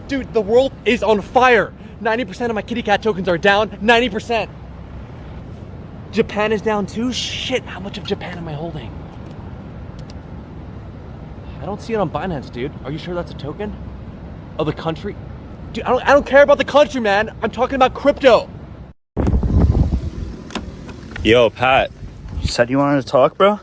Dude, the world is on fire. 90% of my kitty cat tokens are down. 90%. Japan is down too? Shit, how much of Japan am I holding? I don't see it on Binance, dude. Are you sure that's a token? Of the country? Dude, I don't care about the country, man. I'm talking about crypto. Yo, Pat. You said you wanted to talk, bro?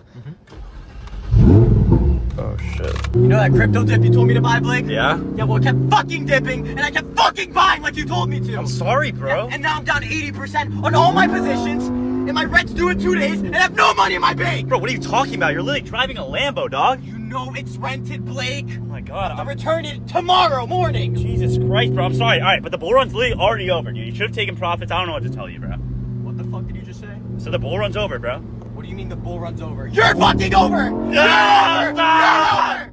Oh, shit. You know that crypto dip you told me to buy, Blake? Yeah? Yeah, well, it kept fucking dipping, and I kept fucking buying like you told me to. I'm sorry, bro. Yeah, and now I'm down 80% on all my positions, and my rent's due in 2 days, and I have no money in my bank. Bro, what are you talking about? You're literally driving a Lambo, dog. You know it's rented, Blake. Oh, my God. I'll return it tomorrow morning. Jesus Christ, bro. I'm sorry. All right, but the bull run's literally already over, dude. You should have taken profits. I don't know what to tell you, bro. What the fuck did you just say? So the bull run's over, bro. What do you mean the bull run's over? You're fucking over! You're over! You're over!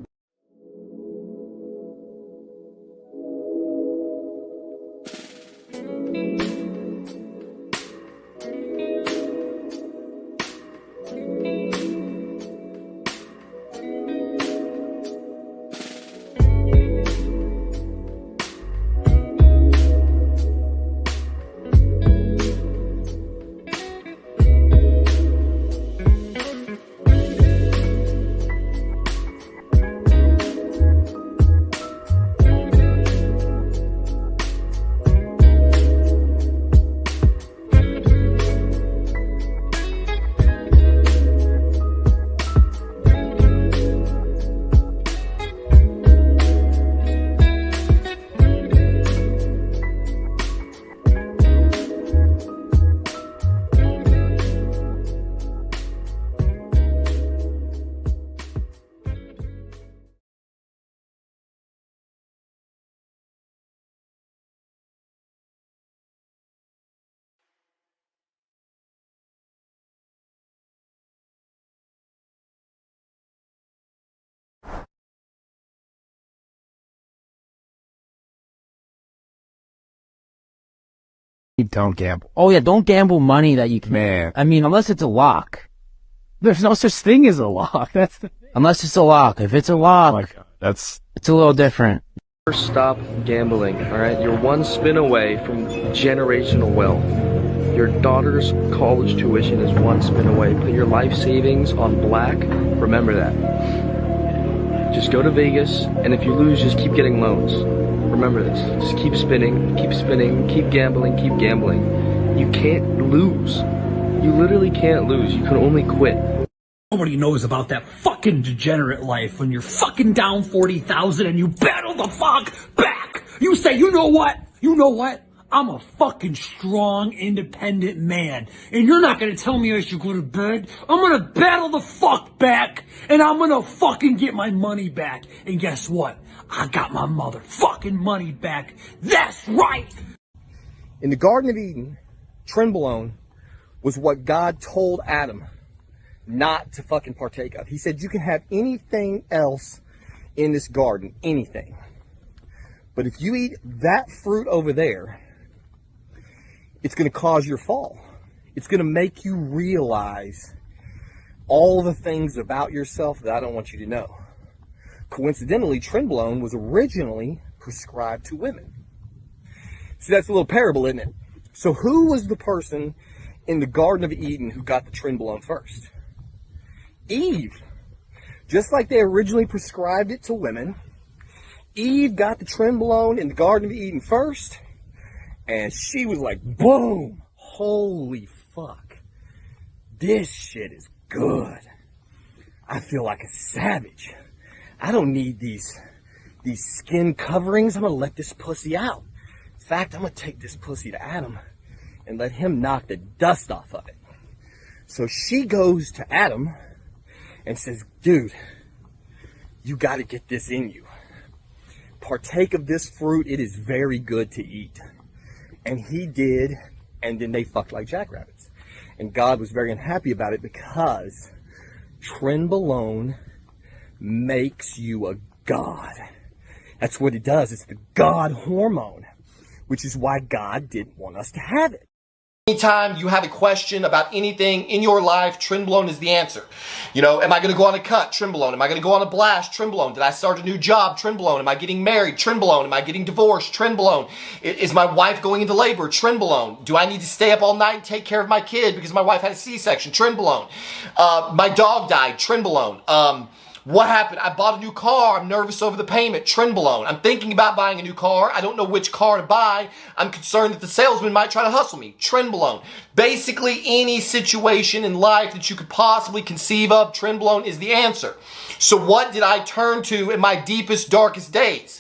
Don't gamble. Oh yeah, don't gamble money that you can. Man. I mean, unless it's a lock. There's no such thing as a lock. That's the thing. Unless it's a lock. If it's a lock, oh my God, it's a little different. First stop gambling, alright? You're one spin away from generational wealth. Your daughter's college tuition is one spin away. Put your life savings on black. Remember that. Just go to Vegas, and if you lose, just keep getting loans. Remember this. Just keep spinning, keep gambling, keep gambling. You can't lose. You literally can't lose. You can only quit. Nobody knows about that fucking degenerate life when you're fucking down 40,000 and you battle the fuck back. You say, you know what? You know what? I'm a fucking strong, independent man. And you're not gonna tell me I should go to bed. I'm gonna battle the fuck back. And I'm gonna fucking get my money back. And guess what? I got my motherfucking money back. That's right. In the Garden of Eden, Tren was what God told Adam not to fucking partake of. He said, you can have anything else in this garden, anything. But if you eat that fruit over there, it's going to cause your fall. It's going to make you realize all the things about yourself that I don't want you to know. Coincidentally, Tren was originally prescribed to women. See, that's a little parable, isn't it? So who was the person in the Garden of Eden who got the Tren first? Eve. Just like they originally prescribed it to women, Eve got the Tren in the Garden of Eden first, and she was like, boom, holy fuck, this shit is good. I feel like a savage. I don't need these skin coverings. I'm gonna let this pussy out. In fact, I'm gonna take this pussy to Adam and let him knock the dust off of it. So she goes to Adam and says, dude, you gotta get this in you. Partake of this fruit. It is very good to eat. And he did, and then they fucked like jackrabbits. And God was very unhappy about it because Tren makes you a god. That's what it does. It's the god hormone, which is why God didn't want us to have it. Anytime you have a question about anything in your life, Trenbolone is the answer. You know, am I going to go on a cut? Trenbolone. Am I going to go on a blast? Trenbolone. Did I start a new job? Trenbolone. Am I getting married? Trenbolone. Am I getting divorced? Trenbolone. Is my wife going into labor? Trenbolone. Do I need to stay up all night and take care of my kid because my wife had a C-section? Trenbolone. My dog died. Trenbolone. What happened? I bought a new car. I'm nervous over the payment. Trenbolone. I'm thinking about buying a new car. I don't know which car to buy. I'm concerned that the salesman might try to hustle me. Trenbolone. Basically, any situation in life that you could possibly conceive of, Trenbolone is the answer. So what did I turn to in my deepest, darkest days?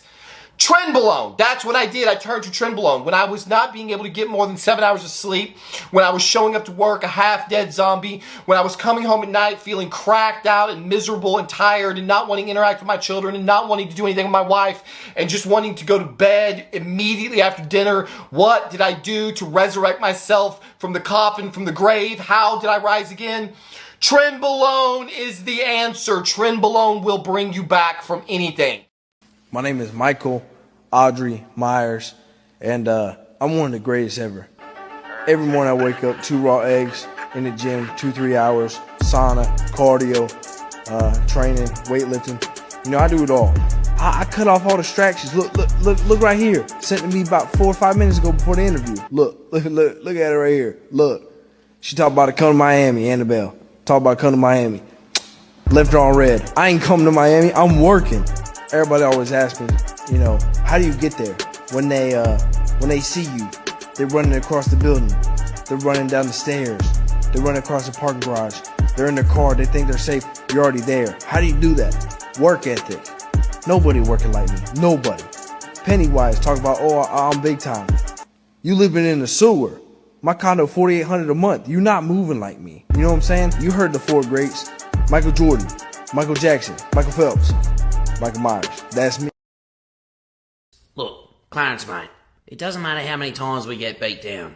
Trenbolone. That's what I did. I turned to Trenbolone. When I was not being able to get more than 7 hours of sleep, when I was showing up to work a half-dead zombie, when I was coming home at night feeling cracked out and miserable and tired and not wanting to interact with my children and not wanting to do anything with my wife and just wanting to go to bed immediately after dinner, what did I do to resurrect myself from the coffin, from the grave? How did I rise again? Trenbolone is the answer. Trenbolone will bring you back from anything. My name is Michael Audrey Myers, and I'm one of the greatest ever. Every morning I wake up, 2 raw eggs, in the gym, 2-3 hours, sauna, cardio, training, weightlifting. You know, I do it all. I cut off all distractions. Look right here. Sent to me about 4 or 5 minutes ago before the interview. Look at it right here. Look. She talked about it coming to Miami, Annabelle. Talked about coming to Miami. Left her on red. I ain't coming to Miami. I'm working. Everybody always asks me, you know, how do you get there? When they see you, they're running across the building. They're running down the stairs. They're running across the parking garage. They're in their car. They think they're safe. You're already there. How do you do that? Work ethic. Nobody working like me. Nobody. Pennywise talk about, oh, I'm big time. You living in the sewer. My condo $4,800 a month. You're not moving like me. You know what I'm saying? You heard the 4 greats. Michael Jordan, Michael Jackson, Michael Phelps, Michael Myers. That's me. Look, Clarence, mate, it doesn't matter how many times we get beat down.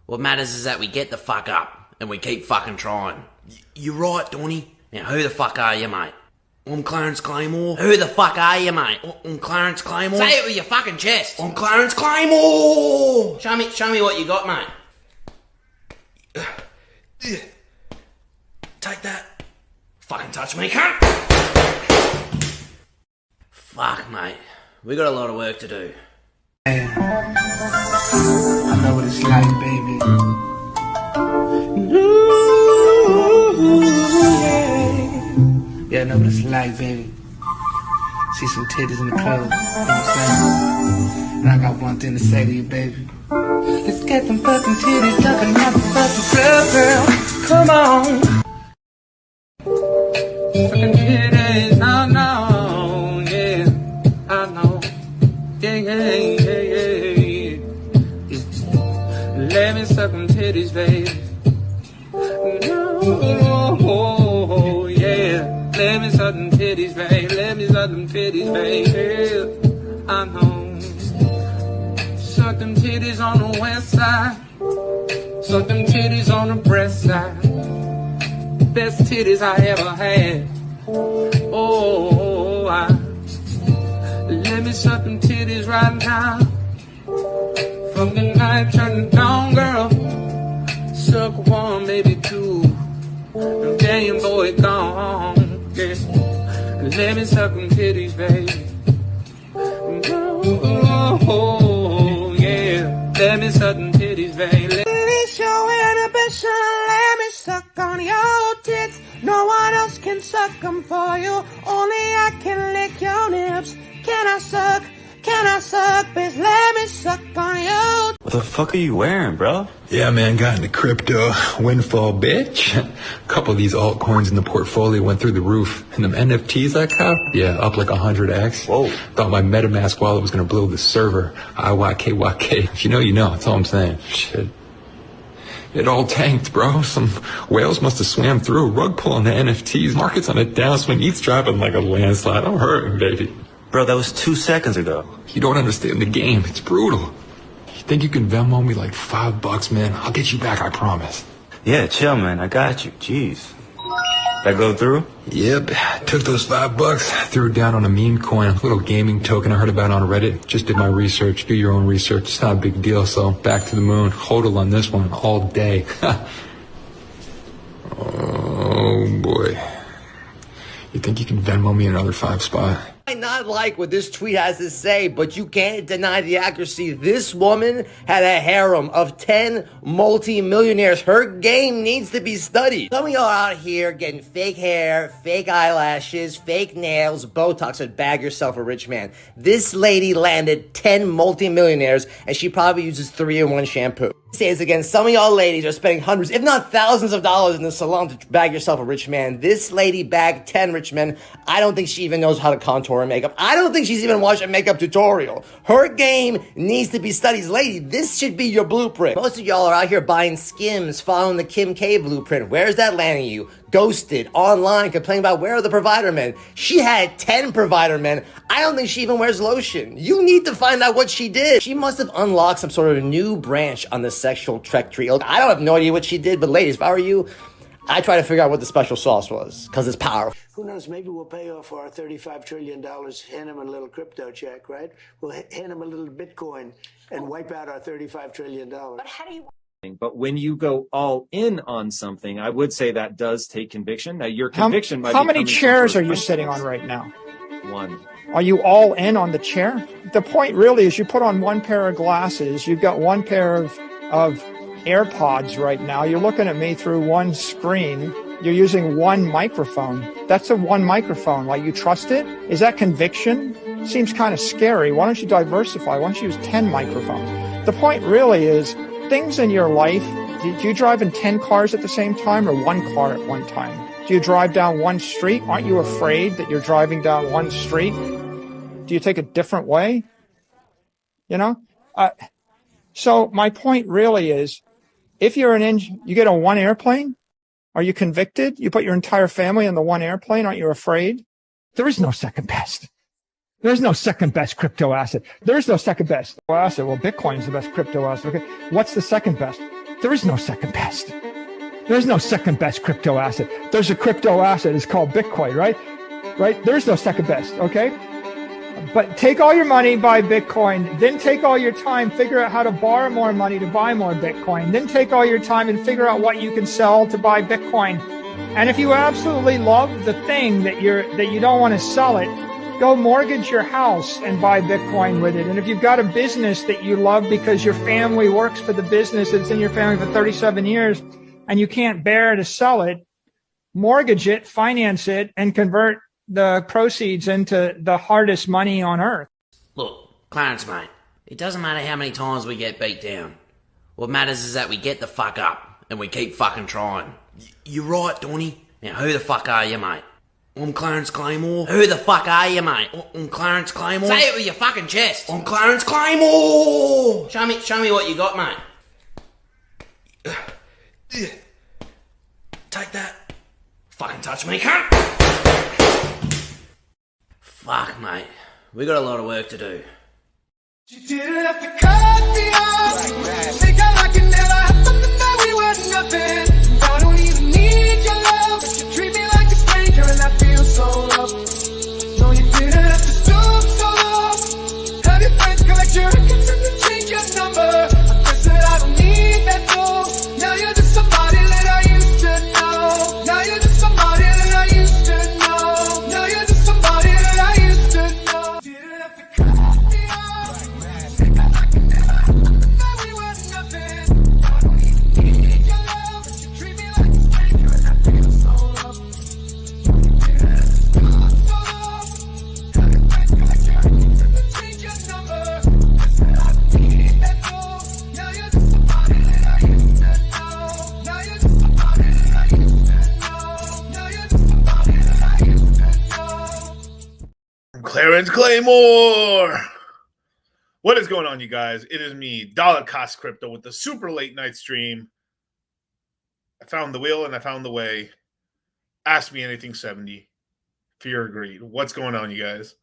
What matters is that we get the fuck up and we keep fucking trying. You're right, Donny. Now, who the fuck are you, mate? I'm Clarence Claymore. Who the fuck are you, mate? I'm Clarence Claymore. Say it with your fucking chest. I'm Clarence Claymore. Show me what you got, mate. Take that. Fucking touch me, cunt. Fuck, mate. We got a lot of work to do. I know what it's like, baby. Ooh, yeah, I know what it's like, baby. See some titties in the club, you know what I'm saying? And I got one thing to say to you, baby. Let's get them fucking titties up in the fucking club, girl. Come on. Fucking titties, I know, yeah, I know. Yeah. Let me suck them titties, baby. No, yeah. Let me suck them titties, baby. Let me suck them titties, baby. I know. Suck them titties on the west side. Suck them titties on the breast side. Best titties I ever had. Oh, let me suck them titties right now. From the night turn to dawn, girl. Suck 1, maybe 2. And then boy gone. Yeah. Let me suck them titties, baby. Oh, yeah. Let me suck them titties, baby. Release your inhibition. Let me suck on your tits. No one else can suck them for you. Only I can lick your lips. Can I suck, bitch? Let me suck on you. What the fuck are you wearing, bro? Yeah, man, got into crypto. Windfall, bitch. A couple of these altcoins in the portfolio went through the roof. And them NFTs I copped, yeah, up like 100x. Whoa. Thought my MetaMask wallet was gonna blow the server. IYKYK. If you know, you know. That's all I'm saying. Shit. It all tanked, bro. Some whales must have swam through a rug pull on the NFTs. Market's on a downswing. ETH's dropping like a landslide. I'm hurting, baby. Bro, that was 2 seconds ago. You don't understand the game. It's brutal. You think you can Venmo me like $5, man? I'll get you back, I promise. Yeah, chill, man. I got you. Jeez. That go through? Yep. Took those $5, threw it down on a meme coin, a little gaming token I heard about on Reddit. Just did my research. Do your own research. It's not a big deal. So back to the moon. Hodl on this one all day. Oh boy. You think you can Venmo me another 5 spot? I might not like what this tweet has to say, but you can't deny the accuracy. This woman had a harem of 10 multi-millionaires. Her game needs to be studied. Some of y'all out here getting fake hair, fake eyelashes, fake nails, Botox, and bag yourself a rich man. This lady landed 10 multi-millionaires, and she probably uses 3-in-1 shampoo. Says again, some of y'all ladies are spending hundreds, if not thousands of dollars in the salon to bag yourself a rich man. This lady bagged 10 rich men. I don't think she even knows how to contour her makeup. I don't think she's even watched a makeup tutorial. Her game needs to be studied. Lady, this should be your blueprint. Most of y'all are out here buying skims, following the Kim K blueprint. Where's that landing you? Ghosted, online, complaining about where are the provider men. She had 10 provider men. I don't think she even wears lotion. You need to find out what she did. She must have unlocked some sort of new branch on the sexual trek tree. I don't have no idea what she did, but ladies, if I were you, I try to figure out what the special sauce was, because it's powerful. Who knows, maybe we'll pay off our $35 trillion, hand him a little crypto check, right? We'll hand him a little Bitcoin and wipe out our $35 trillion. But how do you... But when you go all in on something, I would say that does take conviction. Now, your conviction might be... How many chairs are you sitting on right now? One. Are you all in on the chair? The point really is you put on one pair of glasses, you've got one pair of AirPods right now. You're looking at me through one screen. You're using one microphone. That's a one microphone. Like, you trust it? Is that conviction? Seems kind of scary. Why don't you diversify? Why don't you use 10 microphones? The point really is things in your life. Do you drive in 10 cars at the same time or one car at one time? Do you drive down one street? Aren't you afraid that you're driving down one street? Do you take a different way? You know? So my point really is, if you're you get on one airplane, are you convicted? You put your entire family on the one airplane, aren't you afraid? There is no second best. There's no second best crypto asset. There's no second best asset. Well, Bitcoin is the best crypto asset. Okay. What's the second best? There is no second best. There's no second best crypto asset. There's a crypto asset. It's called Bitcoin, right? Right? There's no second best. Okay. But take all your money, buy Bitcoin, then take all your time, figure out how to borrow more money to buy more Bitcoin, then take all your time and figure out what you can sell to buy Bitcoin. And if you absolutely love the thing that you don't want to sell it, go mortgage your house and buy Bitcoin with it. And if you've got a business that you love because your family works for the business, it's in your family for 37 years, and you can't bear to sell it, mortgage it, finance it, and convert the proceeds into the hardest money on earth. Look, Clarence, mate, it doesn't matter how many times we get beat down. What matters is that we get the fuck up and we keep fucking trying. You're right, Donny. Now, who the fuck are you, mate? I'm Clarence Claymore. Who the fuck are you, mate? I'm Clarence Claymore. Say it with your fucking chest. I'm Clarence Claymore. Show me what you got, mate. Take that. Fucking touch me, cunt. Fuck, mate. We got a lot of work to do. You didn't have to cut me off. Think I like it never happened, that we were nothing. I don't even need your love. You treat me like a stranger and I feel so loved. No, you didn't have to stoop so low. Have your friends collect your records and then change your number. I guess that I don't need that though. Now you're just somebody that I used to know. Now you're just somebody that I used to know. Now you're just somebody that I used to know. Didn't have to cut me off. Think I like it never happened, that we were nothing. I don't even need your love. You treat me like a stranger and I feel so loved. You didn't have to stoop so low. Have your friends collect your records and then change your number. I said I don't need that though. Now you're just somebody that I used to know. Now you're just somebody that I used to know. Now you're just somebody that I used to know. Clarence Claymore. What is going on, you guys? It is me, Dollar Cost Crypto, with the super late night stream. I found the wheel and I found the way. Ask me anything 70. Fear agreed. What's going on, you guys?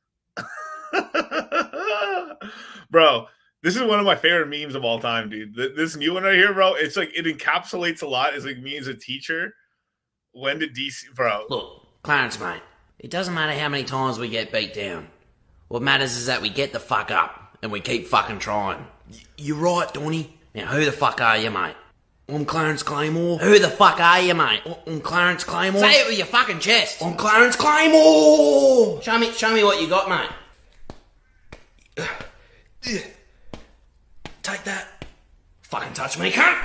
Bro, this is one of my favorite memes of all time, dude. This new one right here, bro, it's like it encapsulates a lot. It's like me as a teacher When did DC, bro? Look, Clarence, mate, it doesn't matter how many times we get beat down. What matters is that we get the fuck up and we keep fucking trying. You're right, Donny. Now, who the fuck are you, mate? I'm Clarence Claymore. Who the fuck are you, mate? I'm Clarence Claymore. Say it with your fucking chest. I'm Clarence Claymore. Show me what you got, mate. Take that. Fucking touch me, cunt.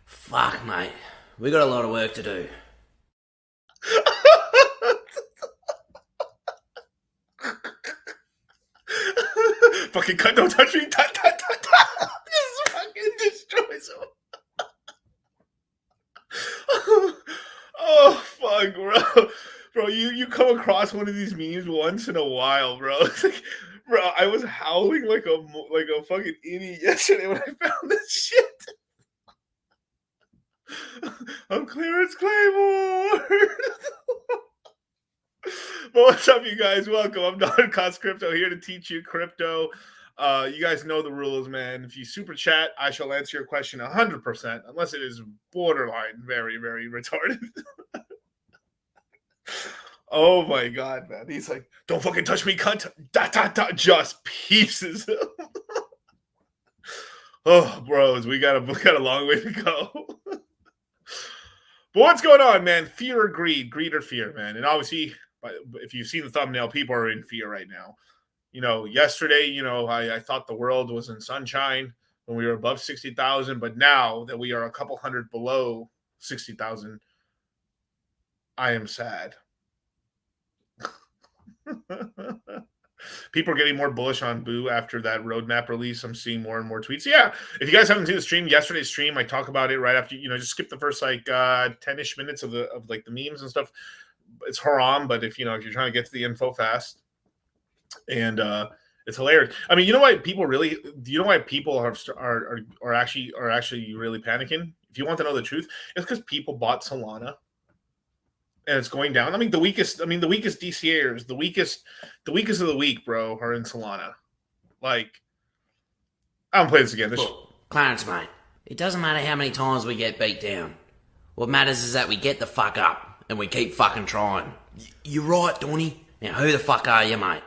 Fuck, mate. We got a lot of work to do. Fucking cut, don't touch me. Just fucking destroys him. Oh, fuck, bro. Bro, you come across one of these memes once in a while, bro. It's like, bro, I was howling like a fucking idiot yesterday when I found this shit. I'm Clarence Claymore. But what's up, you guys? Welcome. I'm Dollar Cost Crypto, here to teach you crypto. You guys know the rules, man. If you super chat, I shall answer your question 100%, unless it is borderline very, very retarded. Oh my god, man. He's like, don't fucking touch me, cunt. Just pieces. Oh, bros, we got a long way to go. But what's going on, man? Fear or greed? Greed or fear, man? And obviously, if you've seen the thumbnail, people are in fear right now. You know, yesterday, you know, I thought the world was in sunshine when we were above 60,000, but now that we are a couple hundred below 60,000, I am sad. People are getting more bullish on Boo after that roadmap release. I'm seeing more and more tweets. Yeah, if you guys haven't seen the stream, yesterday's stream, I talk about it right after, you know, just skip the first like 10-ish minutes of like the memes and stuff. It's haram, but if you're trying to get to the info fast, and it's hilarious. I mean, you know why people are actually really panicking? If you want to know the truth, it's because people bought Solana and it's going down. I mean, the weakest DCAers, the weakest of the weak, bro, are in Solana. Like, I don't play this again. Look, Clarence, mate, it doesn't matter how many times we get beat down. What matters is that we get the fuck up and we keep fucking trying. You're right, Donny. Now, who the fuck are you, mate?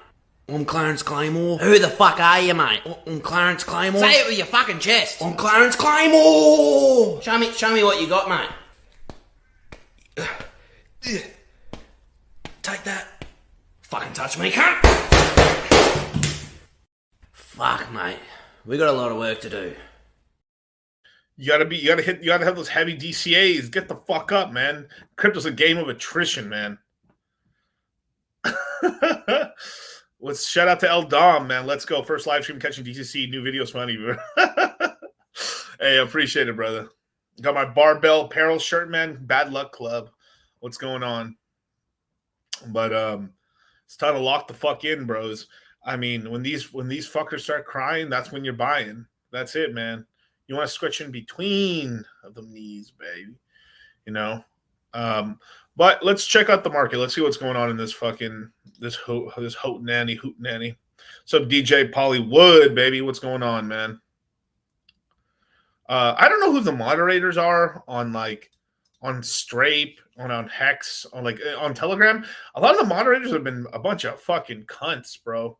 I'm Clarence Claymore. Who the fuck are you, mate? I'm Clarence Claymore. Say it with your fucking chest. I'm Clarence Claymore. Show me what you got, mate. Take that. Fucking touch me, cunt. Fuck, mate. We got a lot of work to do. You gotta have those heavy DCAs. Get the fuck up, man. Crypto's a game of attrition, man. Let's shout out to El Dom, man. Let's go. First live stream catching DCC. New videos funny. Hey, I appreciate it, brother. Got my barbell apparel shirt, man. Bad luck club. What's going on? But it's time to lock the fuck in, bros. I mean, when these fuckers start crying, that's when you're buying. That's it, man. You want to switch in between of them knees, baby. You know? But let's check out the market. Let's see what's going on in this fucking this hoot nanny. So DJ Pollywood, baby, what's going on, man? I don't know who the moderators are on Strape, on Hex, on Telegram. A lot of the moderators have been a bunch of fucking cunts, bro.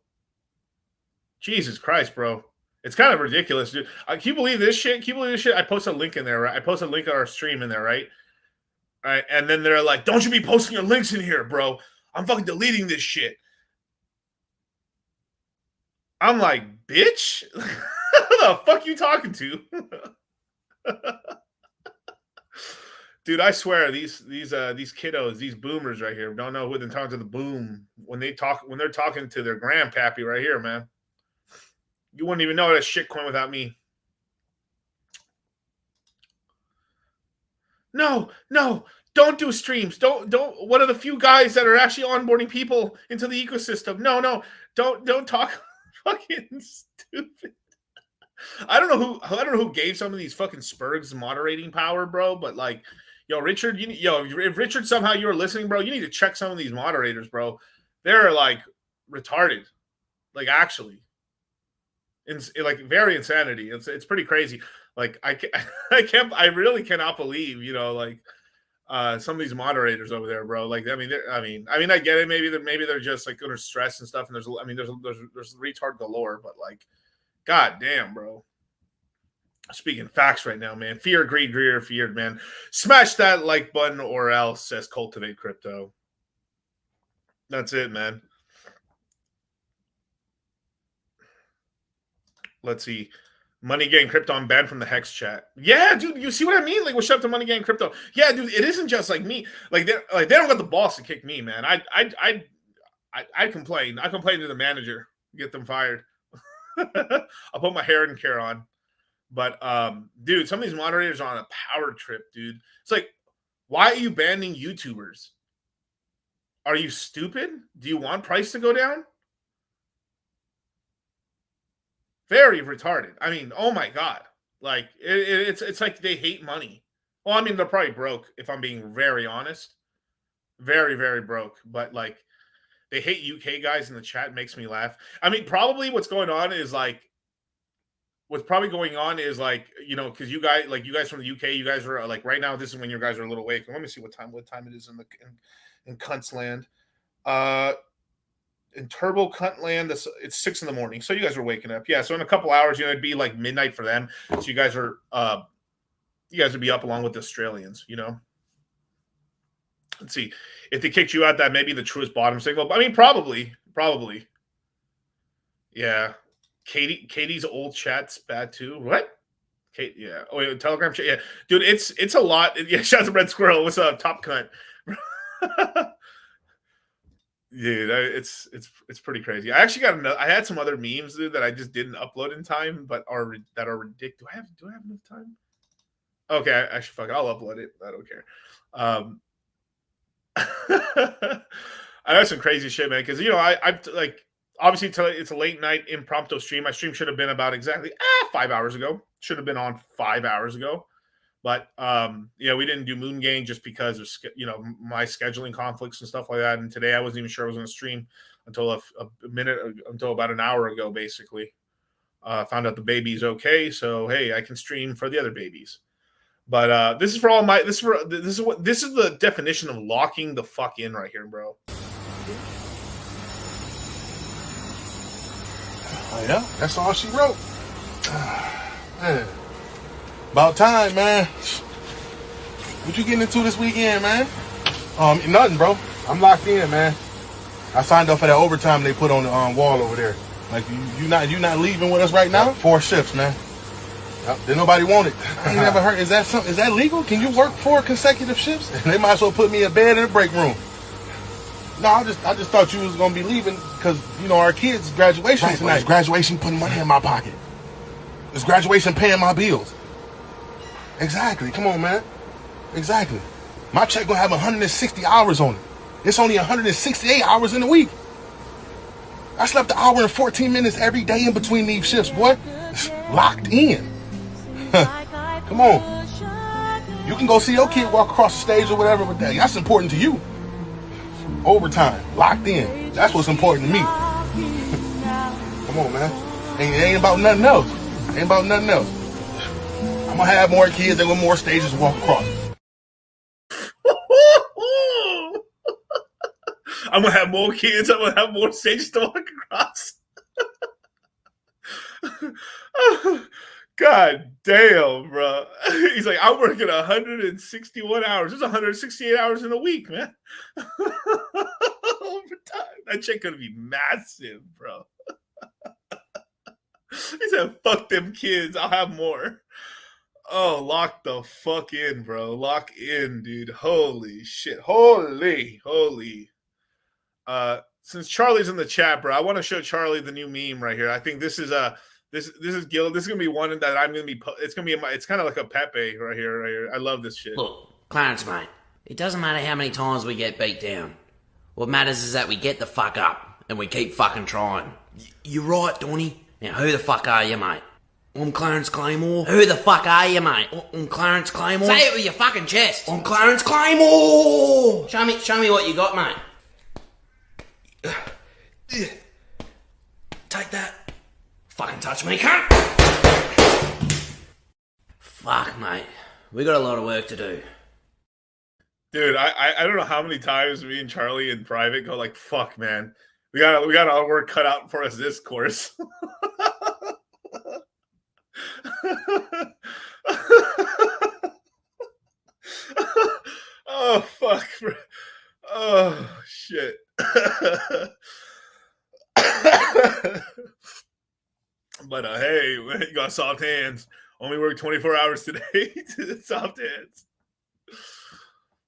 Jesus Christ, bro. It's kind of ridiculous, dude. Can you believe this shit? I posted a link in there, right? I posted a link on our stream in there, right? All right, and then they're like, don't you be posting your links in here, bro. I'm fucking deleting this shit. I'm like, bitch? Who the fuck you talking to? Dude, I swear these kiddos, these boomers right here, don't know who they're talking to the boom. When they're talking to their grandpappy right here, man. You wouldn't even know that shitcoin without me. No, don't do streams. Don't. One of the few guys that are actually onboarding people into the ecosystem. No, don't talk fucking stupid. I don't know who gave some of these fucking spurgs moderating power, bro. But like, yo, Richard, if Richard somehow you were listening, bro, you need to check some of these moderators, bro. They're like retarded, like actually, like very insanity. It's pretty crazy. Like I really cannot believe, you know, like some of these moderators over there, bro. Like, I mean, I get it. Maybe they're just like under stress and stuff. And there's retard galore, but like, god damn, bro. Speaking facts right now, man. Fear, greed, feared, man. Smash that like button or else, says Cultivate Crypto. That's it, man. Let's see. Money Gang Crypto, I'm banned from the Hex chat. Yeah, dude, you see what I mean? Like, what's up to Money Gang Crypto? Yeah, dude, it isn't just like me. Like they don't got the balls to kick me, man. I complain. I complain to the manager, get them fired. I'll put my hair and care on. But dude, some of these moderators are on a power trip, dude. It's like, why are you banning YouTubers? Are you stupid? Do you want price to go down? Very retarded. I mean, oh my god. Like it's like they hate money. Well, I mean, they're probably broke, if I'm being very honest. Very, very broke. But like, they hate UK guys in the chat. Makes me laugh. I mean, probably what's going on is like, you know, because you guys from the UK, you guys are like, right now, this is when you guys are a little awake. Let me see what time it is in Cunts land. In Turbo Cunt land, it's 6 a.m. So you guys are waking up. Yeah, so in a couple hours, you know, it'd be like midnight for them. So you guys would be up along with the Australians, you know. Let's see. If they kicked you out, that may be the truest bottom signal. I mean, probably. Yeah. Katie's old chat's bad too. What? Kate, yeah. Oh, wait, Telegram chat. Yeah. Dude, it's a lot. Yeah, shout out to Red Squirrel. What's up? Top cunt. Dude, it's pretty crazy. I actually I had some other memes, dude, that I just didn't upload in time, but are ridiculous. Do I have enough time? Okay, actually, fuck it. I'll upload it. I don't care. I have some crazy shit, man. Because, you know, I like, obviously it's a late night impromptu stream. My stream should have been about exactly 5 hours ago. Should have been on 5 hours ago. But, yeah, we didn't do Moon Gang just because of, you know, my scheduling conflicts and stuff like that. And today I wasn't even sure I was going to stream until until about an hour ago, basically. Found out the baby's okay. So, hey, I can stream for the other babies. But this is for all my, this is the definition of locking the fuck in right here, bro. Oh, yeah, that's all she wrote. Man. About time, man. What you getting into this weekend, man? Nothing, bro. I'm locked in, man. I signed up for that overtime they put on the wall over there. Like, you not leaving with us right now? 4 shifts, man. Yep. Did nobody want it? I ain't never heard. Is that legal? Can you work 4 consecutive shifts? They might as well put me in bed in the break room. No, I just thought you was gonna be leaving because, you know, our kids' graduation tonight. It's graduation putting money in my pocket. It's graduation paying my bills. Exactly. Come on, man. Exactly. My check gonna have 160 hours on it. It's only 168 hours in a week. I slept an hour and 14 minutes every day in between these shifts, boy. It's locked in. Come on. You can go see your kid walk across the stage or whatever, but that's important to you. Overtime, locked in. That's what's important to me. Come on, man. Ain't about nothing else. Ain't about nothing else. I'm gonna have more kids and with more stages to walk across. I'm gonna have more kids. I'm gonna have more stages to walk across. God damn, bro. He's like, I'm working 161 hours. There's 168 hours in a week, man. Overtime. That check gonna be massive, bro. He said, fuck them kids. I'll have more. Oh, lock the fuck in, bro. Lock in, dude. Holy shit. Holy. Since Charlie's in the chat, bro, I want to show Charlie the new meme right here. I think this is this is Gil. This is gonna be one that I'm gonna be. It's gonna be. It's kind of like a Pepe right here. I love this shit. Look, Clarence, mate. It doesn't matter how many times we get beat down. What matters is that we get the fuck up and we keep fucking trying. You're right, Donny. Now, who the fuck are you, mate? I'm Clarence Claymore. Who the fuck are you, mate? I'm Clarence Claymore. Say it with your fucking chest. I'm Clarence Claymore. Show me what you got, mate. Take that. Fucking touch me, cunt. Fuck, mate. We got a lot of work to do. Dude, I don't know how many times me and Charlie in private go like, fuck, man. We got our work cut out for us this course. Oh, fuck. Oh, shit. But hey, you got soft hands. Only work 24 hours today. Soft hands.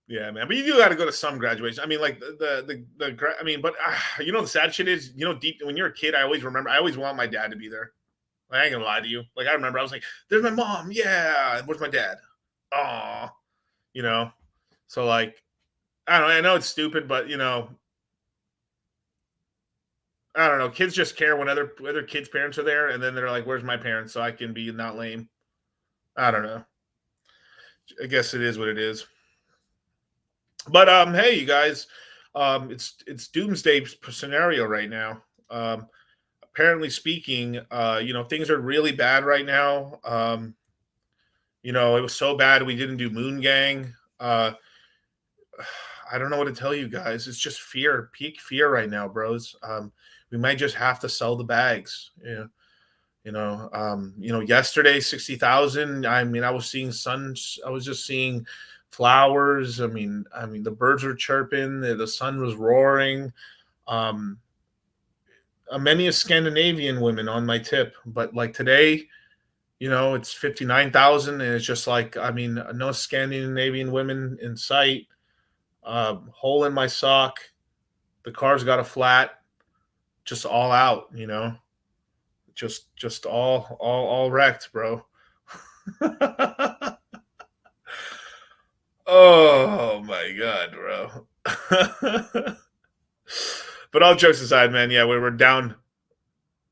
Yeah, man. But you do got to go to some graduation. I mean, like I mean, but you know, the sad shit is, you know, deep when you're a kid, I always want my dad to be there. Like, I ain't gonna lie to you. Like, I remember I was like, there's my mom. Yeah. Where's my dad? Aw. You know? So, like, I don't know. I know it's stupid, but, you know, I don't know. Kids just care when other kids' parents are there, and then they're like, where's my parents? So I can be not lame. I don't know. I guess it is what it is. But hey, you guys, it's doomsday scenario right now. Apparently speaking, you know, things are really bad right now. You know, it was so bad we didn't do Moon Gang. I don't know what to tell you guys. It's just fear, peak fear right now, bros. We might just have to sell the bags. You know, yesterday 60,000. I mean, I was seeing suns. I was just seeing flowers. I mean, the birds were chirping. The sun was roaring. Many Scandinavian women on my tip, but like today, you know, it's 59,000, and it's just like, I mean, no Scandinavian women in sight. Hole in my sock. The car's got a flat. Just all out, you know, just all wrecked, bro. Oh my God, bro. But all jokes aside, man, yeah, we were down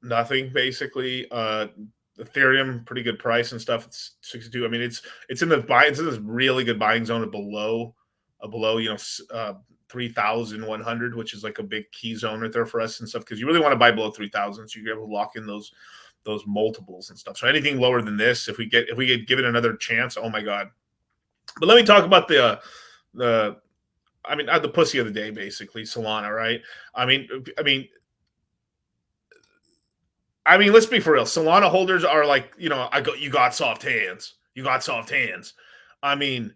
nothing basically. Ethereum, pretty good price and stuff. It's 62. I mean, it's in this really good buying zone below, you know, 3,100, which is like a big key zone right there for us and stuff, because you really want to buy below 3,000, so you're able to lock in those multiples and stuff. So anything lower than this, if we get given another chance, oh my God. But let me talk about the pussy of the day, basically, Solana, right? I mean, let's be for real. Solana holders are like, you know, you got soft hands. You got soft hands. I mean,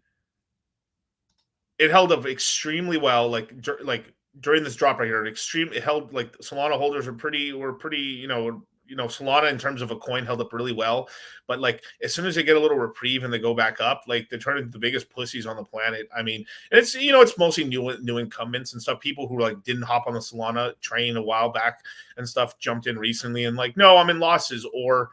it held up extremely well, like during this drop right here. It held, like, Solana holders were pretty, you know, Solana in terms of a coin held up really well. But like, as soon as they get a little reprieve and they go back up, like, they turn into the biggest pussies on the planet. I mean, it's, you know, it's mostly new incumbents and stuff. People who like didn't hop on the Solana train a while back and stuff jumped in recently and like, no, I'm in losses, or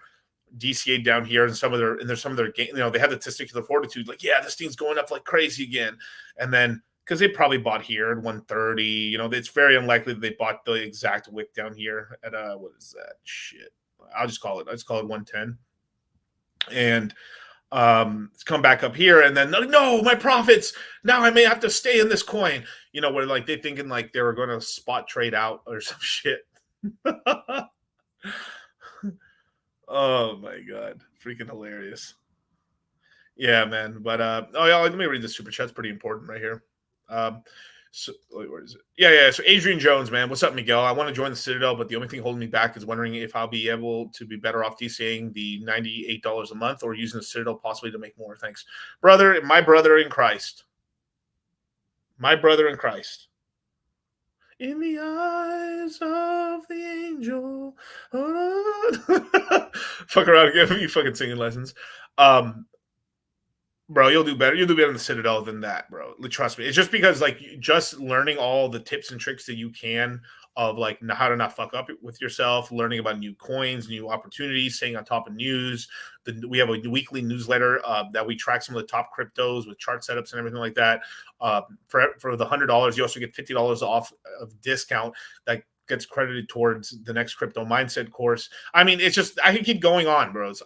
DCA down here, and there's some of their game, you know, they had the testicular fortitude, like, yeah, this thing's going up like crazy again. And then, because they probably bought here at 130, you know, it's very unlikely that they bought the exact wick down here at what is that shit? I'll just call it 110. And it's come back up here, and then, no, my profits, now I may have to stay in this coin, you know, where like they thinking like they were going to spot trade out or some shit. Oh my God, freaking hilarious. Yeah, man. But yeah, let me read the super chat. It's pretty important right here. So where is it? Yeah. So Adrian Jones, man, what's up, Miguel? I want to join the Citadel, but the only thing holding me back is wondering if I'll be able to be better off DCAing the $98 a month or using the Citadel possibly to make more. Thanks, brother. My brother in Christ. My brother in Christ. In the eyes of the angel. Fuck around, give me fucking singing lessons. Bro, you'll do better. You'll do better in the Citadel than that, bro. Trust me. It's just because, like, just learning all the tips and tricks that you can of, like, how to not fuck up with yourself, learning about new coins, new opportunities, staying on top of news. We have a weekly newsletter that we track some of the top cryptos with chart setups and everything like that. For the $100, you also get $50 off of discount that gets credited towards the next crypto mindset course. I mean, it's just, I can keep going on, bros.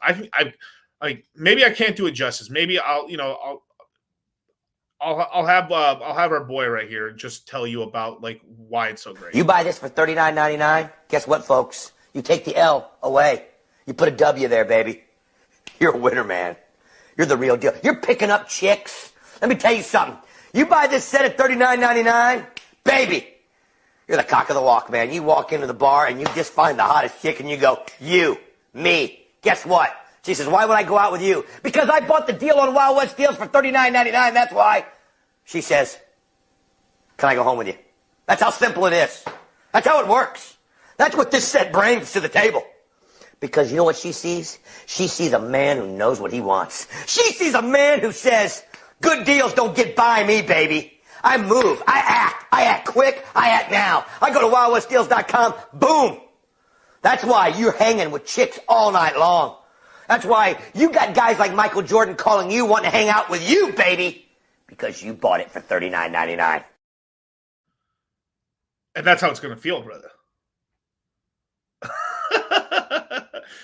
Maybe I can't do it justice. Maybe I'll have our boy right here just tell you about like why it's so great. You buy this for $39.99. Guess what, folks? You take the L away. You put a W there, baby. You're a winner, man. You're the real deal. You're picking up chicks. Let me tell you something. You buy this set at $39.99, baby, you're the cock of the walk, man. You walk into the bar and you just find the hottest chick and you go, you, me. Guess what? She says, why would I go out with you? Because I bought the deal on Wild West Deals for $39.99, that's why. She says, can I go home with you? That's how simple it is. That's how it works. That's what this set brings to the table. Because you know what she sees? She sees a man who knows what he wants. She sees a man who says, good deals don't get by me, baby. I move, I act quick, I act now. I go to wildwestdeals.com, boom. That's why you're hanging with chicks all night long. That's why you got guys like Michael Jordan calling you, wanting to hang out with you, baby. Because you bought it for $39.99. And that's how it's going to feel, brother.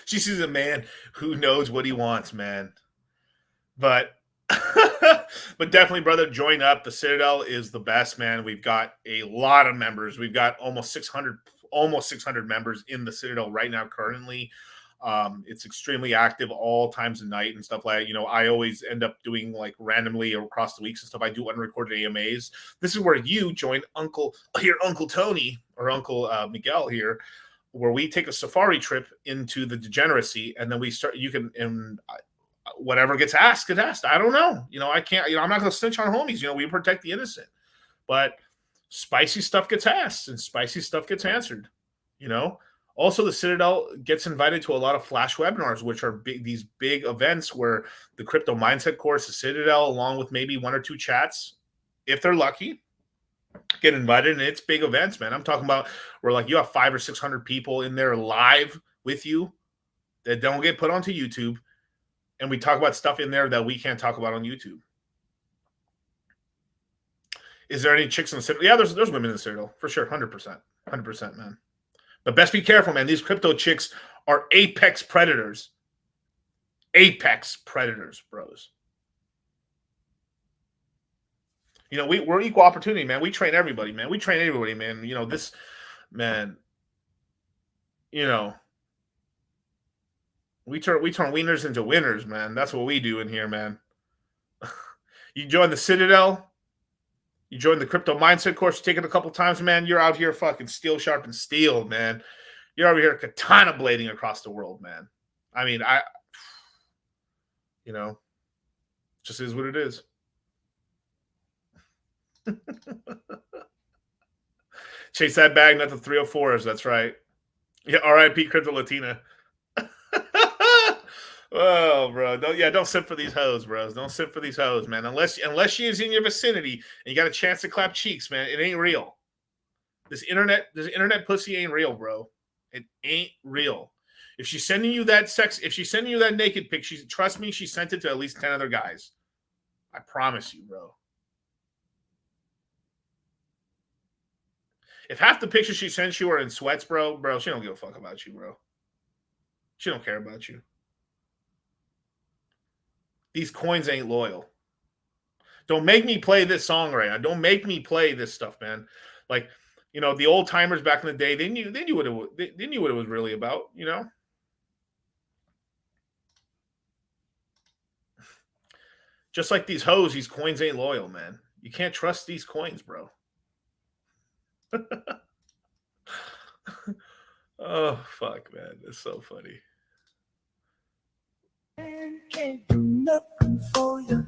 She sees a man who knows what he wants, man. But but definitely, brother, join up. The Citadel is the best, man. We've got a lot of members. We've got almost 600 members in the Citadel right now currently. It's extremely active all times of night and stuff like that. You know, I always end up doing like randomly across the weeks and stuff. I do unrecorded AMAs. This is where you join Uncle Tony or Uncle Miguel here, where we take a safari trip into the degeneracy, and then we start. You can and whatever gets asked, get asked. I don't know. You know, I can't. You know, I'm not going to snitch on homies. You know, we protect the innocent, but spicy stuff gets asked and spicy stuff gets answered. You know. Also, the Citadel gets invited to a lot of flash webinars, which are these big events where the crypto mindset course, the Citadel, along with maybe one or two chats, if they're lucky, get invited. And it's big events, man. I'm talking about where like you have 500 or 600 people in there live with you that don't get put onto YouTube. And we talk about stuff in there that we can't talk about on YouTube. Is there any chicks in the Citadel? Yeah, there's women in the Citadel for sure. 100%, man. But best be careful, man. These crypto chicks are apex predators. Apex predators, bros. You know, we're equal opportunity, man. We train everybody, man. We train everybody, man. You know, this, man, you know, we turn wieners into winners, man. That's what we do in here, man. You join the Citadel. You join the crypto mindset course, you take it a couple times, man. You're out here fucking steel sharp and steel, man. You're over here katana blading across the world, man. I mean, you know, just is what it is. Chase that bag, not the 304s. That's right. Yeah, R.I.P. Crypto Latina. Oh, bro. Don't sit for these hoes, bros. Don't sit for these hoes, man. Unless she is in your vicinity and you got a chance to clap cheeks, man. It ain't real. This internet pussy ain't real, bro. It ain't real. If she's sending you that naked pic, trust me, she sent it to at least 10 other guys. I promise you, bro. If half the pictures she sent you are in sweats, bro, she don't give a fuck about you, bro. She don't care about you. These coins ain't loyal. Don't make me play this song right now. Don't make me play this stuff, man. Like, you know, the old timers back in the day, they knew what it was really about, you know. Just like these hoes, these coins ain't loyal, man. You can't trust these coins, bro. Oh, fuck, man. It's so funny. Can't do nothing for you.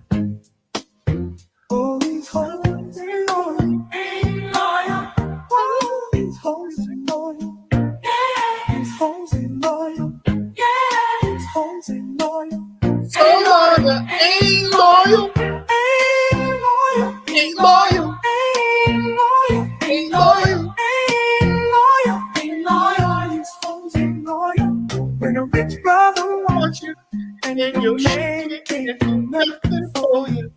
All these hoes ain't loyal. All these hoes ain't loyal. Yeah. These hoes ain't loyal. Yeah. These hoes ain't loyal. So loyal, ain't loyal. Ain't loyal. Ain't loyal. Ain't loyal. Ain't loyal. Ain't loyal. Ain't loyal. These hoes ain't loyal. When a rich brother wants you. And then your man can't do nothing for you.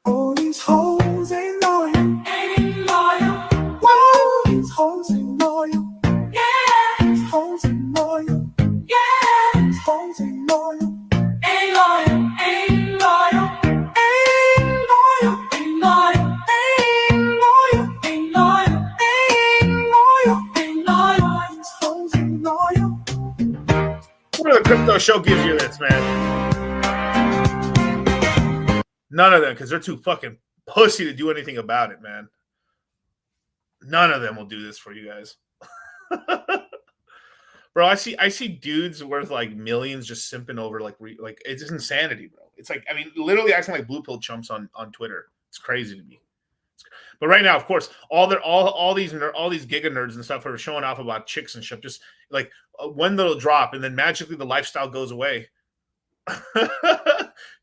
All these hoes ain't loyal. Ain't loyal. Whoa, these hoes ain't loyal. Yeah. These hoes ain't loyal. Yeah. These hoes ain't loyal. Ain't loyal. Ain't loyal. Ain't loyal. Ain't loyal. Ain't loyal. Ain't loyal. Ain't loyal. Ain't loyal. These hoes ain't loyal. The crypto show gives you this, man. None of them, because they're too fucking pussy to do anything about it, man. None of them will do this for you guys. Bro, I see dudes worth like millions just simping over like it's just insanity, bro. It's like, I mean, literally acting like blue pill chumps on Twitter. It's crazy to me. But right now, of course, all these giga nerds and stuff are showing off about chicks and shit. Just like when they'll drop, and then magically the lifestyle goes away.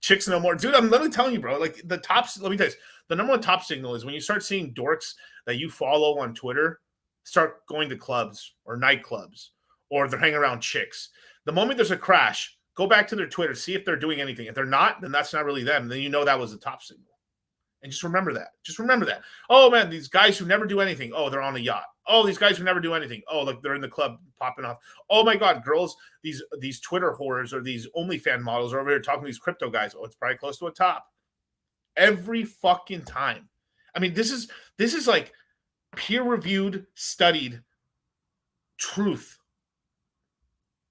Chicks no more, dude. I'm literally telling you, bro. Like the tops. Let me tell you, the number one top signal is when you start seeing dorks that you follow on Twitter start going to clubs or nightclubs, or they're hanging around chicks. The moment there's a crash, go back to their Twitter, see if they're doing anything. If they're not, then that's not really them. Then you know that was the top signal. And just remember that. Just remember that. Oh, man, these guys who never do anything. Oh, they're on a yacht. Oh, these guys who never do anything. Oh, look, they're in the club popping off. Oh, my God, girls, these Twitter whores or these OnlyFans models are over here talking to these crypto guys. Oh, it's probably close to a top. Every fucking time. I mean, this is like peer-reviewed, studied truth.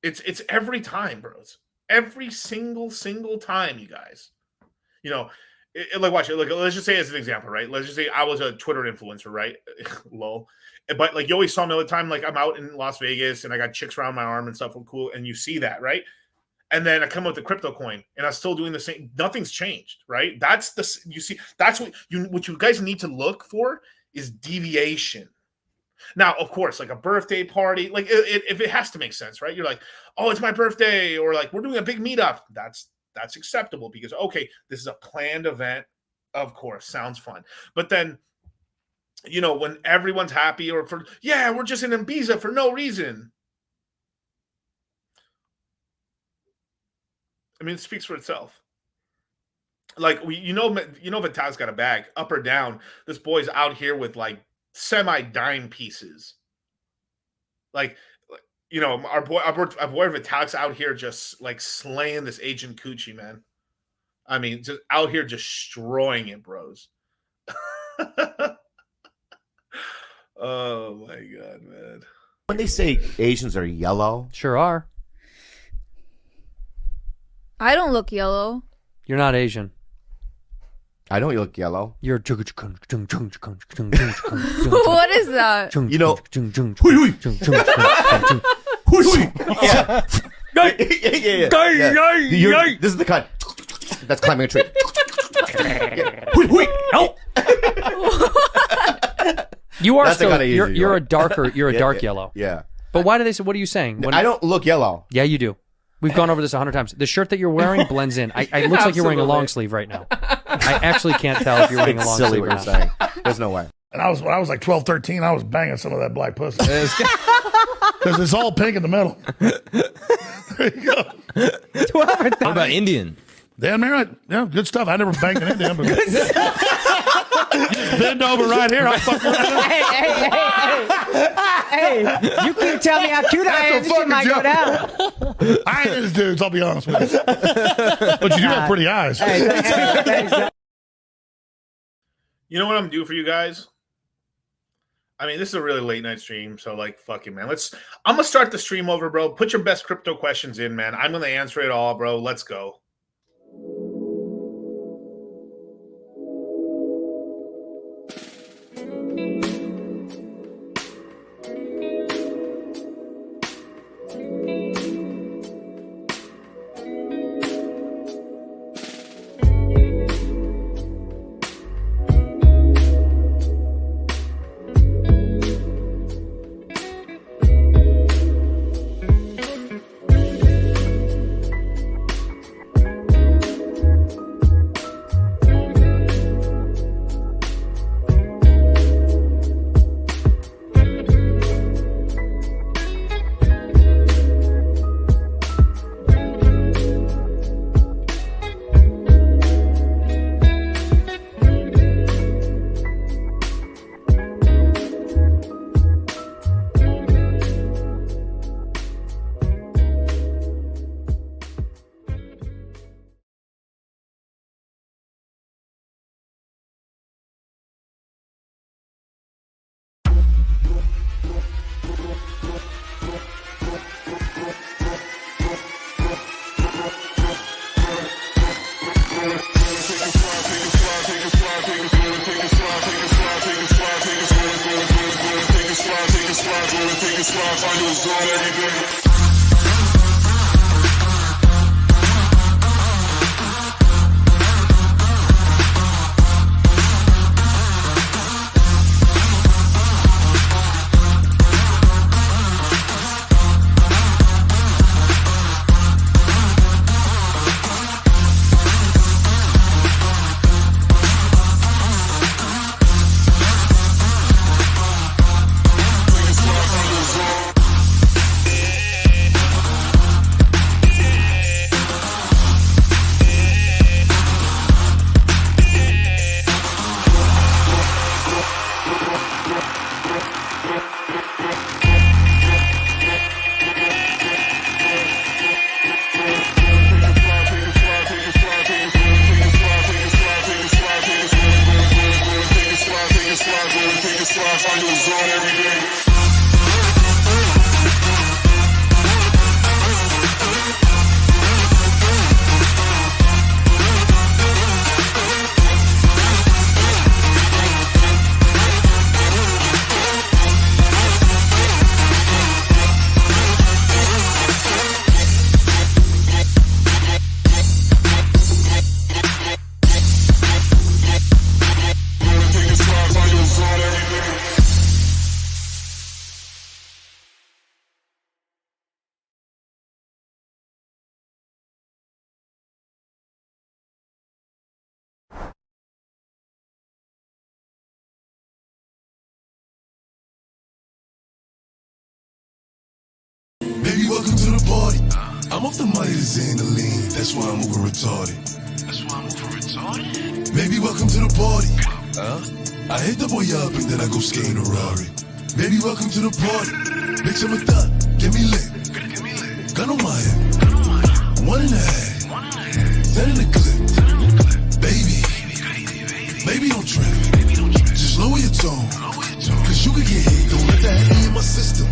It's every time, bros. Every single time, you guys. You know, like watch it. Like, let's just say as an example, right? Let's just say I was a Twitter influencer, right? Lol. But like you always saw me all the time. Like I'm out in Las Vegas and I got chicks around my arm and stuff. Cool, and you see that, right? And then I come up with the crypto coin, and I'm still doing the same. Nothing's changed, right? That's what you guys need to look for is deviation. Now, of course, like a birthday party, like if it has to make sense, right? You're like, oh, it's my birthday, or like we're doing a big meetup. That's acceptable because, okay, this is a planned event. Of course, sounds fun. But then, you know, when everyone's happy or we're just in Ibiza for no reason. I mean, it speaks for itself. Like, Vital's got a bag, up or down. This boy's out here with like semi-dime pieces. Like, you know, our boy Vitalik's out here just like slaying this Agent Coochie, man. I mean, just out here destroying it, bros. Oh my God, man. When they say Asians are yellow, sure are. I don't look yellow. You're not Asian. I don't look yellow. You're What is that? You know, yeah. This is the kind that's climbing a tree. You are That's still. kinda easy, You're right? a darker. You're a Yeah, dark yeah, yellow. yeah. But why do they say? What are you saying? I don't look yellow. Yeah, you do. We've gone over this 100 times. The shirt that you're wearing blends in. It looks like you're wearing a long sleeve right now. I actually can't tell if you're wearing a long silly sleeve what or you're not. saying. There's no way. And when I was like 12, 13, I was banging some of that black pussy. Because it's all pink in the middle. There you go. What about Indian? Damn right. Yeah, good stuff. I never banged an Indian. But just bend over right here. I'll fuck Hey, you can tell me how cute I am. This shit might go down. I ain't his dudes, I'll be honest with you. But you do have pretty eyes. You know what I'm gonna do for you guys? I mean, this is a really late night stream, so like, fuck it, man. I'm gonna start the stream over, bro. Put your best crypto questions in, man. I'm gonna answer it all, bro. Let's go. Baby, welcome to the party. I'm off the money to Zandaline. That's why I'm over retarded. Baby, welcome to the party. I hit the boy up and then I go skating a Rari. Baby, welcome to the party. Bitch, I'm a thot. Get me lit. Gun on my head. 1.5. 10 in the clip. Baby, don't trip. Just lower your tone. Cause you can get hit. Don't let that be in my system.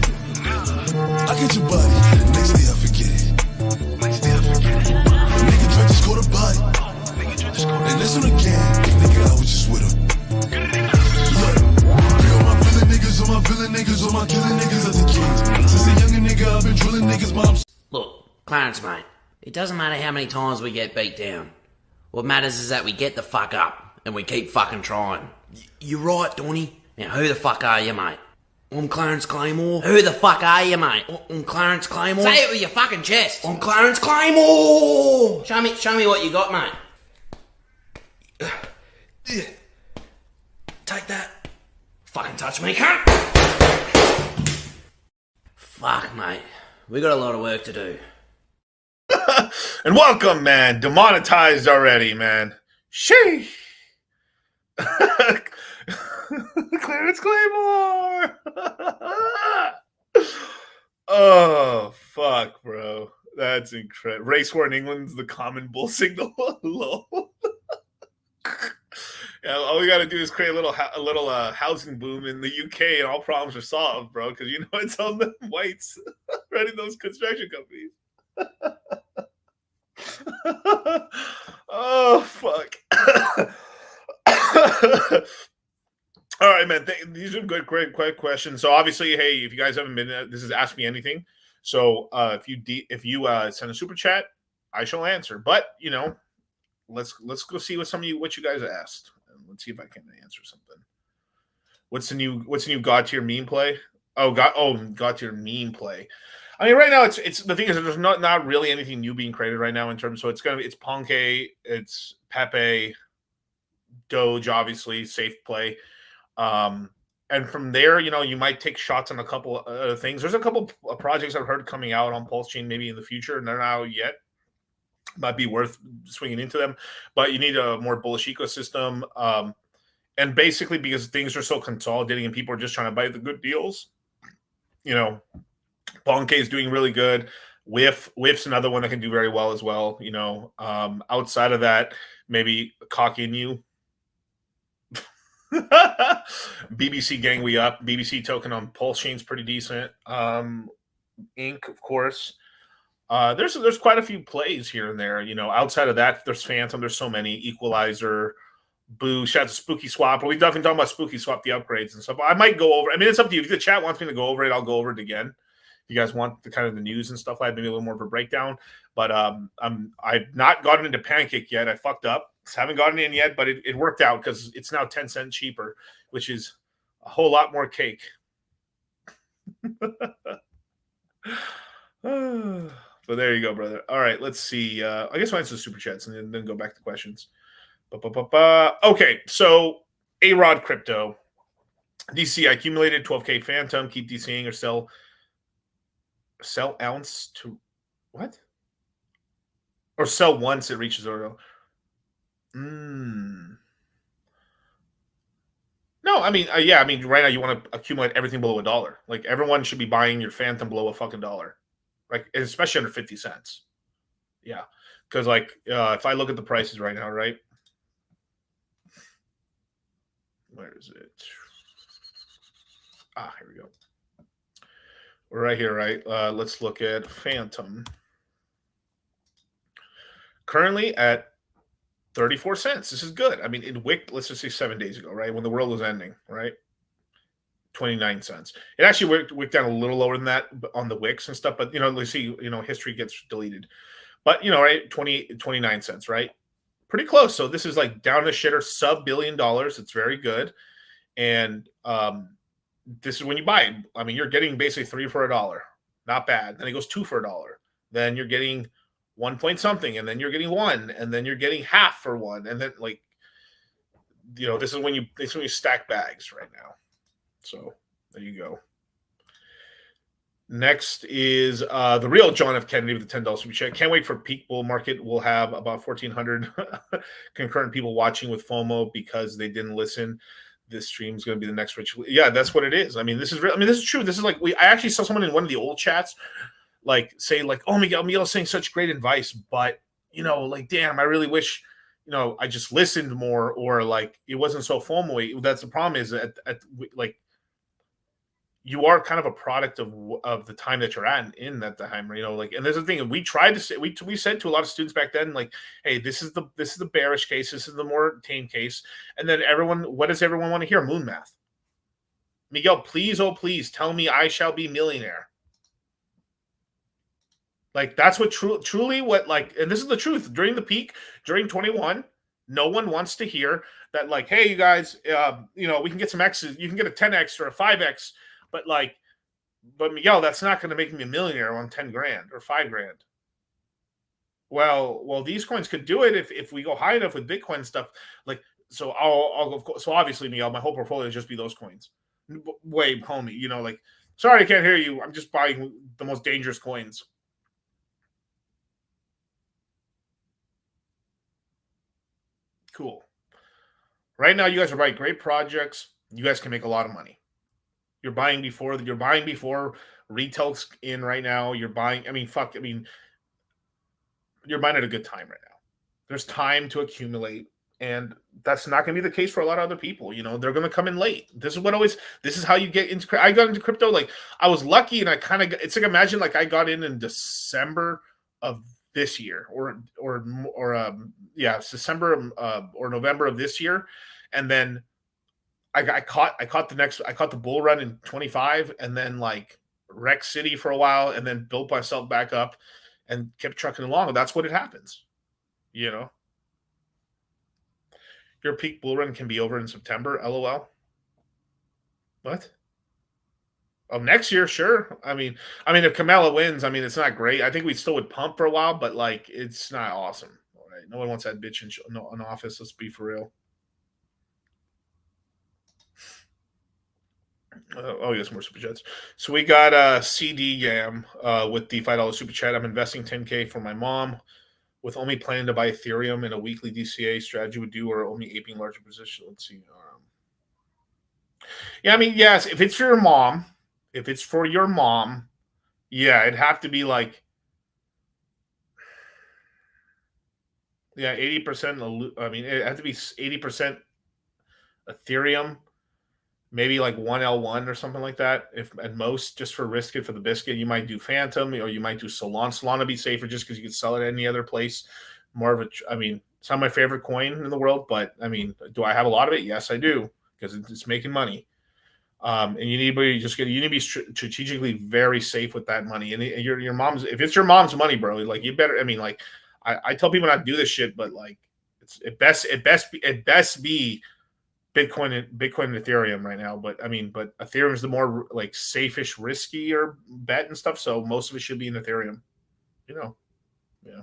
I get your body. Next day I forget it. Nigga Dre just caught a body. And that's on the gang. Nigga, I was just with him. Look, all my villain niggas, all my villain niggas, all my killing niggas as a kid. Since a younger nigga, I've been drilling niggas, moms. Look, Clarence, mate, it doesn't matter how many times we get beat down. What matters is that we get the fuck up and we keep fucking trying. You're right, Donny. Now, who the fuck are you, mate? I'm Clarence Claymore. Who the fuck are you, mate? I'm Clarence Claymore. Say it with your fucking chest. I'm Clarence Claymore. Show me what you got, mate. Take that. Fucking touch me, cunt. Fuck, mate. We got a lot of work to do. And welcome, man. Demonetized already, man. Sheesh. Clarence Claymore. Oh, fuck, bro. That's incredible. Race war in England's the common bull signal. Lol. Yeah, all we got to do is create a little housing boom in the UK, and all problems are solved, bro. Because you know it's all the whites running those construction companies. Oh, fuck. All right, man. These are good, great questions. So obviously, hey, if you guys haven't been, this is Ask Me Anything. So if you send a super chat, I shall answer. But you know, let's go see what you guys asked, and let's see if I can answer something. What's the new God tier meme play? God tier meme play. I mean, right now it's the thing is there's not really anything new being created right now in terms. So it's Ponke, it's Pepe, Doge, obviously safe play. And from there, you know, you might take shots on a couple of things. There's a couple of projects I've heard coming out on PulseChain maybe in the future, and they're not out yet. Might be worth swinging into them, but you need a more bullish ecosystem. And basically, because things are so consolidating and people are just trying to buy the good deals, you know, Bonke is doing really good. Whiff's another one that can do very well as well. You know, outside of that, maybe Cocky and you. BBC gang we up. BBC token on PulseChain's pretty decent. Inc, of course. There's quite a few plays here and there. You know, outside of that, there's Phantom. There's so many. Equalizer. Boo, shout out to Spooky Swap. But we definitely talking about Spooky Swap, the upgrades and stuff. I might go over. I mean, it's up to you. If the chat wants me to go over it, I'll go over it again. If you guys want the kind of the news and stuff, I have maybe a little more of a breakdown. But I've not gotten into Pancake yet. I fucked up. Haven't gotten in yet, but it worked out because it's now 10 cents cheaper, which is a whole lot more cake. But there you go, brother. All right, let's see. I guess we'll answer the super chats and then go back to questions. Okay, so A-Rod Crypto. DC, I accumulated 12K Phantom. Keep DCing or sell ounce to what? Or sell once it reaches zero. No, I mean, yeah, I mean, right now you want to accumulate everything below $1. Like everyone should be buying your Phantom below a fucking dollar, like especially under 50 cents. Yeah, because like if I look at the prices right now, right? Where is it? Here we go. We're right here, right? Let's look at Phantom. Currently at 34 cents. This is good. I mean, it wicked, let's just say 7 days ago, right? When the world was ending, right? 29 cents. It actually wicked down a little lower than that on the wicks and stuff, but, let's see, history gets deleted. But, right, 29 cents, right? Pretty close. So this is like down to shitter, sub $1 billion. It's very good. And this is when you buy it. I mean, you're getting basically 3 for $1. Not bad. Then it goes 2 for $1. Then you're getting 1 point something, and then you're getting 1, and then you're getting half for 1, and then like, this is when you stack bags right now. So there you go. Next is the real John F. Kennedy with the $10 super chat. Can't wait for peak bull market. We'll have about 1,400 concurrent people watching with FOMO because they didn't listen. This stream is going to be the next rich. Yeah, that's what it is. I mean, this is real. I mean, this is true. This is like I actually saw someone in one of the old chats say oh, Miguel's saying such great advice, but like damn, I really wish I just listened more, or like it wasn't so FOMO-y. That's the problem is like you are kind of a product of the time that you're at in that time, and there's the thing we tried to say, we said to a lot of students back then, like, hey, this is the bearish case, this is the more tame case, and then what does everyone want to hear? Moon math. Miguel, please, oh please, tell me I shall be millionaire. Like that's what truly what like, and this is the truth. During the peak, during 21, no one wants to hear that. Like, hey, you guys, we can get some X's. You can get a 10x or a 5x, but Miguel, that's not going to make me a millionaire on 10 grand or 5 grand. Well, these coins could do it if we go high enough with Bitcoin stuff. Like, so I'll go. So obviously, Miguel, my whole portfolio is just be those coins. Wait, homie, like, sorry, I can't hear you. I'm just buying the most dangerous coins. Cool. Right now, you guys are buying great projects. You guys can make a lot of money. You're buying before retail's in right now. You're buying. You're buying at a good time right now. There's time to accumulate, and that's not going to be the case for a lot of other people. They're going to come in late. This is how you get into. I got into crypto like I was lucky, and I kind of. It's like imagine like I got in December of this year, December or November of this year, and then I caught the bull run in 25, and then like wrecked City for a while, and then built myself back up, and kept trucking along. That's what it happens, Your peak bull run can be over in September. LOL. What? Oh, next year, sure. I mean, if Kamala wins, it's not great. I think we still would pump for a while, but like, it's not awesome. All right, no one wants that bitch in office. Let's be for real. Yes, more super chats. So we got CD Yam with the $5 super chat. I'm investing 10K for my mom, with only planning to buy Ethereum in a weekly DCA strategy would do, or only aping larger position. Let's see. Yes, if it's for your mom. If it's for your mom, yeah, it'd have to be like, 80%. It'd have to be 80% Ethereum, maybe like 1L1 or something like that. If at most, just for risk it for the biscuit, you might do Phantom, or you might do Solana. Solana be safer just because you could sell it any other place. More of a, It's not my favorite coin in the world, but I mean, do I have a lot of it? Yes, I do, because it's making money. And you need to be strategically very safe with that money. And your mom's, if it's your mom's money, bro, like you better. I mean, like I tell people not to do this shit, but like it best be Bitcoin and Ethereum right now. But I mean, but Ethereum is the more like safe-ish, riskier bet and stuff. So most of it should be in Ethereum. You know, yeah.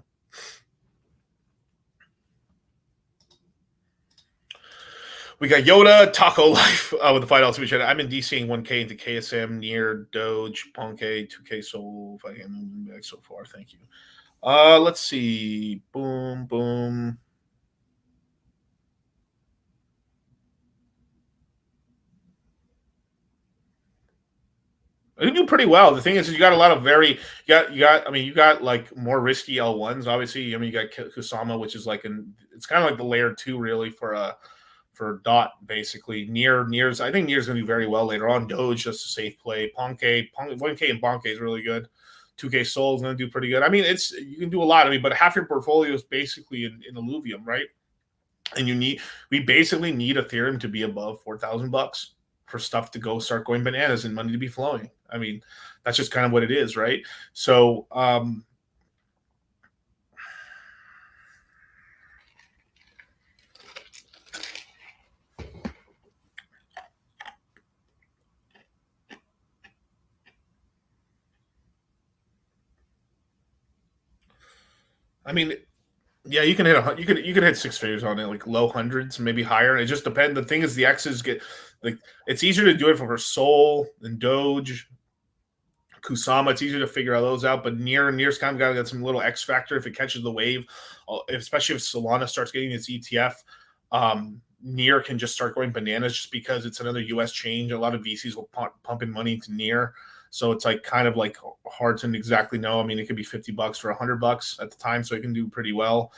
We got Yoda, Taco Life with the $5 super chat. I've been DCing 1K into KSM, near Doge, Ponke, 2K Soul, 5K moving back so far. Thank you. Let's see. Boom, boom. You do pretty well. The thing is you got a lot of you got like more risky L1s, obviously. I mean, you got Kusama, which is like it's kind of like the layer 2 really for DOT, basically. Near's I think Near's gonna do very well later on. Doge, just a safe play. 1K and Ponke is really good. 2K Soul is gonna do pretty good. I mean, you can do a lot. I mean, but half your portfolio is basically in Illuvium, right? And we basically need Ethereum to be above $4,000 for stuff to start going bananas and money to be flowing. I mean, that's just kind of what it is, right? So I mean, yeah, you can hit six figures on it, like low hundreds, maybe higher. It just depends. The thing is, the X's get like it's easier to do it for Soul and Doge, Kusama. It's easier to figure all those out. But Near's kind of got some little X factor if it catches the wave, especially if Solana starts getting its ETF. Near can just start going bananas just because it's another US change. A lot of VCs will pump in money into Near. So it's like kind of like hard to exactly know. I mean, it could be $50 for $100 at the time, so it can do pretty well.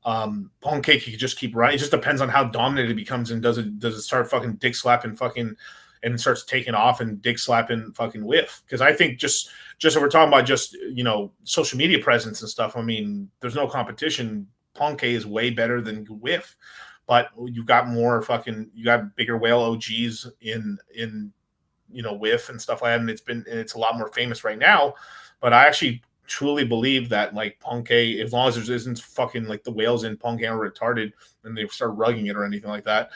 Pancake, you can just keep running. It just depends on how dominant it becomes, and does it start fucking dick slapping fucking and it starts taking off and dick slapping fucking whiff? Because I think just if we're talking about just social media presence and stuff, I mean, there's no competition. Pancake is way better than whiff, but you got bigger whale OGs in whiff and stuff like that, and it's a lot more famous right now. But I actually truly believe that like Ponke, as long as there isn't fucking like the whales in Ponke are retarded and they start rugging it or anything like that,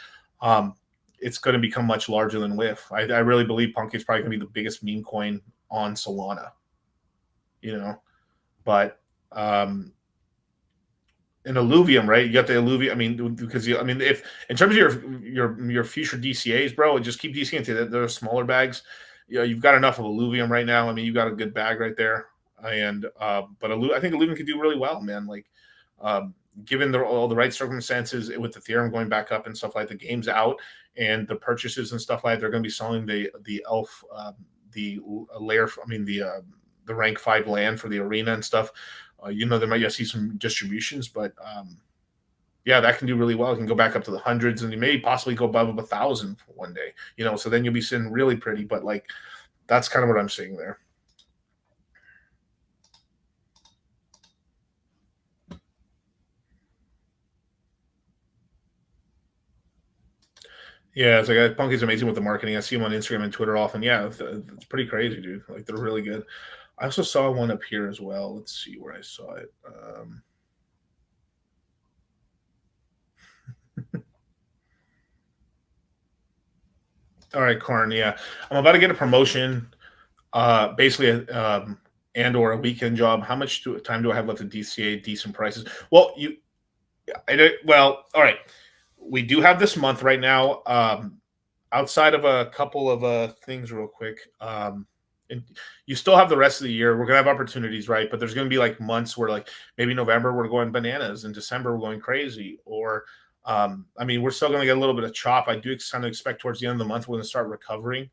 it's going to become much larger than whiff. I really believe Ponke is probably going to be the biggest meme coin on Solana. But in Illuvium, right? You got the Illuvium. I mean, because if in terms of your future DCAs, bro, just keep DCAing into their smaller bags. You've got enough of Illuvium right now. I mean, you got a good bag right there, and but I think Illuvium could do really well, man. Like, given all the right circumstances with Ethereum going back up and stuff like the game's out and the purchases and stuff like that, they're going to be selling the elf, the layer. I mean, the rank 5 land for the arena and stuff. They might see some distributions, but yeah, that can do really well. It can go back up to the hundreds, and you may possibly go above 1,000 for one day. So then you'll be sitting really pretty. But like, that's kind of what I'm seeing there. Yeah, it's like Punky's amazing with the marketing. I see him on Instagram and Twitter often. Yeah, it's pretty crazy, dude. Like, they're really good. I also saw one up here as well. Let's see where I saw it. All right, Karn. Yeah, I'm about to get a promotion, basically, and/or a weekend job. How much time do I have left to DCA decent prices? Well, all right. We do have this month right now. Outside of a couple of things, real quick. And you still have the rest of the year. We're gonna have opportunities, right? But there's gonna be like months where, like, maybe November we're going bananas, and December we're going crazy, or we're still gonna get a little bit of chop. I do kind of expect towards the end of the month we're gonna start recovering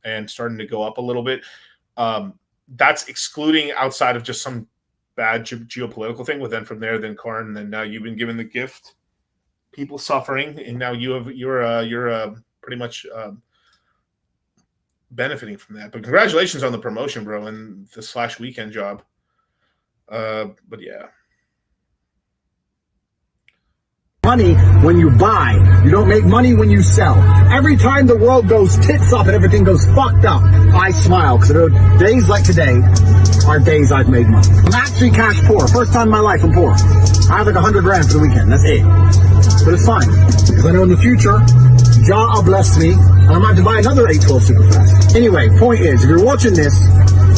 and starting to go up a little bit. That's excluding outside of just some bad geopolitical thing. But then from there, then Karn, and then now you've been given the gift. People suffering, and now you're pretty much benefiting from that. But congratulations on the promotion, bro, and the / weekend job. But yeah. money when you buy. You don't make money when you sell. Every time the world goes tits up and everything goes fucked up, I smile, because days like today are days I've made money. I'm actually cash poor. First time in my life I'm poor. I have like 100 grand for the weekend. That's it. But it's fine, because I know in the future, Jah will bless me, and I might have to buy another 812 super fast. Anyway, point is, if you're watching this,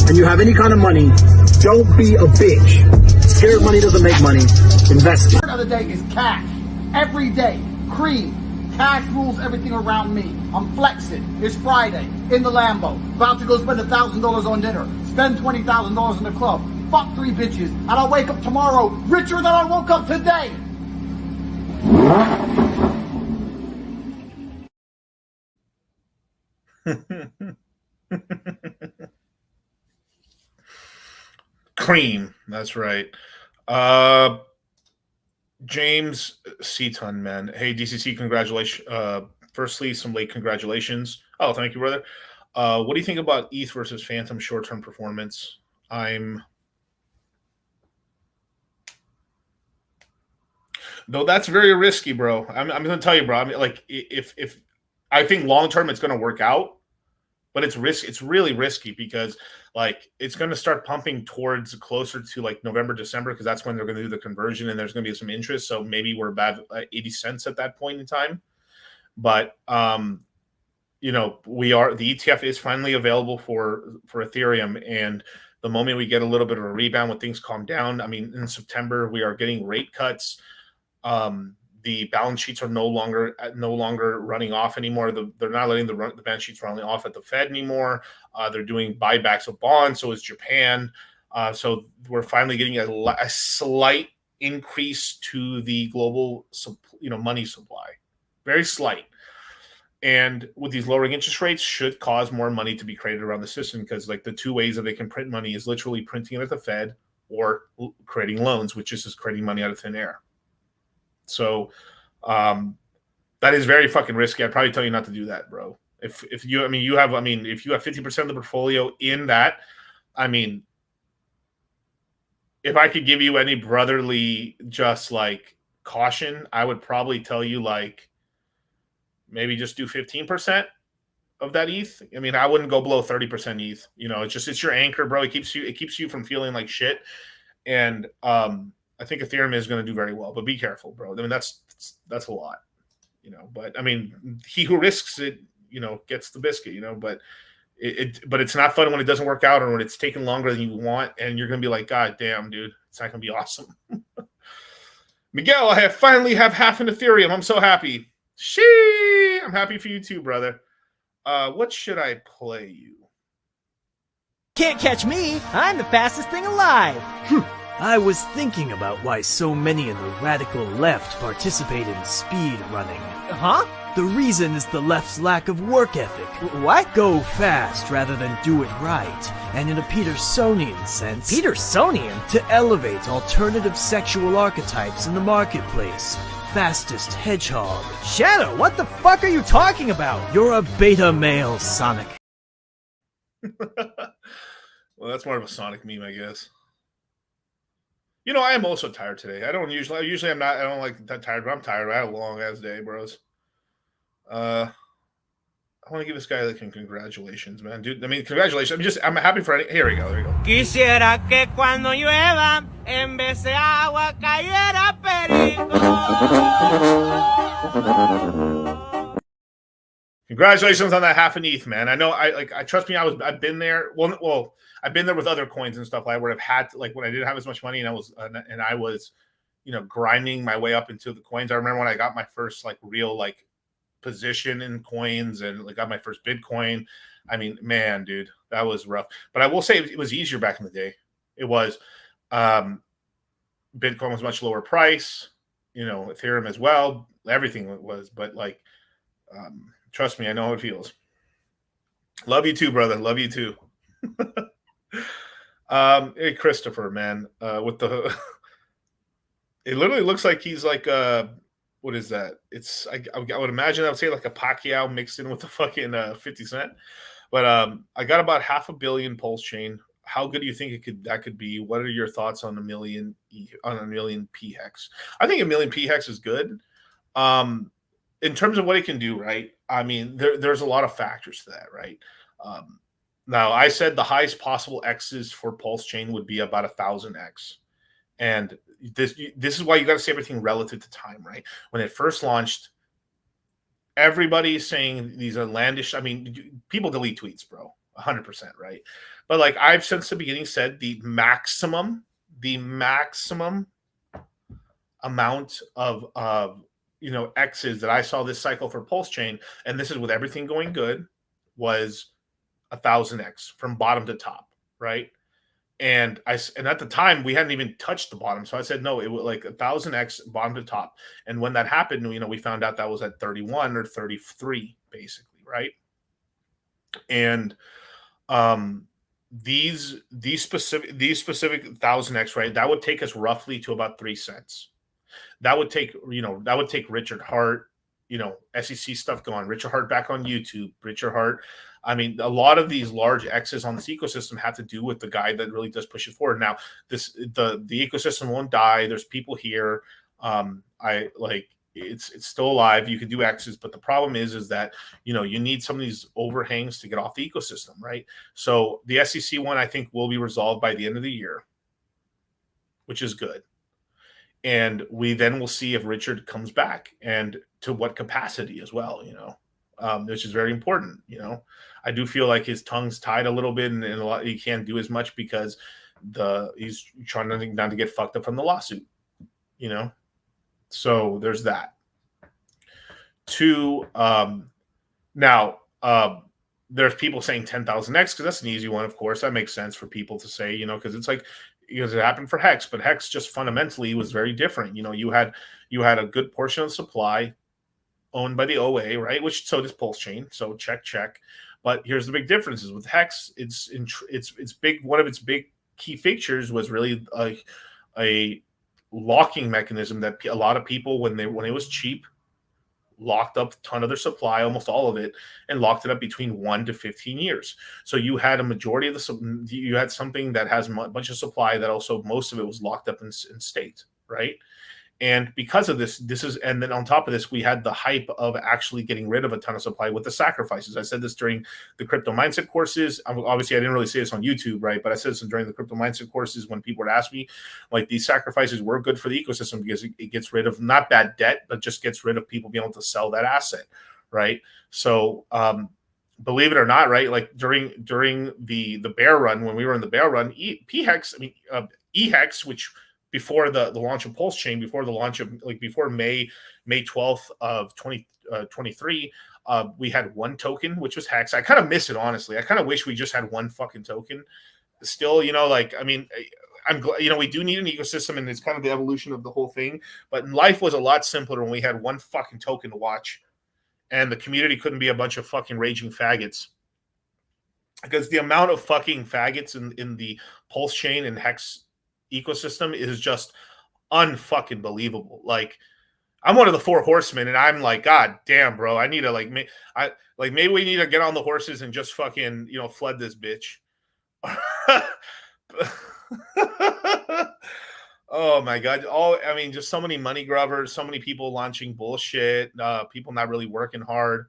and you have any kind of money, don't be a bitch. Scared money doesn't make money. Invest. The word of the day is cash. Every day. Cream. Cash rules everything around me. I'm flexing. It's Friday. In the Lambo. About to go spend $1,000 on dinner. Spend $20,000 in the club. Fuck 3 bitches. And I'll wake up tomorrow richer than I woke up today. Cream. That's right. James Seaton, man. Hey, DCC, congratulations. Firstly, some late congratulations. Oh, thank you, brother. What do you think about ETH versus Phantom short-term performance? Though that's very risky, bro. I'm going to tell you, bro. I mean, like, if I think long-term it's going to work out, but it's really risky because like it's going to start pumping towards closer to like November, December, because that's when they're going to do the conversion and there's going to be some interest. So maybe we're about 80 cents at that point in time. But you know, the ETF is finally available for Ethereum, and the moment we get a little bit of a rebound when things calm down, I mean, in September we are getting rate cuts. The balance sheets are no longer running off anymore. They're not letting the balance sheets running off at the Fed anymore. They're doing buybacks of bonds. So is Japan. So we're finally getting a slight increase to the global, money supply, very slight. And with these lowering interest rates, should cause more money to be created around the system, because like the two ways that they can print money is literally printing it at the Fed or creating loans, which is just creating money out of thin air. So that is very fucking risky. I'd probably tell you not to do that, bro. If you have 50% of the portfolio in that, I mean, if I could give you any brotherly just like caution, I would probably tell you like maybe just do 15% of that ETH. I mean, I wouldn't go below 30% ETH. You know, it's your anchor, bro. It keeps you from feeling like shit. And I think Ethereum is going to do very well, but be careful, bro. I mean, that's a lot, you know. But I mean, he who risks it, you know, gets the biscuit, you know. But it's not fun when it doesn't work out or when it's taking longer than you want, and you're going to be like, God damn, dude, it's not going to be awesome. Miguel, I finally have half an Ethereum. I'm so happy. I'm happy for you too, brother. What should I play you? Can't catch me. I'm the fastest thing alive. I was thinking about why so many in the radical left participate in speed running. Huh? The reason is the left's lack of work ethic. What? Go fast rather than do it right. And in a Petersonian sense... Petersonian? To elevate alternative sexual archetypes in the marketplace. Fastest hedgehog. Shadow, what the fuck are you talking about? You're a beta male, Sonic. Well, that's more of a Sonic meme, I guess. You know, I am also tired today. I don't like that tired, but I'm tired. I had a long ass day, bros. I want to give this guy like congratulations, man, dude. I mean, congratulations. I'm happy for any. Here we go. There we go. Quisiera que cuando llueva en vez de agua cayera perico. Congratulations on that half an ETH, man. I know. I trust me. I've been there. Well, I've been there with other coins and stuff. I would have had to, like when I didn't have as much money and I was, you know, grinding my way up into the coins. I remember when I got my first like real like position in coins and like got my first Bitcoin. I mean, man, dude, that was rough. But I will say it was easier back in the day. It was. Bitcoin was much lower price. You know, Ethereum as well. Everything was, but like, trust me, I know how it feels. Love you too, brother. Love you too. Hey, Christopher, man, with the it literally looks like he's like what is that? It's I would imagine I would say like a Pacquiao mixed in with the fucking 50 Cent. But I got about 500 million PulseChain. How good do you think that could be? What are your thoughts on a million p hex? I think a million p hex is good. In terms of what it can do, right? I mean, there's a lot of factors to that, right? Now, I said the highest possible X's for PulseChain would be about 1,000x, and this is why you got to see everything relative to time, right? When it first launched, everybody's saying these outlandish. I mean, people delete tweets, bro, 100%, right? But like I've since the beginning said, the maximum amount of X's that I saw this cycle for PulseChain, and this is with everything going good, was 1,000x from bottom to top, right? And at the time we hadn't even touched the bottom, so I said no, it was like 1,000x bottom to top. And when that happened, we found out that was at 31 or 33, basically, right? And these specific 1,000x, right? That would take us roughly to about 3 cents. That would take Richard Hart, SEC stuff going, Richard Hart back on YouTube, Richard Hart. I mean, a lot of these large X's on this ecosystem have to do with the guy that really does push it forward. Now, the ecosystem won't die. There's people here. It's still alive. You can do X's, but the problem is that you need some of these overhangs to get off the ecosystem, right? So the SEC one, I think, will be resolved by the end of the year, which is good. And we then will see if Richard comes back and to what capacity as well, which is very important. I do feel like his tongue's tied a little bit, and a lot he can't do as much because he's trying not to get fucked up from the lawsuit. So there's that. Now there's people saying 10,000x because that's an easy one. Of course, that makes sense for people to say, because it's like. Because it happened for Hex, but Hex just fundamentally was very different. You had a good portion of the supply owned by the OA, right? Which so does PulseChain. So check. But here's the big differences with Hex. It's big. One of its big key features was really a locking mechanism that a lot of people when it was cheap locked up a ton of their supply, almost all of it, and locked it up between 1 to 15 years. So you had a majority of you had something that has a bunch of supply that also most of it was locked up in state, right? And because of this and then on top of this, we had the hype of actually getting rid of a ton of supply with the sacrifices. I said this during the crypto mindset courses. Obviously, I didn't really say this on YouTube, right? But I said this during the crypto mindset courses when people would ask me, like, these sacrifices were good for the ecosystem because it gets rid of not bad debt, but just gets rid of people being able to sell that asset, right? So, believe it or not, right? Like during the bear run, when we were in the bear run, EHEX, which before the launch of PulseChain, before the launch of before May 12th of 2023, we had one token, which was Hex. I kind of miss it, honestly. I kind of wish we just had one fucking token. Still, I'm glad, we do need an ecosystem, and it's kind of the evolution of the whole thing. But life was a lot simpler when we had one fucking token to watch, and the community couldn't be a bunch of fucking raging faggots. Because the amount of fucking faggots in the PulseChain and Hex ecosystem is just unfucking believable. Like, I'm one of the 4 horsemen, and I'm like, God damn, bro, I need to maybe we need to get on the horses and just fucking flood this bitch. Oh my God! Just so many money grubbers, so many people launching bullshit, people not really working hard.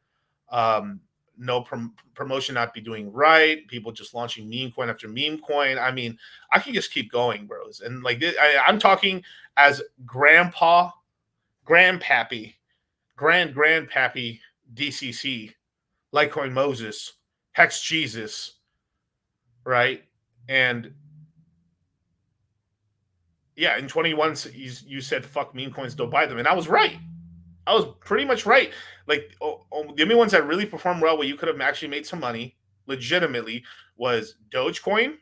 No promotion not be doing right. People just launching meme coin after meme coin. I mean, I can just keep going, bros. And I'm talking as grandpappy, grandpappy DCC, Litecoin Moses, Hex Jesus, right? And yeah, in 21, you said fuck meme coins, don't buy them, and I was right. I was pretty much right. The only ones that really performed well, where you could have actually made some money legitimately, was Dogecoin,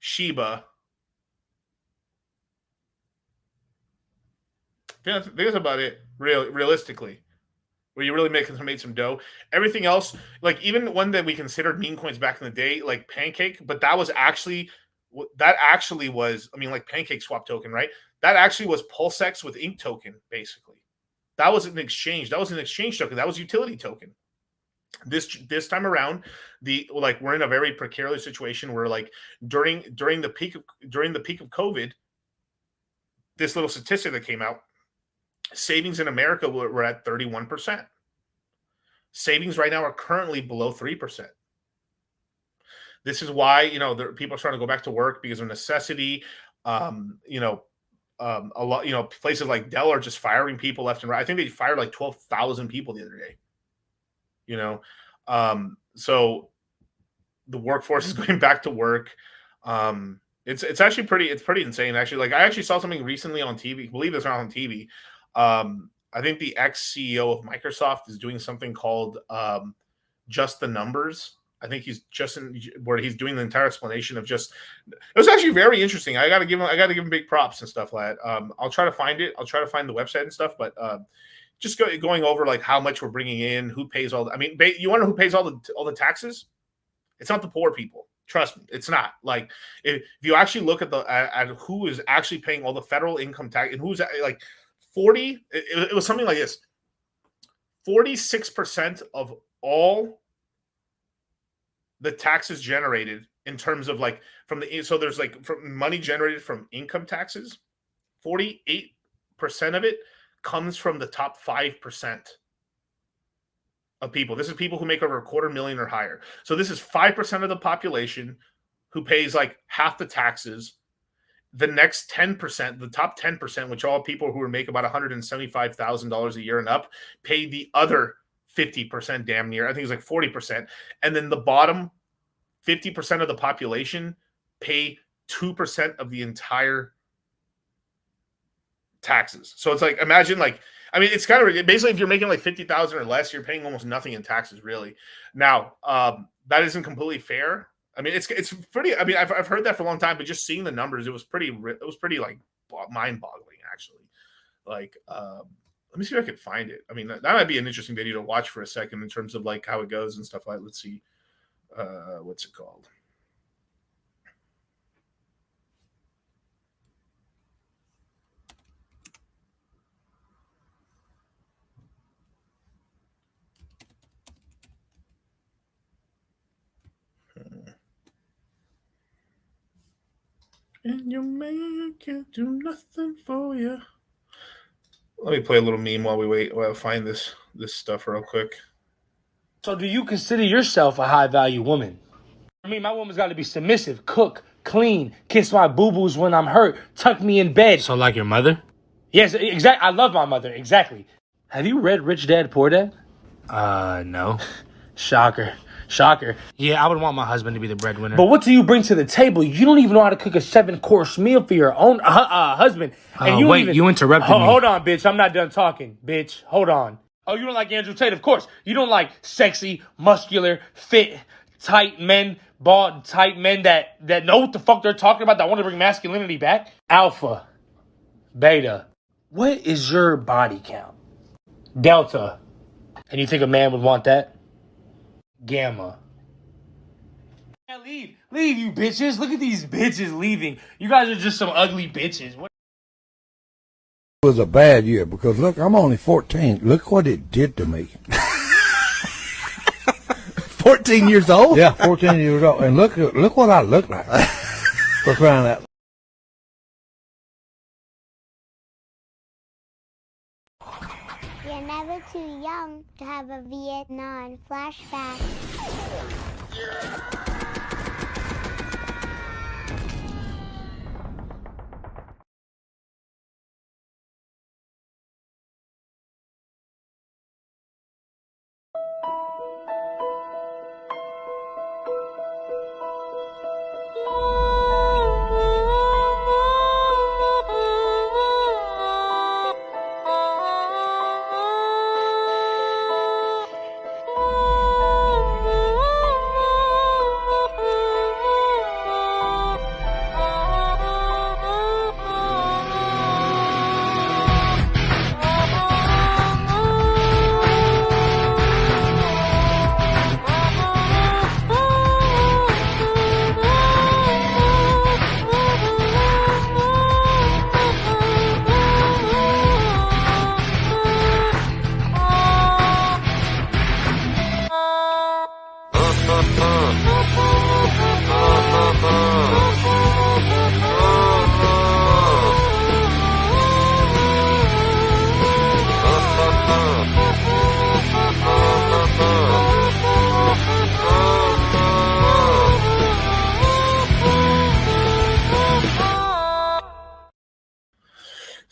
Shiba. That's about it, realistically, where you really made some dough. Everything else, even one that we considered meme coins back in the day, like Pancake, but that actually was, Pancake swap token, right? That actually was PulseX with Ink token, basically. That was an exchange. That was an exchange token. That was utility token. This time around, we're in a very precarious situation where during the peak of COVID, this little statistic that came out Savings in America were at 31%. Savings right now are currently below 3%. This is why, people are trying to go back to work because of necessity. A lot, places like Dell are just firing people left and right. I think they fired like 12,000 people the other day. So the workforce is going back to work. It's actually pretty insane. Actually, like I actually saw something recently on TV. Believe it's not on TV. I think the ex-CEO of Microsoft is doing something called Just the Numbers. I think he's where he's doing the entire explanation of just. It was actually very interesting. I got to give him big props and stuff like that. I'll try to find it. I'll try to find the website and stuff. But just going over like how much we're bringing in, who pays all. I mean, you wonder who pays all the taxes? It's not the poor people. Trust me, it's not. Like if you actually look at who is actually paying all the federal income tax and who's like 40. It was something like this: 46% of all the taxes generated in terms of like there's like from money generated from income taxes, 48% of it comes from the top 5% of people. This is people who make over $250,000 or higher. So this is 5% of the population who pays like half the taxes. The next 10%, the top 10%, which all people who make about $175,000 a year and up, pay the other 50% damn near. I think it's like 40%. And then the bottom 50% of the population pay 2% of the entire taxes. So it's like, imagine like, I mean, it's kind of basically if you're making like 50,000 or less, you're paying almost nothing in taxes really. Now, that isn't completely fair. I mean, it's pretty, I mean, I've heard that for a long time, but just seeing the numbers, it was pretty like mind boggling actually. Like, let me see if I can find it. I mean, that might be an interesting video to watch for a second in terms of like how it goes and stuff like that. Let's see. What's it called? And your man can't do nothing for you. Let me play a little meme while we wait. While I find this stuff real quick. So do you consider yourself a high-value woman? I mean, my woman's got to be submissive, cook, clean, kiss my boo-boos when I'm hurt, tuck me in bed. So like your mother? Yes, exactly. I love my mother. Exactly. Have you read Rich Dad, Poor Dad? No. Shocker. Yeah, I would want my husband to be the breadwinner. But what do you bring to the table? You don't even know how to cook a 7-course meal for your own husband. And you interrupted me. Hold on, bitch. I'm not done talking, bitch. Hold on. Oh, you don't like Andrew Tate? Of course. You don't like sexy, muscular, fit, tight men, bald, tight men that know what the fuck they're talking about, that want to bring masculinity back? Alpha. Beta. What is your body count? Delta. And you think a man would want that? Gamma. Yeah, leave, you bitches. Look at these bitches leaving. You guys are just some ugly bitches. What? It was a bad year because look, I'm only 14. Look what it did to me. 14 years old? Yeah, 14 years old. And look what I look like. For crying out. You're never too young to have a Vietnam flashback.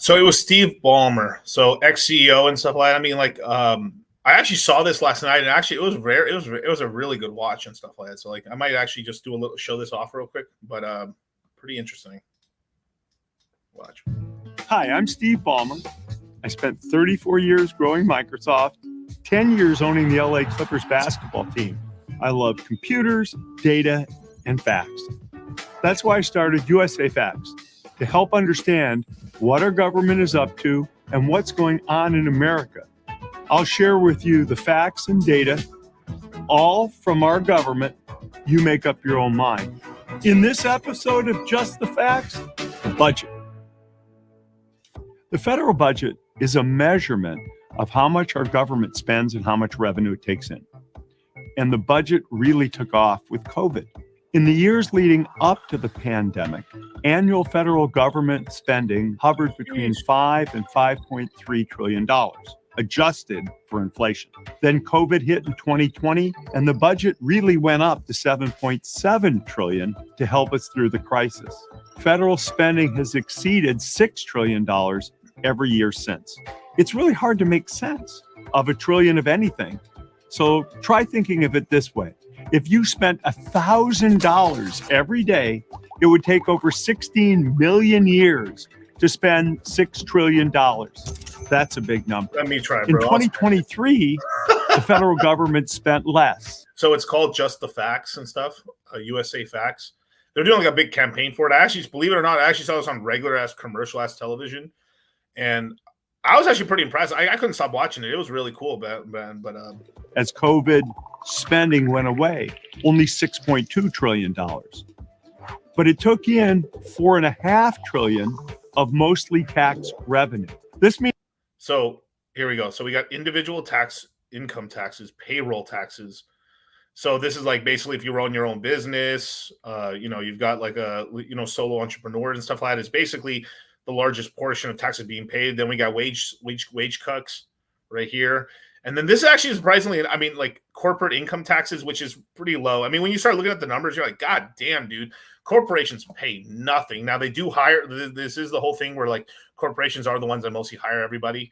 So it was Steve Ballmer, so ex-CEO and stuff like that. I mean, like, I actually saw this last night, and actually it was rare. It was a really good watch and stuff like that. So like, I might actually just do a little show this off real quick, but pretty interesting. Watch. Hi, I'm Steve Ballmer. I spent 34 years growing Microsoft, 10 years owning the LA Clippers basketball team. I love computers, data, and facts. That's why I started USA Facts, to help understand what our government is up to and what's going on in America. I'll share with you the facts and data, all from our government. You make up your own mind. In this episode of Just the Facts, the budget. The federal budget is a measurement of how much our government spends and how much revenue it takes in. And the budget really took off with COVID. In the years leading up to the pandemic, annual federal government spending hovered between $5 and $5.3 trillion, adjusted for inflation. Then COVID hit in 2020, and the budget really went up to $7.7 trillion to help us through the crisis. Federal spending has exceeded $6 trillion every year since. It's really hard to make sense of a trillion of anything. So try thinking of it this way. If you spent $1,000 every day, it would take over 16 million years to spend $6 trillion. That's a big number. Let me try, In bro. 2023, the federal government spent less. So it's called Just the Facts and stuff, USA Facts. They're doing like a big campaign for it. I actually, believe it or not, I actually saw this on regular-ass commercial-ass television. And I was actually pretty impressed. I couldn't stop watching it. It was really cool, but As COVID spending went away, only $6.2 trillion. But it took in $4.5 trillion of mostly tax revenue. This means. So here we go. So we got individual tax, income taxes, payroll taxes. So this is like basically if you run your own business, you've got like a, solo entrepreneur and stuff like that. It's basically the largest portion of taxes being paid. Then we got wage cuts right here. And then this actually is surprisingly, I mean, like corporate income taxes, which is pretty low. I mean, when you start looking at the numbers, you're like, God damn, dude, corporations pay nothing. Now they do hire. This is the whole thing where like corporations are the ones that mostly hire everybody.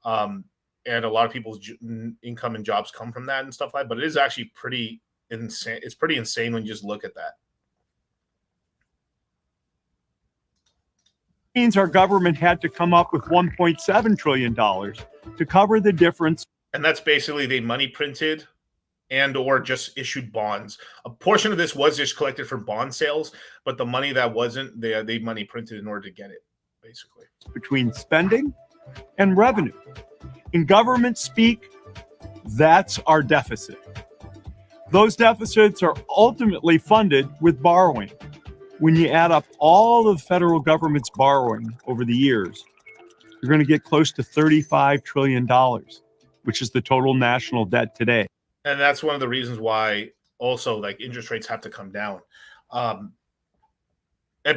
And a lot of people's income and jobs come from that and stuff like that. But it is actually pretty insane. It's pretty insane when you just look at that. Means our government had to come up with $1.7 trillion to cover the difference. And that's basically they money printed and or just issued bonds. A portion of this was just collected from bond sales, but the money that wasn't, they money printed in order to get it, basically. Between spending and revenue. In government speak, that's our deficit. Those deficits are ultimately funded with borrowing. When you add up all of the federal government's borrowing over the years, you're going to get close to $35 trillion, which is the total national debt today. And that's one of the reasons why also like interest rates have to come down. And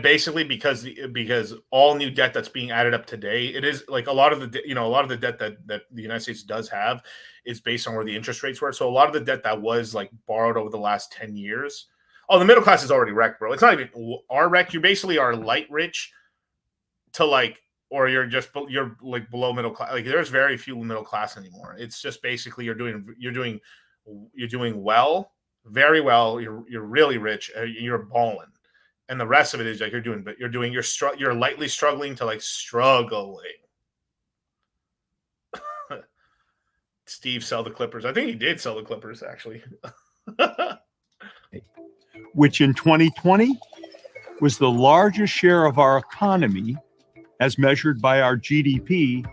basically because all new debt that's being added up today, it is like a lot of the debt that the United States does have is based on where the interest rates were. So a lot of the debt that was like borrowed over the last 10 years. Oh, the middle class is already wrecked, bro. It's not even our wreck. You basically are light rich to like, or you're like below middle class. Like there's very few middle class anymore. It's just basically you're doing well, very well. You're really rich. You're balling, and the rest of it is like you're lightly struggling to like struggling. Steve sell the Clippers. I think he did sell the Clippers actually. Which in 2020 was the largest share of our economy as measured by our GDP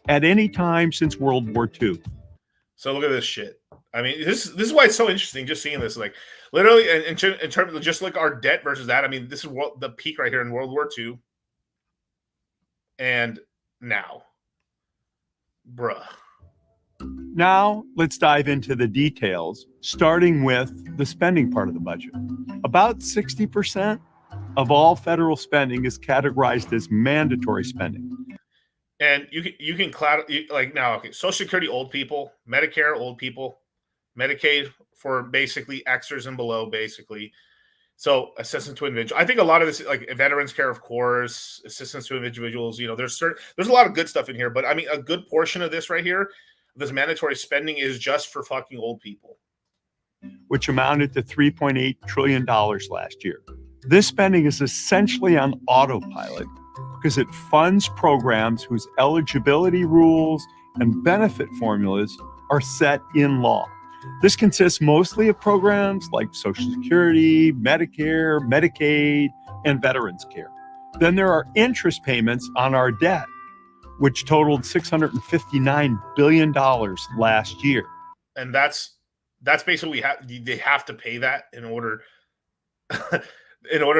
at any time since World War II. So look at this shit. I mean, this is why it's so interesting just seeing this. Like literally in terms of just like our debt versus that. I mean, this is the peak right here in World War II. And now, bruh. Now, let's dive into the details, starting with the spending part of the budget. About 60% of all federal spending is categorized as mandatory spending. And you can like now, okay, Social Security old people, Medicare old people, Medicaid for basically Xers and below, basically. So assistance to individuals. I think a lot of this, like veterans care, of course, assistance to individuals. There's a lot of good stuff in here, but I mean, a good portion of this right here, this mandatory spending, is just for fucking old people, which amounted to $3.8 trillion last year. This spending is essentially on autopilot because it funds programs whose eligibility rules and benefit formulas are set in law. This consists mostly of programs like Social Security, Medicare, Medicaid, and Veterans Care. Then there are interest payments on our debt, which totaled $659 billion last year. and that's basically they have to pay that in order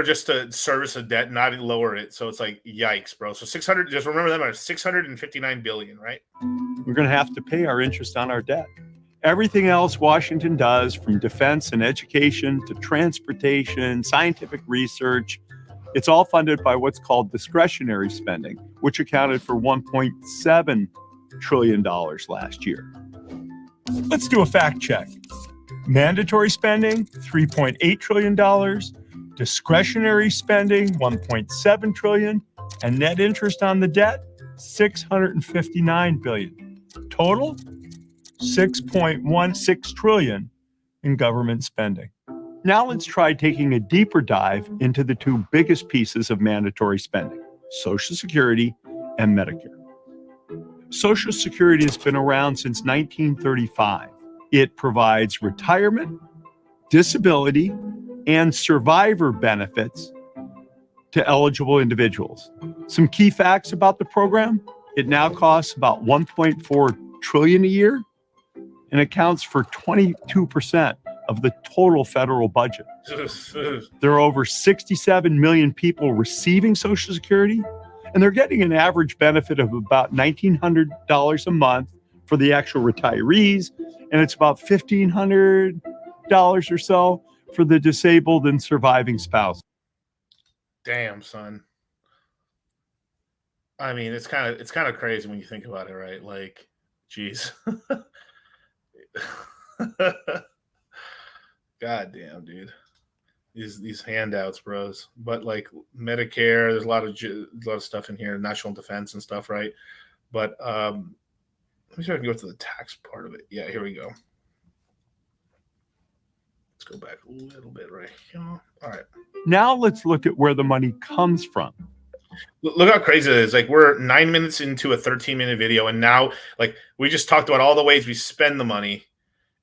just to service a debt, not lower it. So it's like, yikes, bro. So 600, just remember that are 659 billion, right? We're going to have to pay our interest on our debt. Everything else Washington does, from defense and education to transportation, scientific research, it's all funded by what's called discretionary spending, which accounted for $1.7 trillion last year. Let's do a fact check. Mandatory spending, $3.8 trillion. Discretionary spending, $1.7 trillion. And net interest on the debt, $659 billion. Total, $6.16 trillion in government spending. Now let's try taking a deeper dive into the two biggest pieces of mandatory spending, Social Security and Medicare. Social Security has been around since 1935. It provides retirement, disability, and survivor benefits to eligible individuals. Some key facts about the program: it now costs about $1.4 trillion a year and accounts for 22% of the total federal budget. There are over 67 million people receiving Social Security, and they're getting an average benefit of about $1,900 a month for the actual retirees, and it's about $1,500 or so for the disabled and surviving spouse. Damn, son. I mean, it's kind of crazy when you think about it, right? Like, geez. God damn, dude. These handouts, bros. But like Medicare, there's a lot of stuff in here, national defense and stuff, right? But let me see if I can go to the tax part of it. Yeah, here we go. Let's go back a little bit right here. All right. Now let's look at where the money comes from. Look how crazy it is. Like, we're 9 minutes into a 13-minute video, and now, like, we just talked about all the ways we spend the money.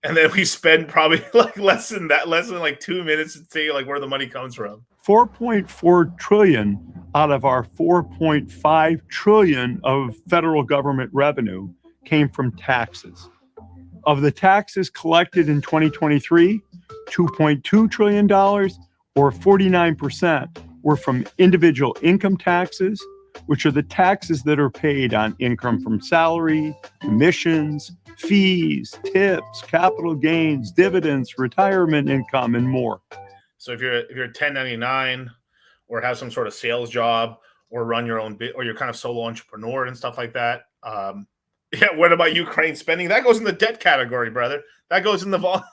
And then we spend probably like less than like 2 minutes to say like where the money comes from. $4.4 trillion out of our $4.5 trillion of federal government revenue came from taxes. Of the taxes collected in 2023, $2.2 trillion, or 49%, were from individual income taxes, which are the taxes that are paid on income from salary, commissions, fees, tips, capital gains, dividends, retirement income, and more. So if you're a 1099 or have some sort of sales job or run your own bit, or you're kind of solo entrepreneur and stuff like that. Yeah, what about Ukraine spending? That goes in the debt category, brother. That goes in the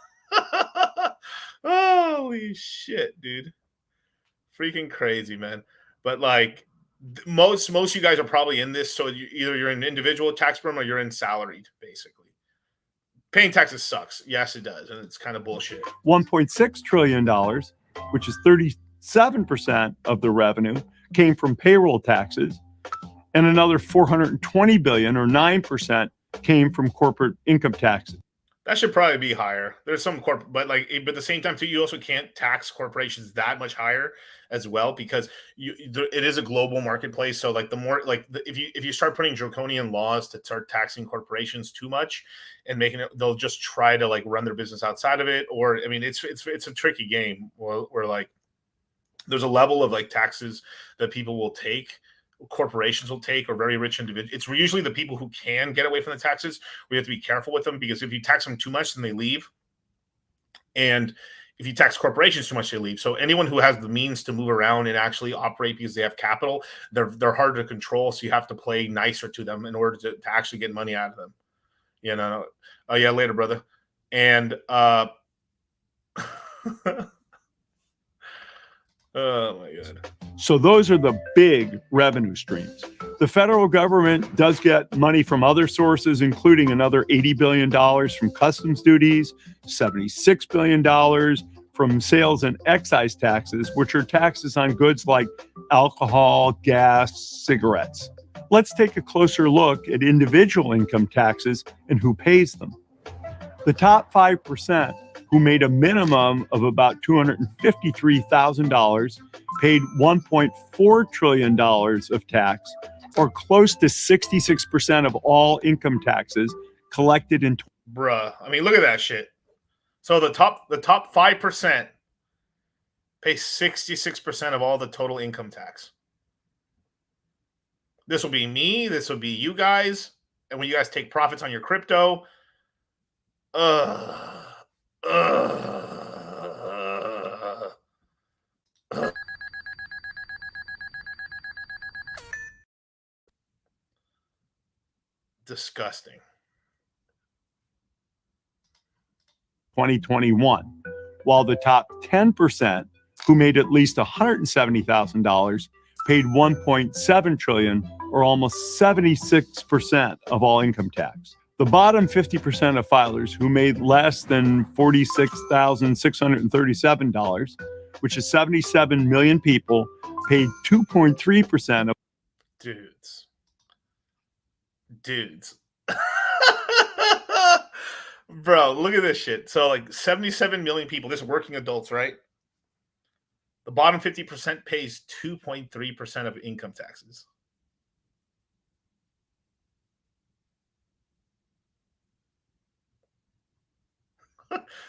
holy shit, dude. Freaking crazy, man. But like most of you guys are probably in this, so either you're in individual tax firm or you're in salaried, basically. Paying taxes sucks. Yes, it does. And it's kind of bullshit. $1.6 trillion, which is 37% of the revenue, came from payroll taxes. And another $420 billion, or 9%, came from corporate income taxes. That should probably be higher. There's some corporate, but at the same time too, you also can't tax corporations that much higher as well, because it is a global marketplace. So like the more if you start putting draconian laws to start taxing corporations too much and making it, they'll just try to like run their business outside of it. Or I mean, it's a tricky game where like there's a level of like taxes that people will take. Corporations will take, or very rich individuals. It's usually the people who can get away from the taxes. We have to be careful with them, because if you tax them too much, then they leave. And if you tax corporations too much, they leave. So anyone who has the means to move around and actually operate because they have capital, they're hard to control. So you have to play nicer to them in order to actually get money out of them. You know? Oh yeah, later, brother. And Oh my God. So those are the big revenue streams. The federal government does get money from other sources, including another $80 billion from customs duties, $76 billion from sales and excise taxes, which are taxes on goods like alcohol, gas, cigarettes. Let's take a closer look at individual income taxes and who pays them. The top 5%, who made a minimum of about $253,000, paid $1.4 trillion of tax, or close to 66% of all income taxes collected in. Bruh, I mean, look at that shit. So the top 5% pay 66% of all the total income tax. This will be me. This will be you guys. And when you guys take profits on your crypto, disgusting. 2021, while the top 10%, who made at least $170,000, paid $1.7 trillion, or almost 76% of all income tax. The bottom 50% of filers who made less than $46,637, which is 77 million people, paid 2.3% of. Dudes. Bro, look at this shit. So like 77 million people, this working adults, right? The bottom 50% pays 2.3% of income taxes.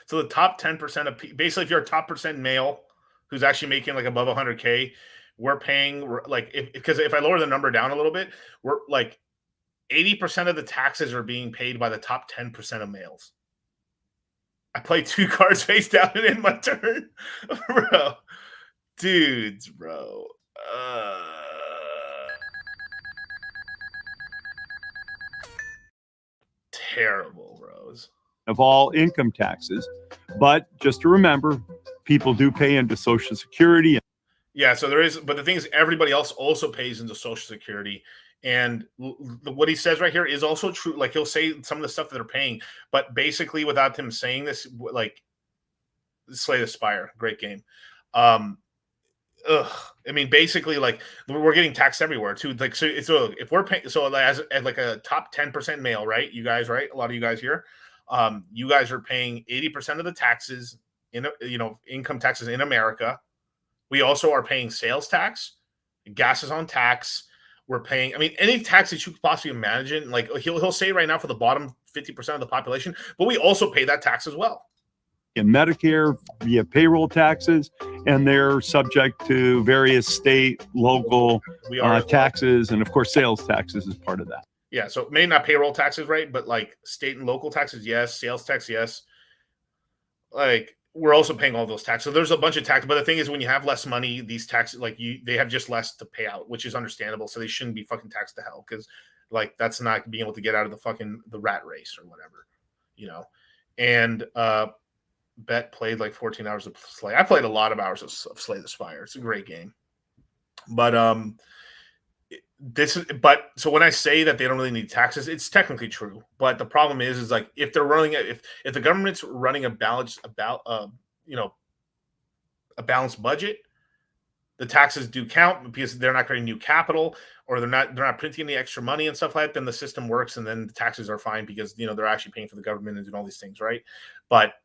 So the top 10% of basically, if you're a top percent male who's actually making like above 100K, we're paying like, because if I lower the number down a little bit, we're like 80% of the taxes are being paid by the top 10% of males. I played 2 cards face down and in my turn. Bro. Dudes, bro. Terrible, bros. Of all income taxes. But just to remember, people do pay into Social Security. Yeah, so there is, but the thing is, everybody else also pays into Social Security. And what he says right here is also true. Like, he'll say some of the stuff that they're paying, but basically, without him saying this, like, Slay the Spire, great game. I mean, basically, like, we're getting taxed everywhere too. Like, so if we're paying, so as like a top 10% male, right? You guys, right? A lot of you guys here, you guys are paying 80% of the taxes in, income taxes in America. We also are paying sales tax, gas is on tax. We're paying, I mean, any tax that you could possibly imagine. Like, he'll say right now for the bottom 50% of the population, but we also pay that tax as well. In Medicare via payroll taxes, and they're subject to various state, local taxes, and of course, sales taxes is part of that. Yeah, so maybe not payroll taxes, right? But like state and local taxes, yes. Sales tax, yes. Like, we're also paying all those taxes. So there's a bunch of taxes. But the thing is, when you have less money, these taxes, like, they have just less to pay out, which is understandable. So they shouldn't be fucking taxed to hell, because like, that's not being able to get out of the rat race or whatever, And Bet played like 14 hours of Slay. I played a lot of hours of Slay the Spire. It's a great game. But so when I say that they don't really need taxes, it's technically true. But the problem is like, if they're running if the government's running a balanced budget, the taxes do count because they're not creating new capital, or they're not printing any extra money and stuff like that. Then the system works, and then the taxes are fine because they're actually paying for the government and doing all these things, right? But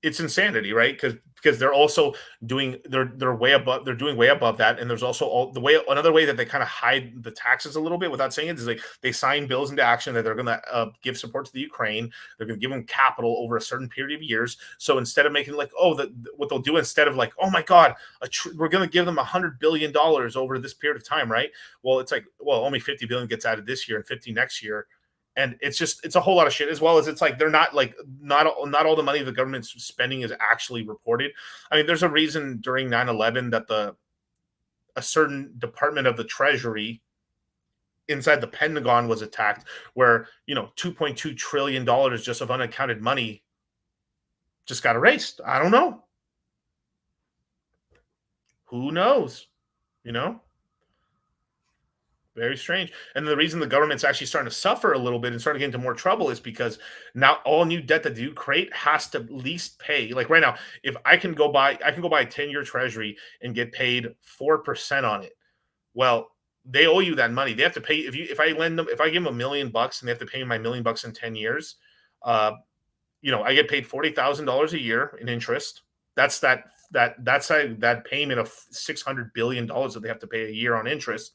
it's insanity, right? Because they're also doing they're way above, they're doing way above that. And there's also another way that they kind of hide the taxes a little bit without saying it is like, they sign bills into action that they're going to give support to the Ukraine. They're going to give them capital over a certain period of years. So instead of making like, what they'll do instead of like, oh my God, we're going to give them $100 billion over this period of time, right? Well, it's like, only 50 billion gets added this year and 50 next year. And it's a whole lot of shit, as well as it's like, they're not like, not all the money the government's spending is actually reported. I mean, there's a reason during 9/11 that a certain department of the Treasury inside the Pentagon was attacked, where, $2.2 trillion just of unaccounted money just got erased. I don't know. Who knows? You know? Very strange. And the reason the government's actually starting to suffer a little bit and starting to get into more trouble is because now all new debt that you create has to at least pay. Like right now, if I can go buy a 10-year treasury and get paid 4% on it. Well, they owe you that money. They have to pay if I give them $1 million and they have to pay my $1 million in 10 years, I get paid $40,000 a year in interest. That's that payment of $600 billion that they have to pay a year on interest.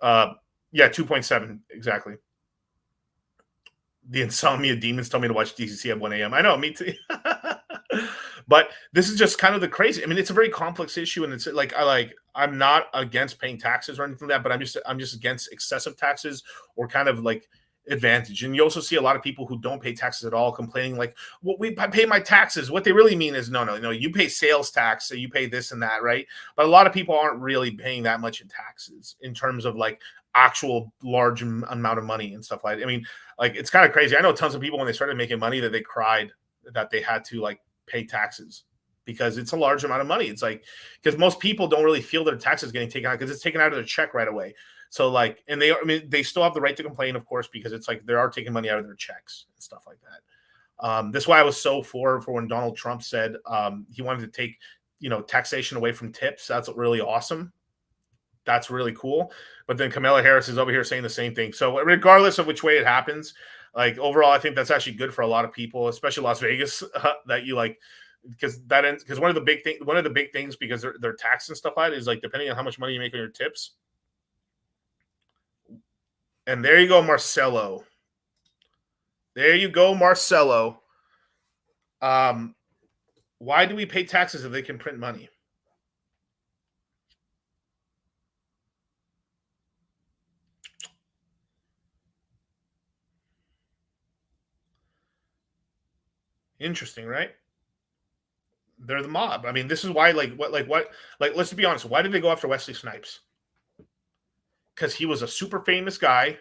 2.7 exactly. The insomnia demons tell me to watch DCC at 1 a.m. I know, me too. But this is just kind of the crazy. I mean, it's a very complex issue, and it's like I'm not against paying taxes or anything like that, but I'm just against excessive taxes or kind of like advantage. And you also see a lot of people who don't pay taxes at all complaining like, well, I pay my taxes. What they really mean is no, you pay sales tax, so you pay this and that, right? But a lot of people aren't really paying that much in taxes in terms of like actual large amount of money and stuff like that. I mean, like it's kind of crazy. I know tons of people when they started making money that they cried that they had to like pay taxes because it's a large amount of money. It's like, because most people don't really feel their taxes getting taken out because it's taken out of their check right away. So like, and they still have the right to complain, of course, because it's like they are taking money out of their checks and stuff like that. That's why I was so for when Donald Trump said he wanted to take, taxation away from tips. That's really awesome. That's really cool. But then Kamala Harris is over here saying the same thing. So regardless of which way it happens, like overall, I think that's actually good for a lot of people, especially Las Vegas, that you like, because one of the big things because they're taxed and stuff like that is like depending on how much money you make on your tips. And there you go, Marcelo. There you go, Marcelo. Why do we pay taxes if they can print money? Interesting, right? They're the mob. I mean, this is why, let's be honest. Why did they go after Wesley Snipes? Because he was a super famous guy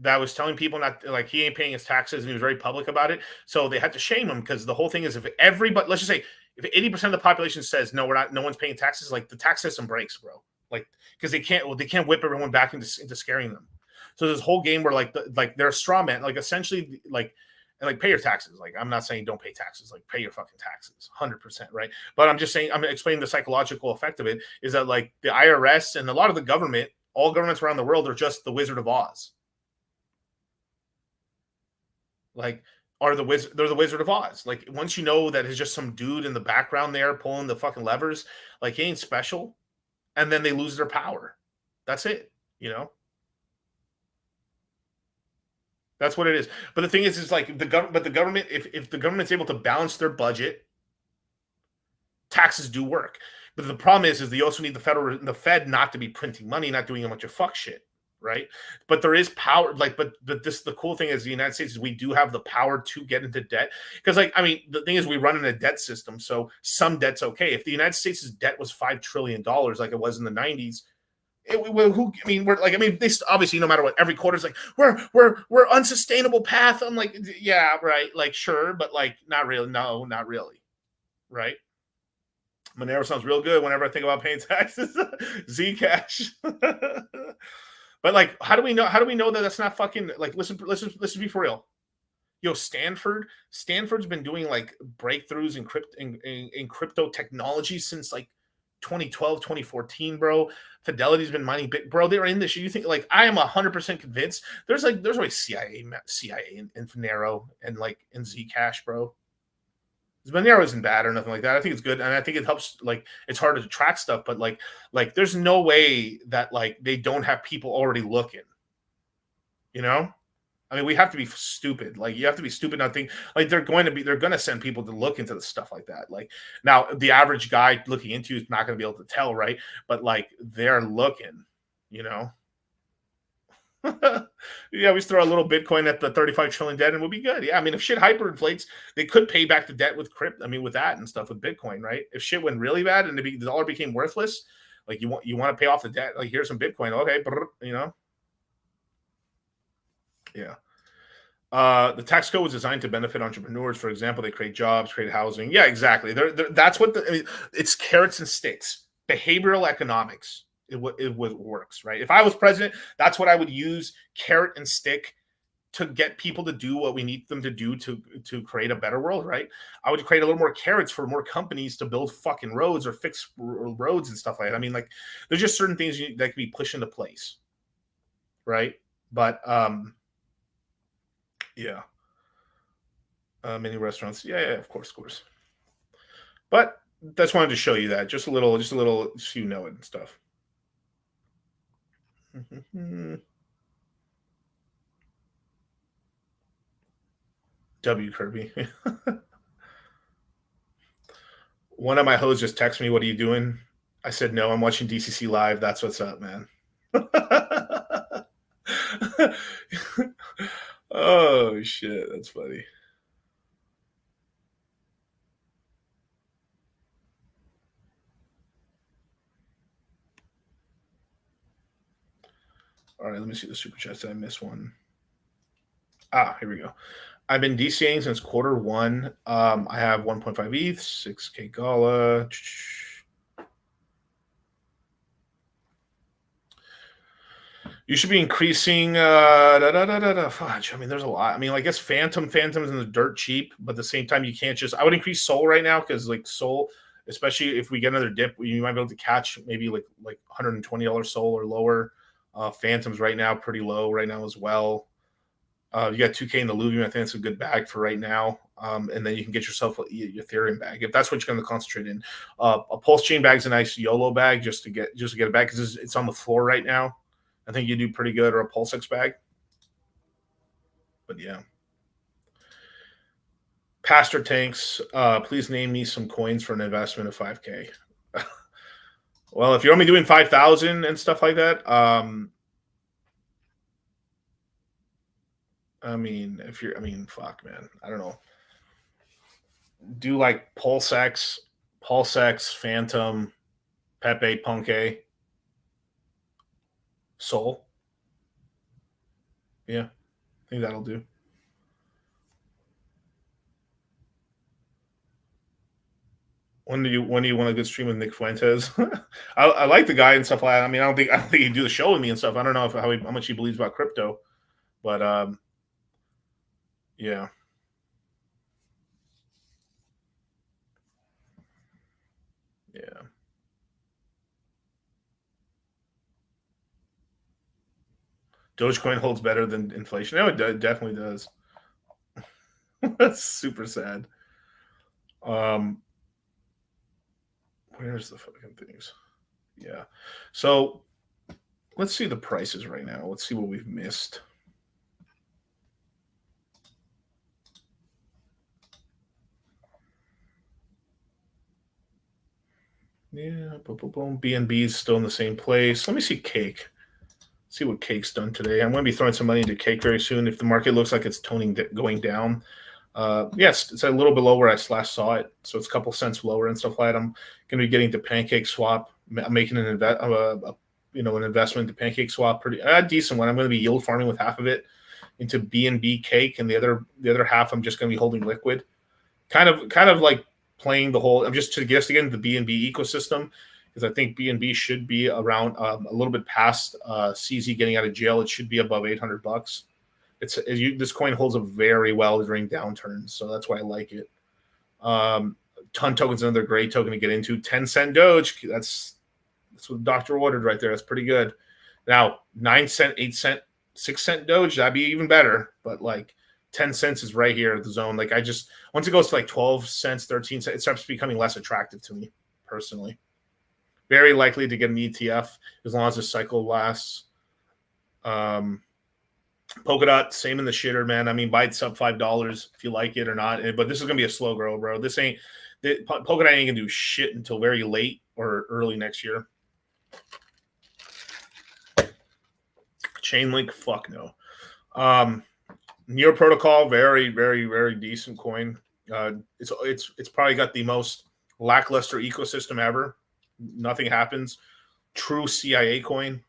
that was telling people not like he ain't paying his taxes, and he was very public about it. So they had to shame him because the whole thing is if everybody, let's just say, if 80% of the population says no, no one's paying taxes, like the tax system breaks, bro. Like because they can't whip everyone back into scaring them. So this whole game where like they're a straw man, like essentially like. And like pay your taxes. Like I'm not saying don't pay taxes. Like pay your fucking taxes, 100%, right? But I'm just saying I'm explaining the psychological effect of it. Is that like the IRS and a lot of the government, all governments around the world are just the Wizard of Oz. Like they're the Wizard of Oz. Like once you know that it's just some dude in the background there pulling the fucking levers, like he ain't special, and then they lose their power. That's it. That's what it is. But the thing is like the government, if the government's able to balance their budget, taxes do work. But the problem is they also need the Fed not to be printing money, not doing a bunch of fuck shit, right? But there is power. Like, but the cool thing is the United States is we do have the power to get into debt because, like, I mean, the thing is we run in a debt system, so some debt's okay. If the United States' debt was $5 trillion like it was in the 90s. They obviously no matter what every quarter is like we're unsustainable path. I'm like, yeah, right, like sure, but like not really, no, not really, right? Monero sounds real good whenever I think about paying taxes. Zcash, but like, how do we know that that's not fucking like? Listen, be for real. Yo, Stanford's been doing like breakthroughs in crypto technology since like 2012, 2014, bro. Fidelity's been mining big, bro. They're in this. You think like I am 100% convinced. There's always CIA in Monero and like in Zcash, bro. Monero isn't bad or nothing like that. I think it's good, and I think it helps. Like it's harder to track stuff, but like there's no way that like they don't have people already looking. I mean, we have to be stupid. Like you have to be stupid not think like they're going to send people to look into the stuff like that. Like now the average guy looking into is not going to be able to tell, right? But like they're looking, Yeah, we just throw a little Bitcoin at the 35 trillion debt and we'll be good. Yeah, I mean, if shit hyperinflates, they could pay back the debt with crypto. I mean, with that and stuff with Bitcoin, right? If shit went really bad and the dollar became worthless, like you want to pay off the debt. Like here's some Bitcoin, okay, Yeah. The tax code was designed to benefit entrepreneurs. For example, they create jobs, create housing. Yeah, exactly. That's what it's carrots and sticks. Behavioral economics. It works, right? If I was president, that's what I would use: carrot and stick to get people to do what we need them to do to create a better world, right? I would create a little more carrots for more companies to build fucking roads or fix roads and stuff like that. I mean, like, there's just certain things that can be pushed into place, right? But yeah. Many restaurants. Yeah, of course. But that's wanted to show you that. Just a little, so you know it and stuff. W Kirby. One of my hoes just texted me, "What are you doing?" I said, "No, I'm watching DCC live. That's what's up, man." Oh shit, that's funny. All right, let me see the super chats. Did I miss one? Here we go. I've been DCAing since Q1. I have 1.5 ETH, 6K Gala. You should be increasing. Fudge. I mean, there's a lot. I mean, I guess Phantom's in the dirt cheap, but at the same time, you can't just. I would increase Soul right now because like Soul, especially if we get another dip, you might be able to catch maybe like $120 Soul or lower. Phantom's right now pretty low right now as well. You got 2K in the Illuvium. I think it's a good bag for right now. And then you can get yourself your Ethereum bag if that's what you're going to concentrate in. A PulseChain bag is a nice YOLO bag just to get a bag because it's on the floor right now. I think you do pretty good, or a PulseX bag. But yeah. Pastor Tanks, please name me some coins for an investment of 5K. Well, if you're only doing 5,000 and stuff like that, fuck, man. I don't know. Do like PulseX, Phantom, Pepe, Punke, Soul. Yeah, I think that'll do. When do you want a good stream with Nick Fuentes? I like the guy and stuff like that. I mean, I don't think he'd do the show with me and stuff. I don't know how much he believes about crypto, but yeah. Yeah. Dogecoin holds better than inflation. No, it definitely does. That's super sad. Where's the fucking things? Yeah. So let's see the prices right now. Let's see what we've missed. Yeah, boom. BNB is still in the same place. Let me see Cake. See what Cake's done today. I'm going to be throwing some money into Cake very soon. If the market looks like it's going down, yes, it's a little below where I last saw it, so it's a couple cents lower and stuff like that. I'm going to be getting to Pancake Swap. I'm making an investment into Pancake Swap, pretty decent one. I'm going to be yield farming with half of it into BNB Cake, and the other half I'm just going to be holding liquid. Kind of like playing the whole. I'm just to get into the BNB ecosystem because I think BNB should be around a little bit past CZ getting out of jail. It should be above $800. This coin holds up very well during downturns, so that's why I like it. Ton token's another great token to get into. 10-cent Doge, that's what the doctor ordered right there. That's pretty good. Now 9-cent, 8-cent, 6-cent Doge, that'd be even better. But like 10 cents is right here at the zone. Like once it goes to like 12 cents, 13 cents, it starts becoming less attractive to me personally. Very likely to get an ETF as long as this cycle lasts. Polkadot, same in the shitter, man. I mean, buy it sub $5 if you like it or not. But this is gonna be a slow grow, bro. Polkadot ain't gonna do shit until very late or early next year. Chainlink, fuck no. Neo Protocol, very, very, very decent coin. It's probably got the most lackluster ecosystem ever. Nothing happens. True CIA coin.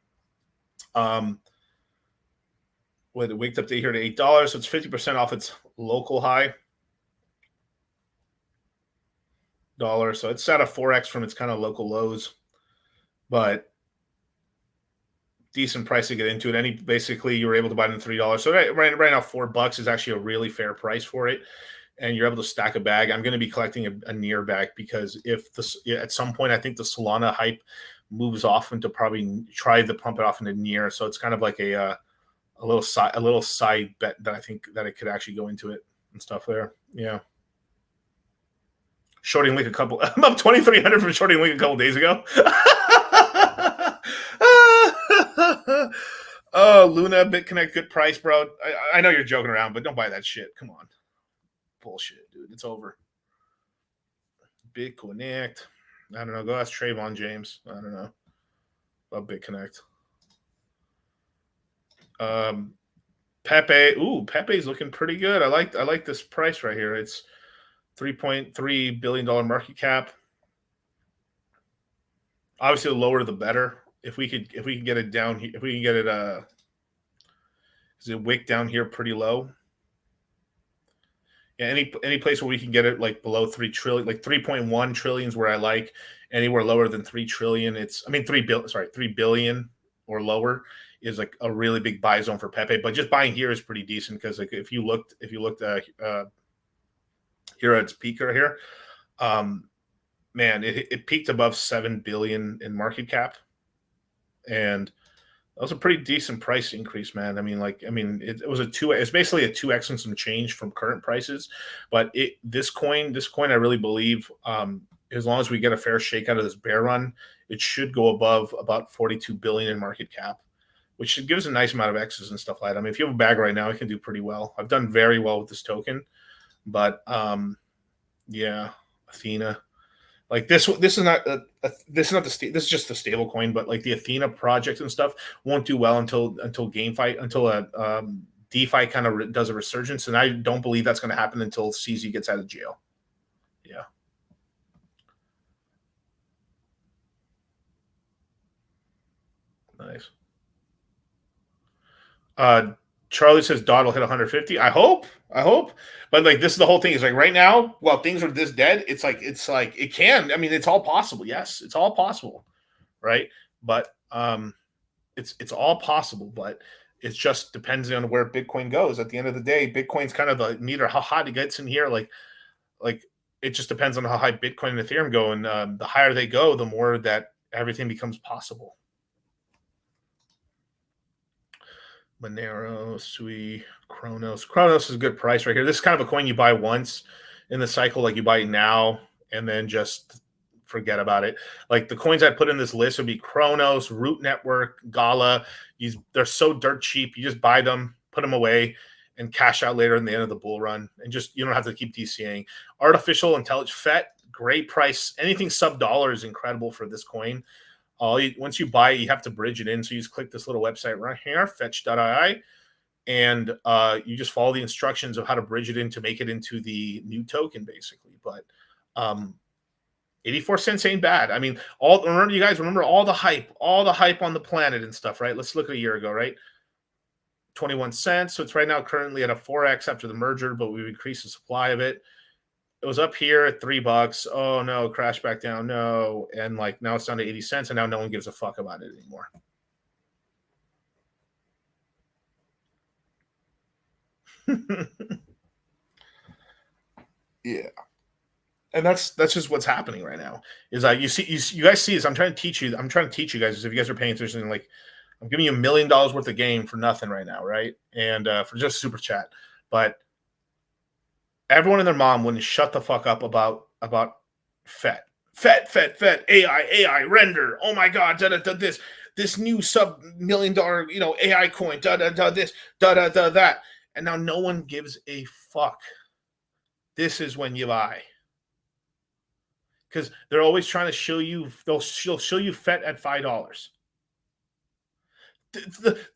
When it waked up to here to $8, so it's 50% off its local high. Dollar, so it's at a 4x from its kind of local lows, but decent price to get into it. Basically, you were able to buy it in $3. So right now, $4 is actually a really fair price for it, and you're able to stack a bag. I'm going to be collecting a near bag because at some point I think the Solana hype moves off into probably try to pump it off into near. So it's kind of like a little side bet that I think that it could actually go into it and stuff there. Yeah. Shorting Link I'm up 2,300 from shorting Link a couple days ago. Oh, Luna, BitConnect, good price, bro. I know you're joking around, but don't buy that shit. Come on. Bullshit, dude. It's over. BitConnect. I don't know. Go ask Trayvon James. I don't know. Love BitConnect. Pepe. Ooh, Pepe's looking pretty good. I like this price right here. It's $3.3 billion market cap. Obviously, the lower the better. If we can get it down here, if we can get it is it wick down here pretty low? Yeah, any place where we can get it like below 3 trillion, like 3.1 trillion is where I like. Anywhere lower than 3 trillion, 3 billion or lower is like a really big buy zone for Pepe. But just buying here is pretty decent because like if you looked here at its peak right here, man, it peaked above 7 billion in market cap, and that was a pretty decent price increase, man. It was it's basically a 2x and some change from current prices, but this coin, I really believe, as long as we get a fair shake out of this bear run, it should go above about 42 billion in market cap, which should give us a nice amount of X's and stuff like that. If you have a bag right now, it can do pretty well. I've done very well with this token, but yeah, Athena. Like this is not this is just the stable coin, but like the Athena project and stuff won't do well until GameFi, until DeFi kind of does a resurgence, and I don't believe that's going to happen until CZ gets out of jail. Yeah. Nice. Charlie says Dot will hit 150. I hope. But like this is the whole thing. Is like right now, while things are this dead, it's like it can. It's all possible. Yes, it's all possible, right? But it's all possible. But it just depends on where Bitcoin goes. At the end of the day, Bitcoin's kind of the meter how hot it gets in here. Like it just depends on how high Bitcoin and Ethereum go, and the higher they go, the more that everything becomes possible. Monero, Sui, Kronos. Kronos is a good price right here. This is kind of a coin you buy once in the cycle, like you buy it now and then just forget about it. Like the coins I put in this list would be Kronos, Root Network, Gala. They're so dirt cheap. You just buy them, put them away, and cash out later in the end of the bull run. And just you don't have to keep DCAing. Artificial Intelligence, FET, great price. Anything sub $1 is incredible for this coin. Once you buy it, you have to bridge it in. So you just click this little website right here, fetch.ii, and you just follow the instructions of how to bridge it in to make it into the new token, basically. But 84 cents ain't bad. Remember all the hype on the planet and stuff, right? Let's look at a year ago, right? 21 cents. So it's right now currently at a 4x after the merger, but we've increased the supply of it. It was up here at $3. Oh no, crash back down. No. And like now it's down to 80 cents, and now no one gives a fuck about it anymore. Yeah. And that's just what's happening right now. Is you guys see this. I'm trying to teach you guys, if you guys are paying attention, like I'm giving you $1 million worth of game for nothing right now, right? And for just super chat. But everyone and their mom wouldn't shut the fuck up about FET, AI, render. Oh my God, this new sub-$1 million, AI coin, this, that, and now no one gives a fuck. This is when you buy, because they're always trying to show you. They'll show you FET at $5.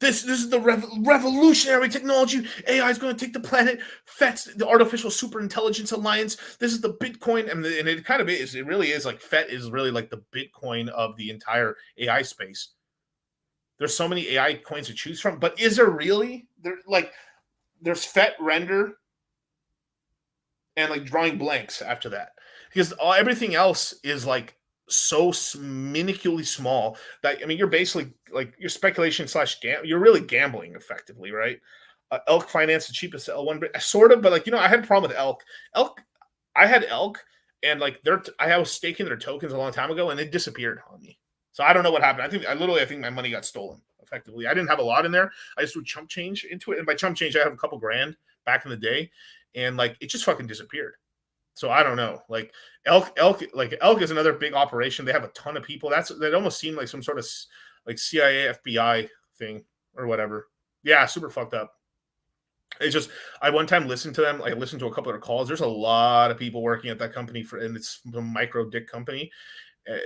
This is the revolutionary technology. AI is going to take the planet. FET's the Artificial Super Intelligence Alliance. This is the Bitcoin, and it kind of is. It really is like FET is really like the Bitcoin of the entire AI space. There's so many AI coins to choose from, but is there really? There's FET render and like drawing blanks after that, because everything else is like so minusculely small that, I mean, you're basically like your speculation / you're really gambling effectively, right? Elk Finance, the cheapest L1, but sort of, but like, I had a problem with Elk. I had Elk, and like I was staking their tokens a long time ago, and it disappeared on me. So I don't know what happened. I think my money got stolen effectively. I didn't have a lot in there. I just would chump change into it, and by chump change, I have a couple grand back in the day, and like it just fucking disappeared. So I don't know. Like Elk is another big operation. They have a ton of people. That almost seemed like some sort of like CIA, FBI thing or whatever. Yeah, super fucked up. It's just, I one time listened to them. I listened to a couple of their calls. There's a lot of people working at that company and it's a micro dick company.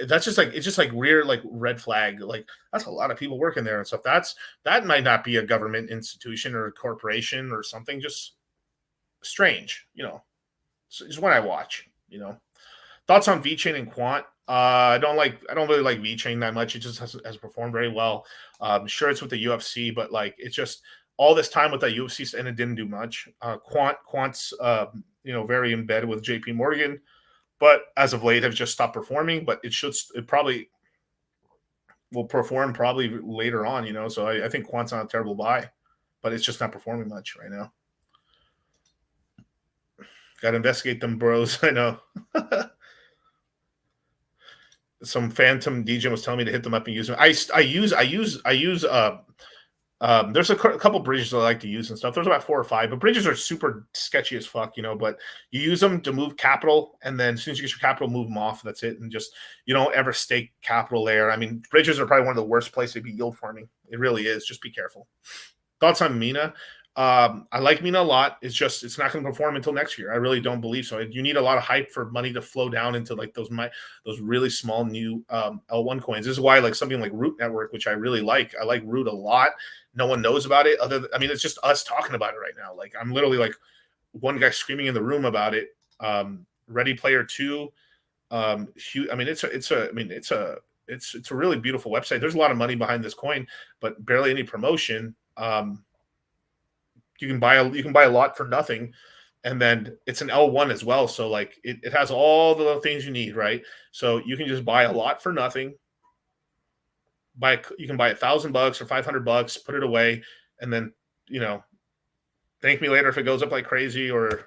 That's just like, it's just like weird, like red flag. Like that's a lot of people working there and stuff. That might not be a government institution or a corporation or something. Just strange, It's one I watch, Thoughts on VeChain and Quant? I don't really like VeChain that much. It just has performed very well. Sure, it's with the UFC, but like it's just all this time with that UFC and it didn't do much. Quant's very embedded with JP Morgan, but as of late have just stopped performing. But it probably will perform probably later on, So I think Quant's not a terrible buy, but it's just not performing much right now. Got to investigate them, bros. I know. Some phantom DJ was telling me to hit them up and use them. I use. There's a couple bridges I like to use and stuff. There's about 4 or 5, but bridges are super sketchy as fuck, But you use them to move capital, and then as soon as you get your capital, move them off. That's it, and just you don't ever stake capital there. I mean, bridges are probably one of the worst places to be yield farming. It really is. Just be careful. Thoughts on Mina? I like Mina a lot. It's not going to perform until next year. I really don't believe so. You need a lot of hype for money to flow down into like those really small new L1 coins. This is why like something like Root Network, which I really like. I like Root a lot. No one knows about it. It's just us talking about it right now. Like I'm literally like one guy screaming in the room about it. Ready Player 2. It's a really beautiful website. There's a lot of money behind this coin, but barely any promotion. You can buy a lot for nothing, and then it's an L1 as well. So like it has all the little things you need, right? So you can just buy a lot for nothing. You can buy $1,000 or $500, put it away, and then thank me later if it goes up like crazy, or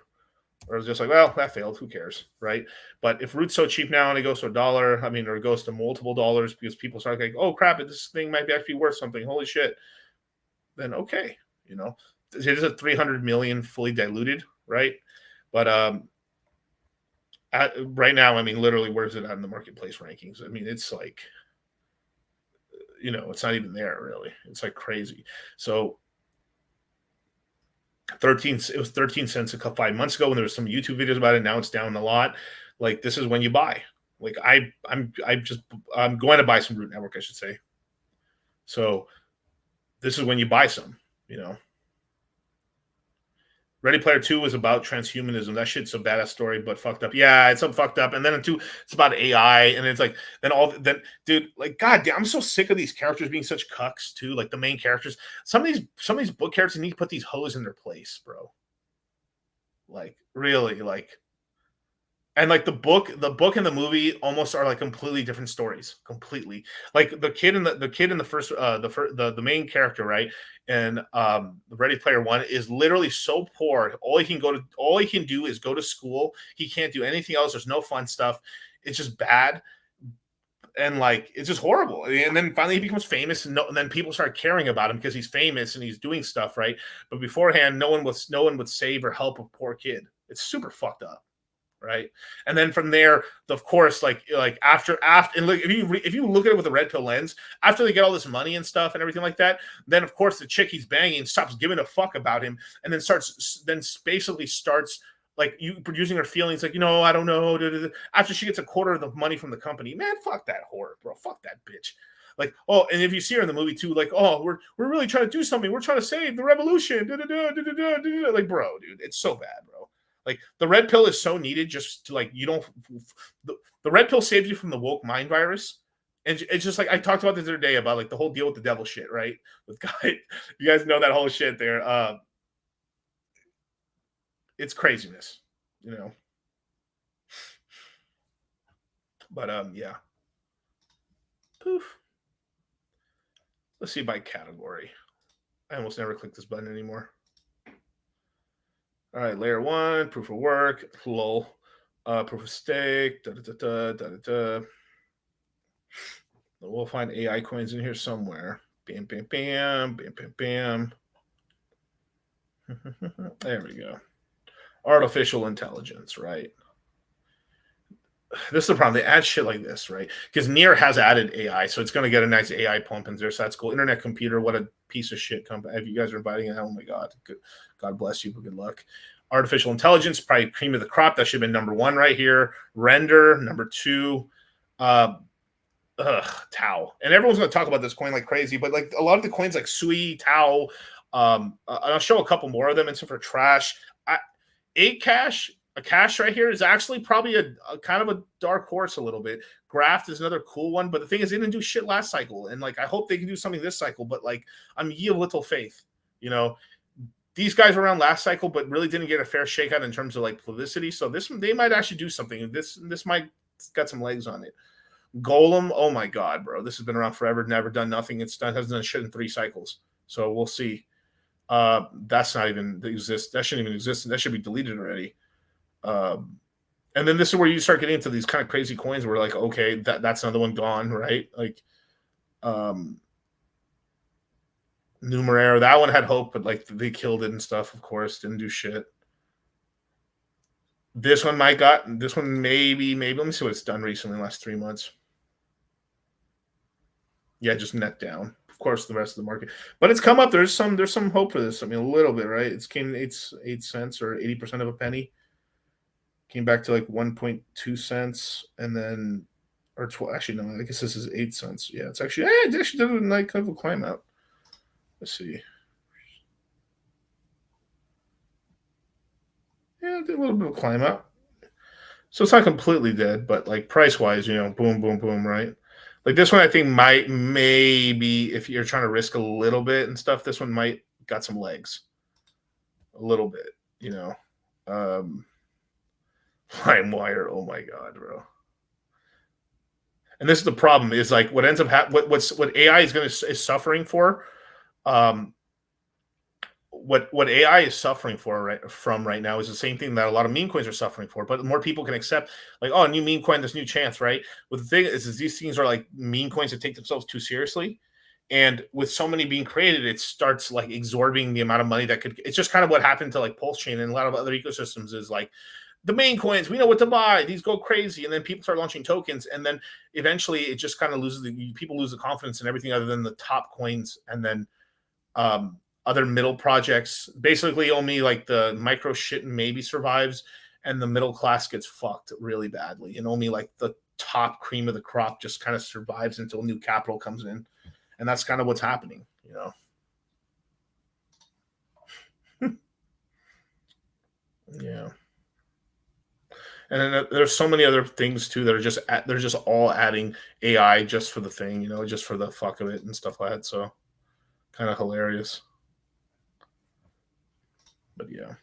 just like, well, that failed. Who cares, right? But if Root's so cheap now and it goes to $1, or it goes to multiple dollars because people start like, oh crap, this thing might be actually worth something. Holy shit! Then okay, It is a 300 million fully diluted, right? But right now, literally, where's it at in the marketplace rankings? It's like, it's not even there really. It's like crazy. So it was 13 cents 5 months ago when there was some YouTube videos about it. Now it's down a lot. Like this is when you buy. Like I'm going to buy some Root Network, I should say. So this is when you buy some, Ready Player 2 was about transhumanism. That shit's a badass story, but fucked up. Yeah, it's so fucked up. And then it's about AI, and it's like dude, like goddamn, I'm so sick of these characters being such cucks too. Like the main characters, some of these book characters need to put these hoes in their place, bro. Like really, like. And like the book and the movie almost are like completely different stories. Completely, like the kid in the first the main character, right? And the Ready Player 1 is literally so poor. All he can do is go to school. He can't do anything else. There's no fun stuff. It's just bad, and like it's just horrible. And then finally he becomes famous, and then people start caring about him because he's famous and he's doing stuff, right? But beforehand, no one would save or help a poor kid. It's super fucked up. Right, and then from there, of course, like after, and look, if you look at it with a red pill lens, after they get all this money and stuff and everything like that, then of course the chick he's banging stops giving a fuck about him, and then basically starts like you producing her feelings, like I don't know. After she gets a quarter of the money from the company, man, fuck that whore, bro, fuck that bitch. Like, oh, and if you see her in the movie too, like, oh, we're really trying to do something, we're trying to save the revolution, like, bro, dude, it's so bad, bro. Like the red pill is so needed just to like the red pill saves you from the woke mind virus. And it's just like I talked about this the other day about like the whole deal with the devil shit, right? With guy, you guys know that whole shit there. It's craziness, you know. But yeah. Poof. Let's see by category. I almost never click this button anymore. All right, layer 1, proof of work, lol, proof of stake, We'll find AI coins in here somewhere. Bam, bam, bam, bam, bam, bam. There we go. Artificial intelligence, right? This is the problem. They add shit like this, right? Because Near has added AI, so it's going to get a nice AI pump in there. So that's cool. Internet Computer, what a piece of shit company. If you guys are inviting it, oh my God. God bless you, but good luck. Artificial intelligence, probably cream of the crop. That should have been number 1 right here. Render, number 2. Tau. And everyone's going to talk about this coin like crazy, but like a lot of the coins like Sui, Tau, I'll show a couple more of them. And so for trash, 8cash, a cash right here is actually probably a kind of a dark horse a little bit. Graft is another cool one, but the thing is they didn't do shit last cycle. And like, I hope they can do something this cycle, but like I'm ye of little faith, you know. These guys were around last cycle, but really didn't get a fair shakeout in terms of like publicity. So they might actually do something. This might got some legs on it. Golem, oh my God, bro. This has been around forever, never done nothing. Hasn't done shit in 3 cycles. So we'll see. That's not even exist. That shouldn't even exist. That should be deleted already. And then this is where you start getting into these kind of crazy coins where like, okay, that's another one gone, right? Like Numeraire, that one had hope, but like they killed it and stuff, of course, didn't do shit. This one maybe, let me see what it's done recently in the last 3 months. Yeah, just net down. Of course, the rest of the market. But it's come up. There's some hope for this. I mean, a little bit, right? It's 8 cents or 80% of a penny. Came back to like 1.2 cents and then or 12. Actually, no, I guess this is 8 cents. Yeah, it's actually it actually did a nice kind of a climb out. Let's see. Yeah, it did a little bit of a climb out. So it's not completely dead, but like price wise, you know, boom, boom, boom, right? Like this one, I think maybe if you're trying to risk a little bit and stuff, this one might got some legs, a little bit, you know. LimeWire, oh my God, bro. And this is the problem: is like what ends up what AI is suffering for. What AI is suffering for right now is the same thing that a lot of meme coins are suffering for, but more people can accept like, oh, new meme coin, this new chance, right? But the thing is these things are like meme coins that take themselves too seriously. And with so many being created, it starts like absorbing the amount of money that could, it's just kind of what happened to like PulseChain and a lot of other ecosystems is like the main coins, we know what to buy, these go crazy. And then people start launching tokens. And then eventually it just kind of people lose the confidence in everything other than the top coins. And then, other middle projects, basically only like the micro shit maybe survives and the middle class gets fucked really badly. And only like the top cream of the crop just kind of survives until new capital comes in. And that's kind of what's happening, you know? Yeah. And then there's so many other things too that are they're just all adding AI just for the thing, you know, just for the fuck of it and stuff like that. So kind of hilarious. But yeah.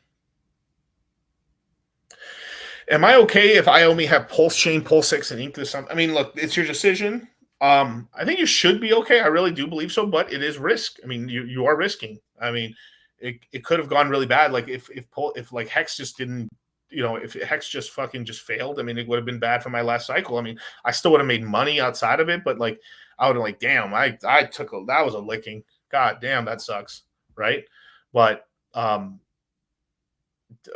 Am I okay if I only have PulseChain, PulseX, and Ink this time? I mean, look, it's your decision. I think you should be okay. I really do believe so, but it is risk. I mean, you are risking. I mean, it could have gone really bad. Like if like Hex just didn't, you know, if Hex just fucking just failed, I mean, it would have been bad for my last cycle. I mean, I still would have made money outside of it, but like I would have like, damn, I took that was a licking. God damn, that sucks, right? But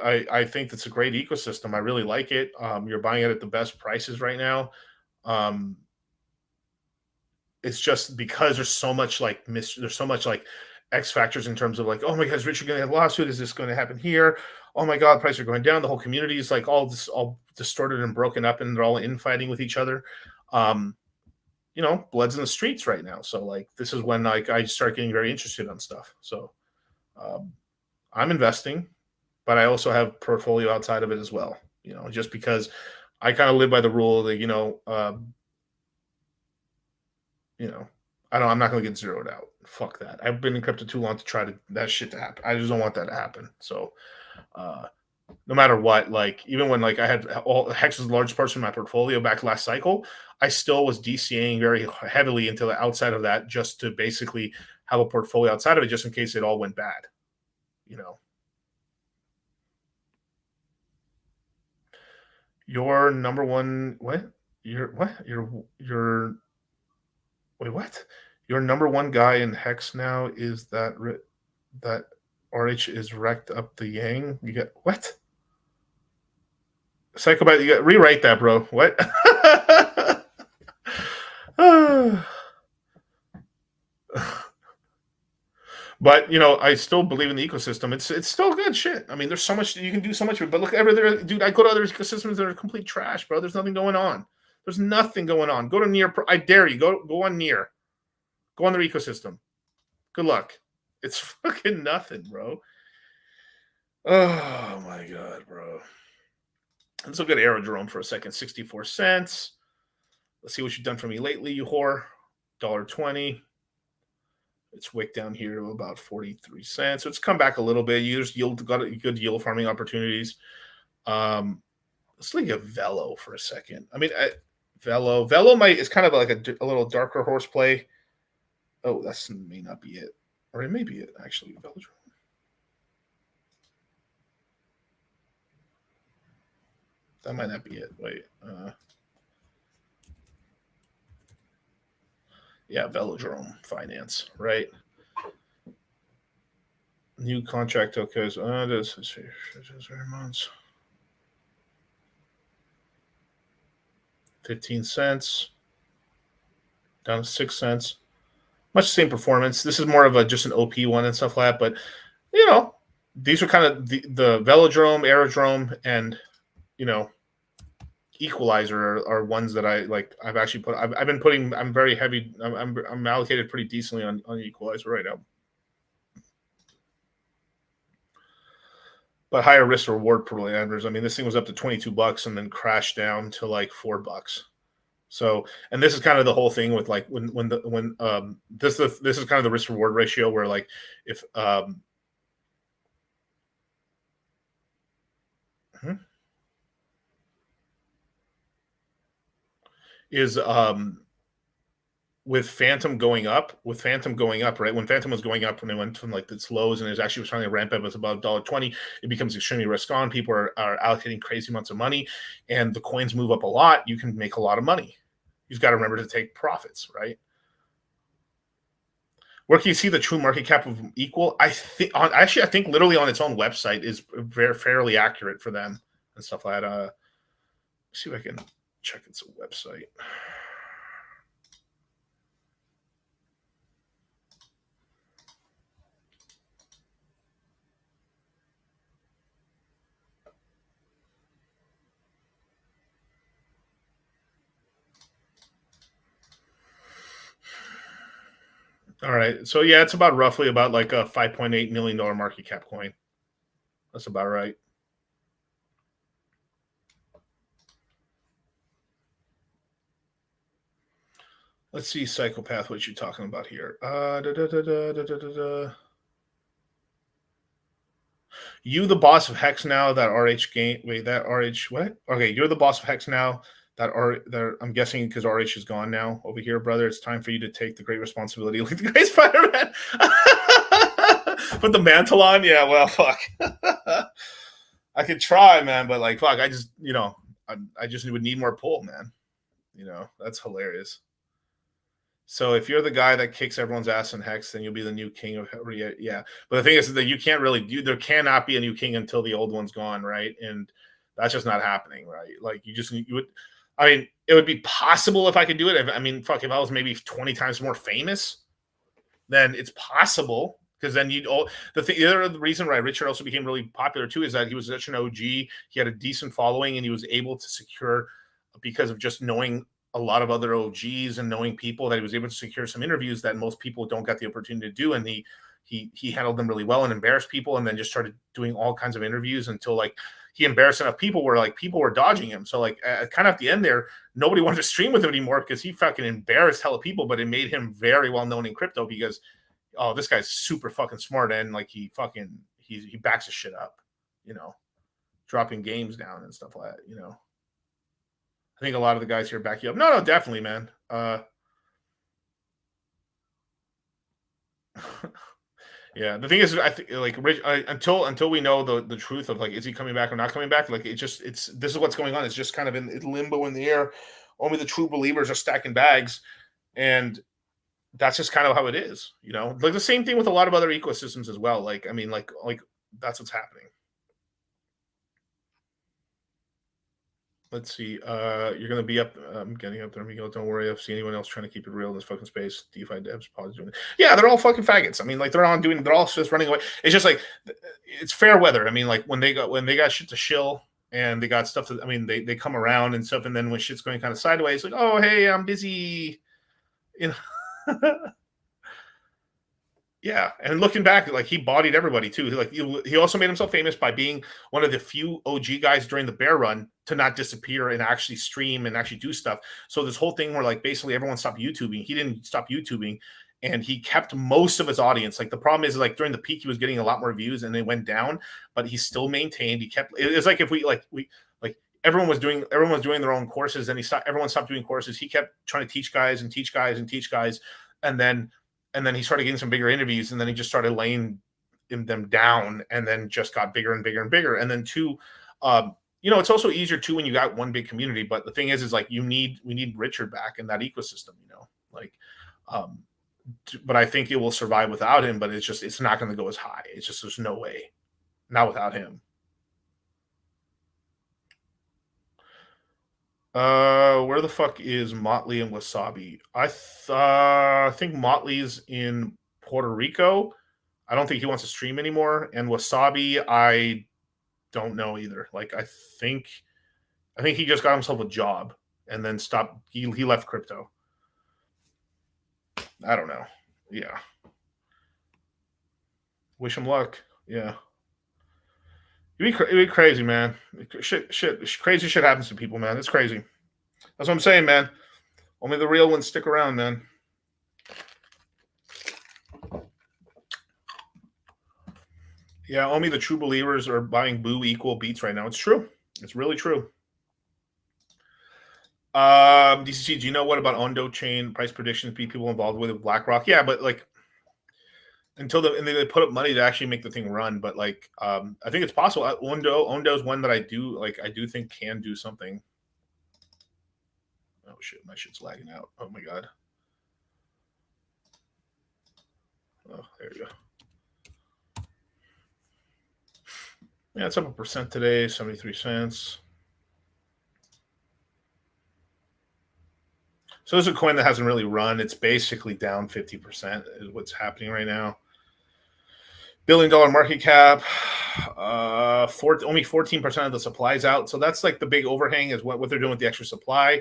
I think that's a great ecosystem. I really like it. You're buying it at the best prices right now. It's just because there's so much like X factors in terms of like, oh my God, is Richard going to have a lawsuit? Is this going to happen here? Oh my God, prices are going down. The whole community is like all distorted and broken up, and they're all infighting with each other. You know, blood's in the streets right now. So like, this is when like I start getting very interested on stuff. So I'm investing, but I also have portfolio outside of it as well. You know, just because I kind of live by the rule that, you know, if it Hex just didn't, you know, if Hex just failed, I mean, it would have been bad for my last cycle. I mean, I still would have made money outside of it, but like I would have like, damn, I took that was a licking. God damn, that sucks, right? But I think that's a great ecosystem. I really like it. You're buying it at the best prices right now. It's just because I kind of live by the rule that, you know, I'm not going to get zeroed out. Fuck that. I've been in crypto too long to try that shit to happen. I just don't want that to happen. So, no matter what, like even when like I had Hex was the largest portion of my portfolio back last cycle, I still was DCAing very heavily into the outside of that just to basically have a portfolio outside of it just in case it all went bad. Your number one what? Your wait, what? Your number one guy in Hex now is that RH is wrecked up the Yang. You get what? Psychopath, you got rewrite that, bro. What? But I still believe in the ecosystem. It's still good shit. I mean, there's so much you can do, so much. But look, dude, I go to other ecosystems that are complete trash, bro. There's nothing going on. There's nothing going on. Go to Near. I dare you. Go on Near. Go on their ecosystem. Good luck. It's fucking nothing, bro. Oh my god, bro. Let's look at Aerodrome for a second. 64 cents. Let's see what you've done for me lately, you whore. $1.20. It's wicked down here to about 43 cents. So it's come back a little bit. You just got good yield farming opportunities. Let's look at Velo for a second. I mean, Velo is kind of like a little darker horse play. Oh, that may not be it. Or it may be it, actually. Velodrome. That might not be it. Wait. Yeah, Velodrome Finance, right? New contract tokens. This is 3 months. 15 cents. Down to 6 cents. Much the same performance. This is more of just an OP one and stuff like that. But, these are kind of the Velodrome, Aerodrome, and, Equalizer are ones that I like. I've actually put. I've been putting. I'm very heavy. I'm allocated pretty decently on Equalizer right now. But higher risk reward parameters. I mean, this thing was up to $22 and then crashed down to like $4. So, and this is kind of the whole thing with like this is kind of the risk reward ratio where like if is with Phantom going up, right? When Phantom was going up, when it went from like its lows and it actually was trying to ramp up, it was about $1.20. It becomes extremely risk on. People are allocating crazy amounts of money, and the coins move up a lot. You can make a lot of money. You've got to remember to take profits, right? Where can you see the true market cap of Equal? I think literally on its own website is fairly accurate for them and stuff like that. Let's see if I can check its website. All right. So yeah, it's roughly about like a $5.8 million market cap coin. That's about right. Let's see, Psychopath, what you talking about here. You the boss of Hex now, that RH game. Wait, that RH what? Okay, you're the boss of Hex now. I'm guessing because RH is gone now over here, brother. It's time for you to take the great responsibility. Like the great Spider-Man. Put the mantle on. Yeah, well, fuck. I could try, man, but like, fuck, I just would need more pull, man. That's hilarious. So if you're the guy that kicks everyone's ass in Hex, then you'll be the new king of yeah. But the thing is that you can't really there cannot be a new king until the old one's gone, right? And that's just not happening, right? Like it would be possible if I could do it. If I was maybe 20 times more famous, then it's possible. Because then the other reason why Richard also became really popular too is that he was such an OG. He had a decent following, and he was able to secure, because of just knowing a lot of other OGs and knowing people, that he was able to secure some interviews that most people don't get the opportunity to do. And he handled them really well and embarrassed people, and then just started doing all kinds of interviews until like he embarrassed enough people where like people were dodging him. So like kind of at the end there, nobody wanted to stream with him anymore because he fucking embarrassed hella people, but it made him very well known in crypto because, oh, this guy's super fucking smart and like he backs his shit up, you know, dropping games down and stuff like that, you know. I think a lot of the guys here back you up. No, definitely, man. Yeah, the thing is, I think like Rich, until we know the truth of like, is he coming back or not coming back? Like, this is what's going on. It's just kind of in limbo in the air. Only the true believers are stacking bags, and that's just kind of how it is. You know, like the same thing with a lot of other ecosystems as well. Like, I mean, like that's what's happening. Let's see. You're gonna be up. I'm getting up there, Miguel. Don't worry. I've seen anyone else trying to keep it real in this fucking space. DeFi devs, pods doing it. Yeah, they're all fucking faggots. I mean, like they're all just running away. It's just like it's fair weather. I mean, like when they got shit to shill and they got stuff to. I mean, they come around and stuff, and then when shit's going kind of sideways, like, oh hey, I'm busy. You know. Yeah, and looking back, like he bodied everybody too. He also made himself famous by being one of the few OG guys during the bear run to not disappear and actually stream and actually do stuff. So this whole thing where like basically everyone stopped YouTubing, he didn't stop YouTubing, and he kept most of his audience. Like the problem is like during the peak he was getting a lot more views and they went down, but he still maintained. He kept. It's like if we everyone was doing their own courses and everyone stopped doing courses. He kept trying to teach guys, and then he started getting some bigger interviews, and then he just started laying them down, and then just got bigger and bigger and bigger. And then two, you know, it's also easier too when you got one big community. But the thing is like we need Richard back in that ecosystem, you know, like, but I think it will survive without him. But it's not going to go as high. It's just there's no way, not without him. Where the fuck is Motley and Wasabi? I think Motley's in Puerto Rico. I don't think he wants to stream anymore. And Wasabi, I don't know either. Like I think he just got himself a job and then stopped. He left crypto. I don't know. Yeah. Wish him luck. Yeah. It'd be crazy, man. Crazy shit happens to people, man. It's crazy. That's what I'm saying, man. Only the real ones stick around, man. Yeah, only the true believers are buying Boo equal beats right now. It's true. It's really true. DCC, do you know what about Ondo chain price predictions be people involved with BlackRock? Yeah, but like until they put up money to actually make the thing run. But like, I think it's possible. Ondo is one that I do think can do something. Oh shit, my shit's lagging out. Oh my god. Oh, there you go. Yeah, it's up 1% today, 73 cents. So this is a coin that hasn't really run. It's basically down 50% is what's happening right now. $1 billion market cap. Only 14% of the supply is out. So that's like the big overhang is what they're doing with the extra supply.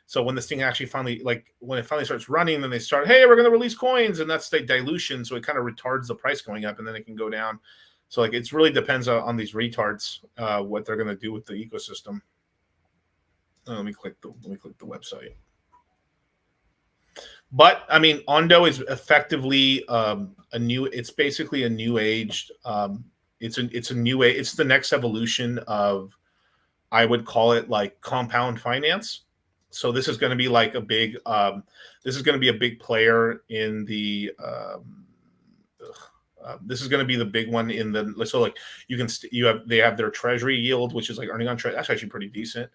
So when this thing actually finally, like when it finally starts running, then they start, hey, we're going to release coins, and that's the dilution. So it kind of retards the price going up, and then it can go down. So like it really depends on these retards what they're going to do with the ecosystem. Let me click the website. But I mean, Ondo is effectively it's basically a new aged. It's a new age. It's the next evolution of, I would call it like compound finance. So this is going to be like a big. This is going to be a big player in the. This is going to be the big one in the. So like they have their treasury yield, which is like earning on treasury. That's actually pretty decent,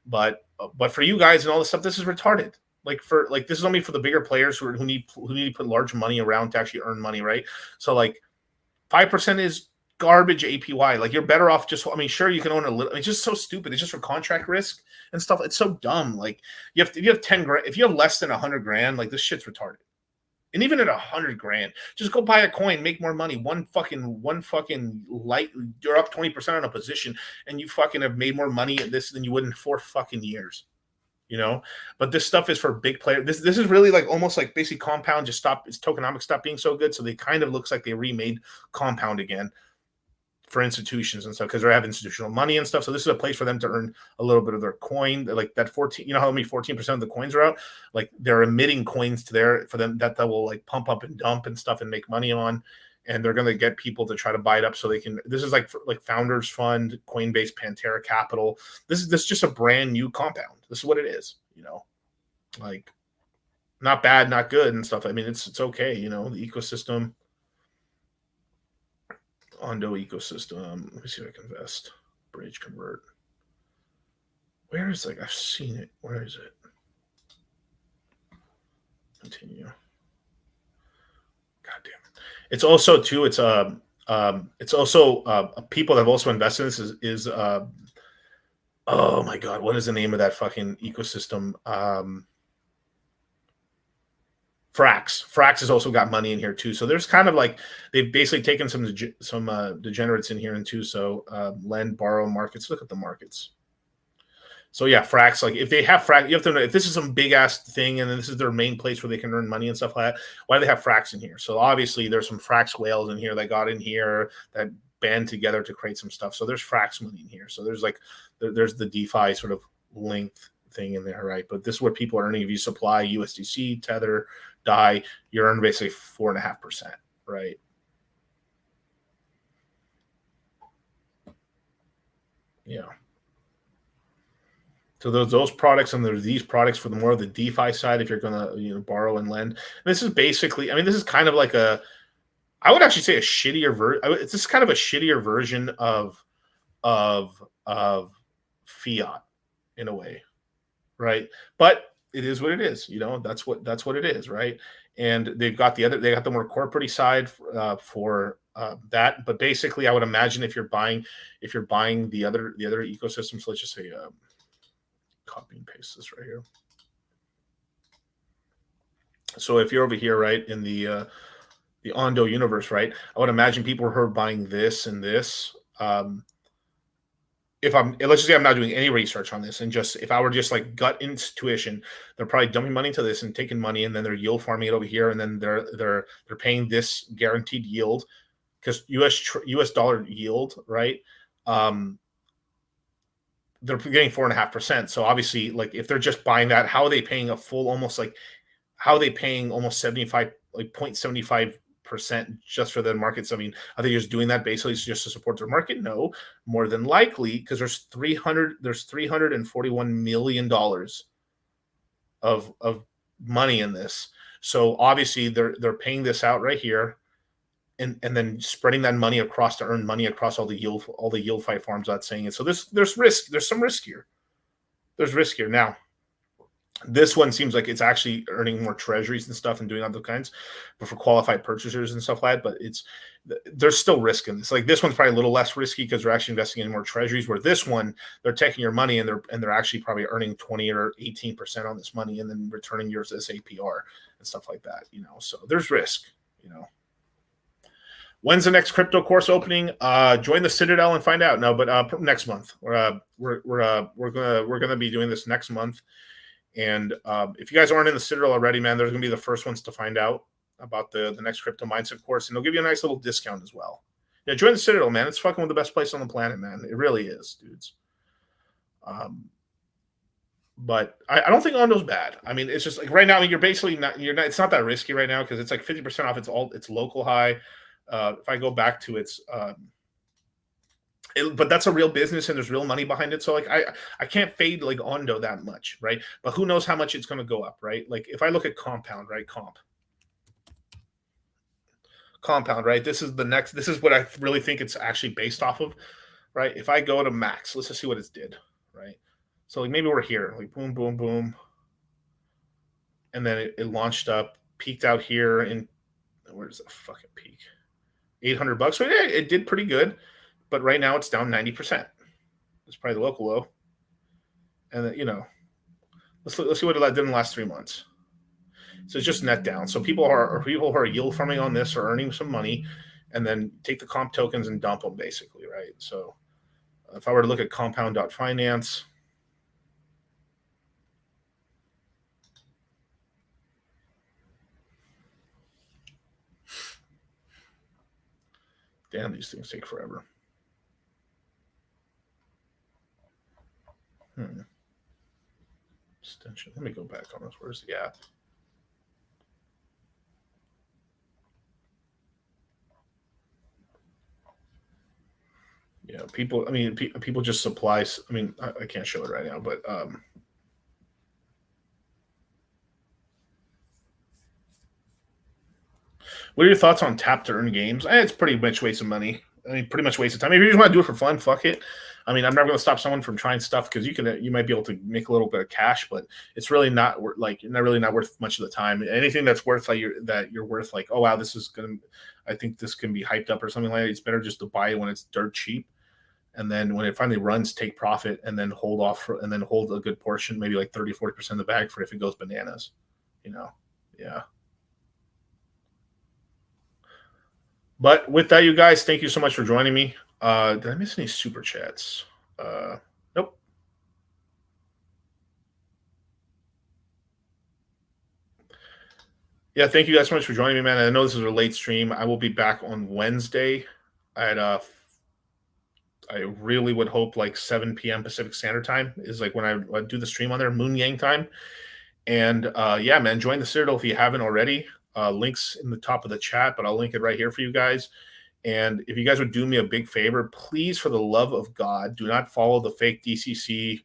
but for you guys and all this stuff, this is retarded. This is only for the bigger players who need to put large money around to actually earn money, right? So like 5% is garbage APY. Like you're better off just. I mean, sure you can own a little. It's just so stupid. It's just for contract risk and stuff. It's so dumb. Like if you have 10 grand, if you have less than 100 grand, like this shit's retarded. And even at 100 grand, just go buy a coin, make more money. One fucking light, you're up 20% on a position, and you fucking have made more money at this than you would in 4 fucking years. You know, but this stuff is for big players. This is really like almost like basically Compound just stopped. Its tokenomics stopped being so good, so they kind of looks like they remade Compound again. for institutions and stuff because they have institutional money and stuff. So this is a place for them to earn a little bit of their coin. Like that 14, you know how many 14% of the coins are out? Like they're emitting coins to there for them that will like pump up and dump and stuff and make money on. And they're going to get people to try to buy it up so they can. This is like Founders Fund, Coinbase, Pantera Capital. This is just a brand new compound. This is what it is, you know, like not bad, not good and stuff. I mean, it's okay, you know, the ecosystem. Ondo ecosystem. Let me see if I can invest. Bridge convert. Where is I've seen it. Where is it? Continue. God damn it. It's also too. It's also people that have also invested in this is oh my god, what is the name of that fucking ecosystem? Frax has also got money in here too. So there's kind of like they've basically taken some degenerates in here and too. So lend, borrow, markets. Look at the markets. So yeah, Frax. Like if they have Frax, you have to know if this is some big ass thing and then this is their main place where they can earn money and stuff like that. Why do they have Frax in here? So obviously there's some Frax whales in here that got in here that band together to create some stuff. So there's Frax money in here. So there's the DeFi sort of length thing in there, right? But this is what people are earning if you supply USDC, Tether, DAI, you earn basically 4.5%, right? Yeah. So those products, and there's these products for the more of the DeFi side. If you're gonna borrow and lend, and this is basically, I mean, this is kind of like I would actually say a shittier version. It's just kind of a shittier version of fiat in a way, right? But it is what it is, that's what it is, right? And they got the more corporate side for that. But basically, I would imagine if you're buying the other ecosystems, so let's just say copy and paste this right here. So if you're over here, right, in the Ondo universe, right, I would imagine people who are buying this and this. Let's just say I'm not doing any research on this, and just if I were just like gut intuition, they're probably dumping money into this and taking money, and then they're yield farming it over here, and then they're paying this guaranteed yield because US dollar yield, right? They're getting 4.5%. So obviously, like if they're just buying that, how are they paying a full almost 75, like 0.75% just for the markets? I mean, are they just doing that basically just to support their market? No, more than likely, because there's $341 million of money in this. So obviously they're paying this out right here and then spreading that money across to earn money across all the yield fight farms. That's saying it. So there's risk. There's some risk here. There's risk here. Now, this one seems like it's actually earning more treasuries and stuff and doing other kinds, but for qualified purchasers and stuff like that. But there's still risk in this. Like this one's probably a little less risky because they're actually investing in more treasuries. Where this one, they're taking your money and they're actually probably earning 20 or 18% on this money and then returning yours as APR and stuff like that. So there's risk. When's the next crypto course opening? Join the Citadel and find out. No, but next month. We're gonna be doing this next month. And if you guys aren't in the Citadel already, man, they're going to be the first ones to find out about the next crypto mindset course. And they'll give you a nice little discount as well. Yeah, join the Citadel, man. It's fucking one of the best places on the planet, man. It really is, dudes. But I don't think Ondo's bad. I mean, it's just like right now, I mean, it's not that risky right now because it's like 50% off its local high. If I go back to its but that's a real business and there's real money behind it. So like I can't fade like Ondo that much, right? But who knows how much it's going to go up, right? Like if I look at compound, right? Compound, right? This is what I really think it's actually based off of, right? If I go to max, let's just see what it did, right? So like maybe we're here, like boom, boom, boom. And then it launched up, peaked out here in, where's the fucking peak? $800. So yeah, it did pretty good. But right now it's down 90%. It's probably the local low. And then, let's see what it did in the last 3 months. So it's just net down. So people who are yield farming on this are earning some money and then take the comp tokens and dump them basically, right? So if I were to look at compound.finance, damn, these things take forever. consolidation. Let me go back on this. Where's the gap? Yeah, people. I mean, people just supply. I mean, I can't show it right now, but what are your thoughts on tap to earn games? It's pretty much waste of money. I mean, pretty much waste of time. If you just want to do it for fun, fuck it. I mean, I'm never going to stop someone from trying stuff because you might be able to make a little bit of cash, but it's really not not worth much of the time. Anything that's worth that you're worth like, oh wow, I think this can be hyped up or something like that. It's better just to buy it when it's dirt cheap, and then when it finally runs, take profit and then hold a good portion, maybe like 30-40% of the bag for if it goes bananas. Yeah. But with that, you guys, thank you so much for joining me. Did I miss any super chats? Nope. Yeah, thank you guys so much for joining me, man. I know this is a late stream. I will be back on Wednesday at I really would hope like 7 p.m. Pacific Standard Time is like when I do the stream on there, Moon Yang time. And yeah, man, join the Citadel if you haven't already. Links in the top of the chat, but I'll link it right here for you guys. And if you guys would do me a big favor, please, for the love of God, do not follow the fake DCC.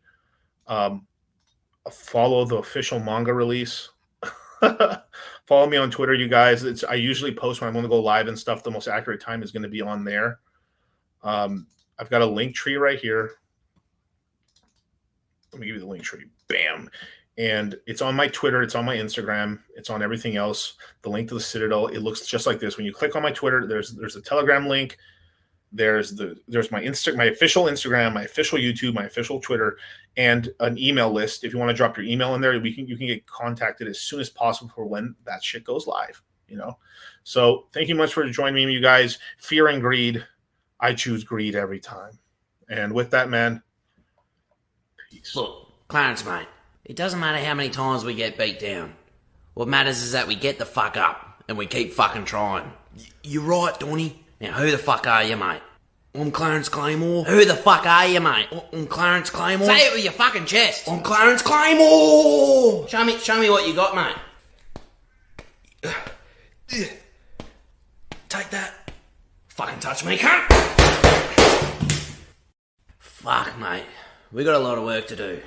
Follow the official manga release. Follow me on Twitter, you guys. I usually post when I'm going to go live and stuff. The most accurate time is going to be on there. I've got a link tree right here. Let me give you the link tree. Bam. And it's on my Twitter, it's on my Instagram, it's on everything else. The link to the Citadel, it looks just like this. When you click on my Twitter, there's a Telegram link, there's my official Instagram, my official YouTube, my official Twitter, and an email list. If you want to drop your email in there, you can get contacted as soon as possible for when that shit goes live. So thank you much for joining me, you guys. Fear and greed, I choose greed every time. And with that, man, peace. Look, Clarence, mate. It doesn't matter how many times we get beat down. What matters is that we get the fuck up and we keep fucking trying. You're right, Donny. Now, who the fuck are you, mate? I'm Clarence Claymore. Who the fuck are you, mate? I'm Clarence Claymore. Say it with your fucking chest. I'm Clarence Claymore. Show me what you got, mate. Take that. Fucking touch me, cunt. Fuck, mate. We got a lot of work to do.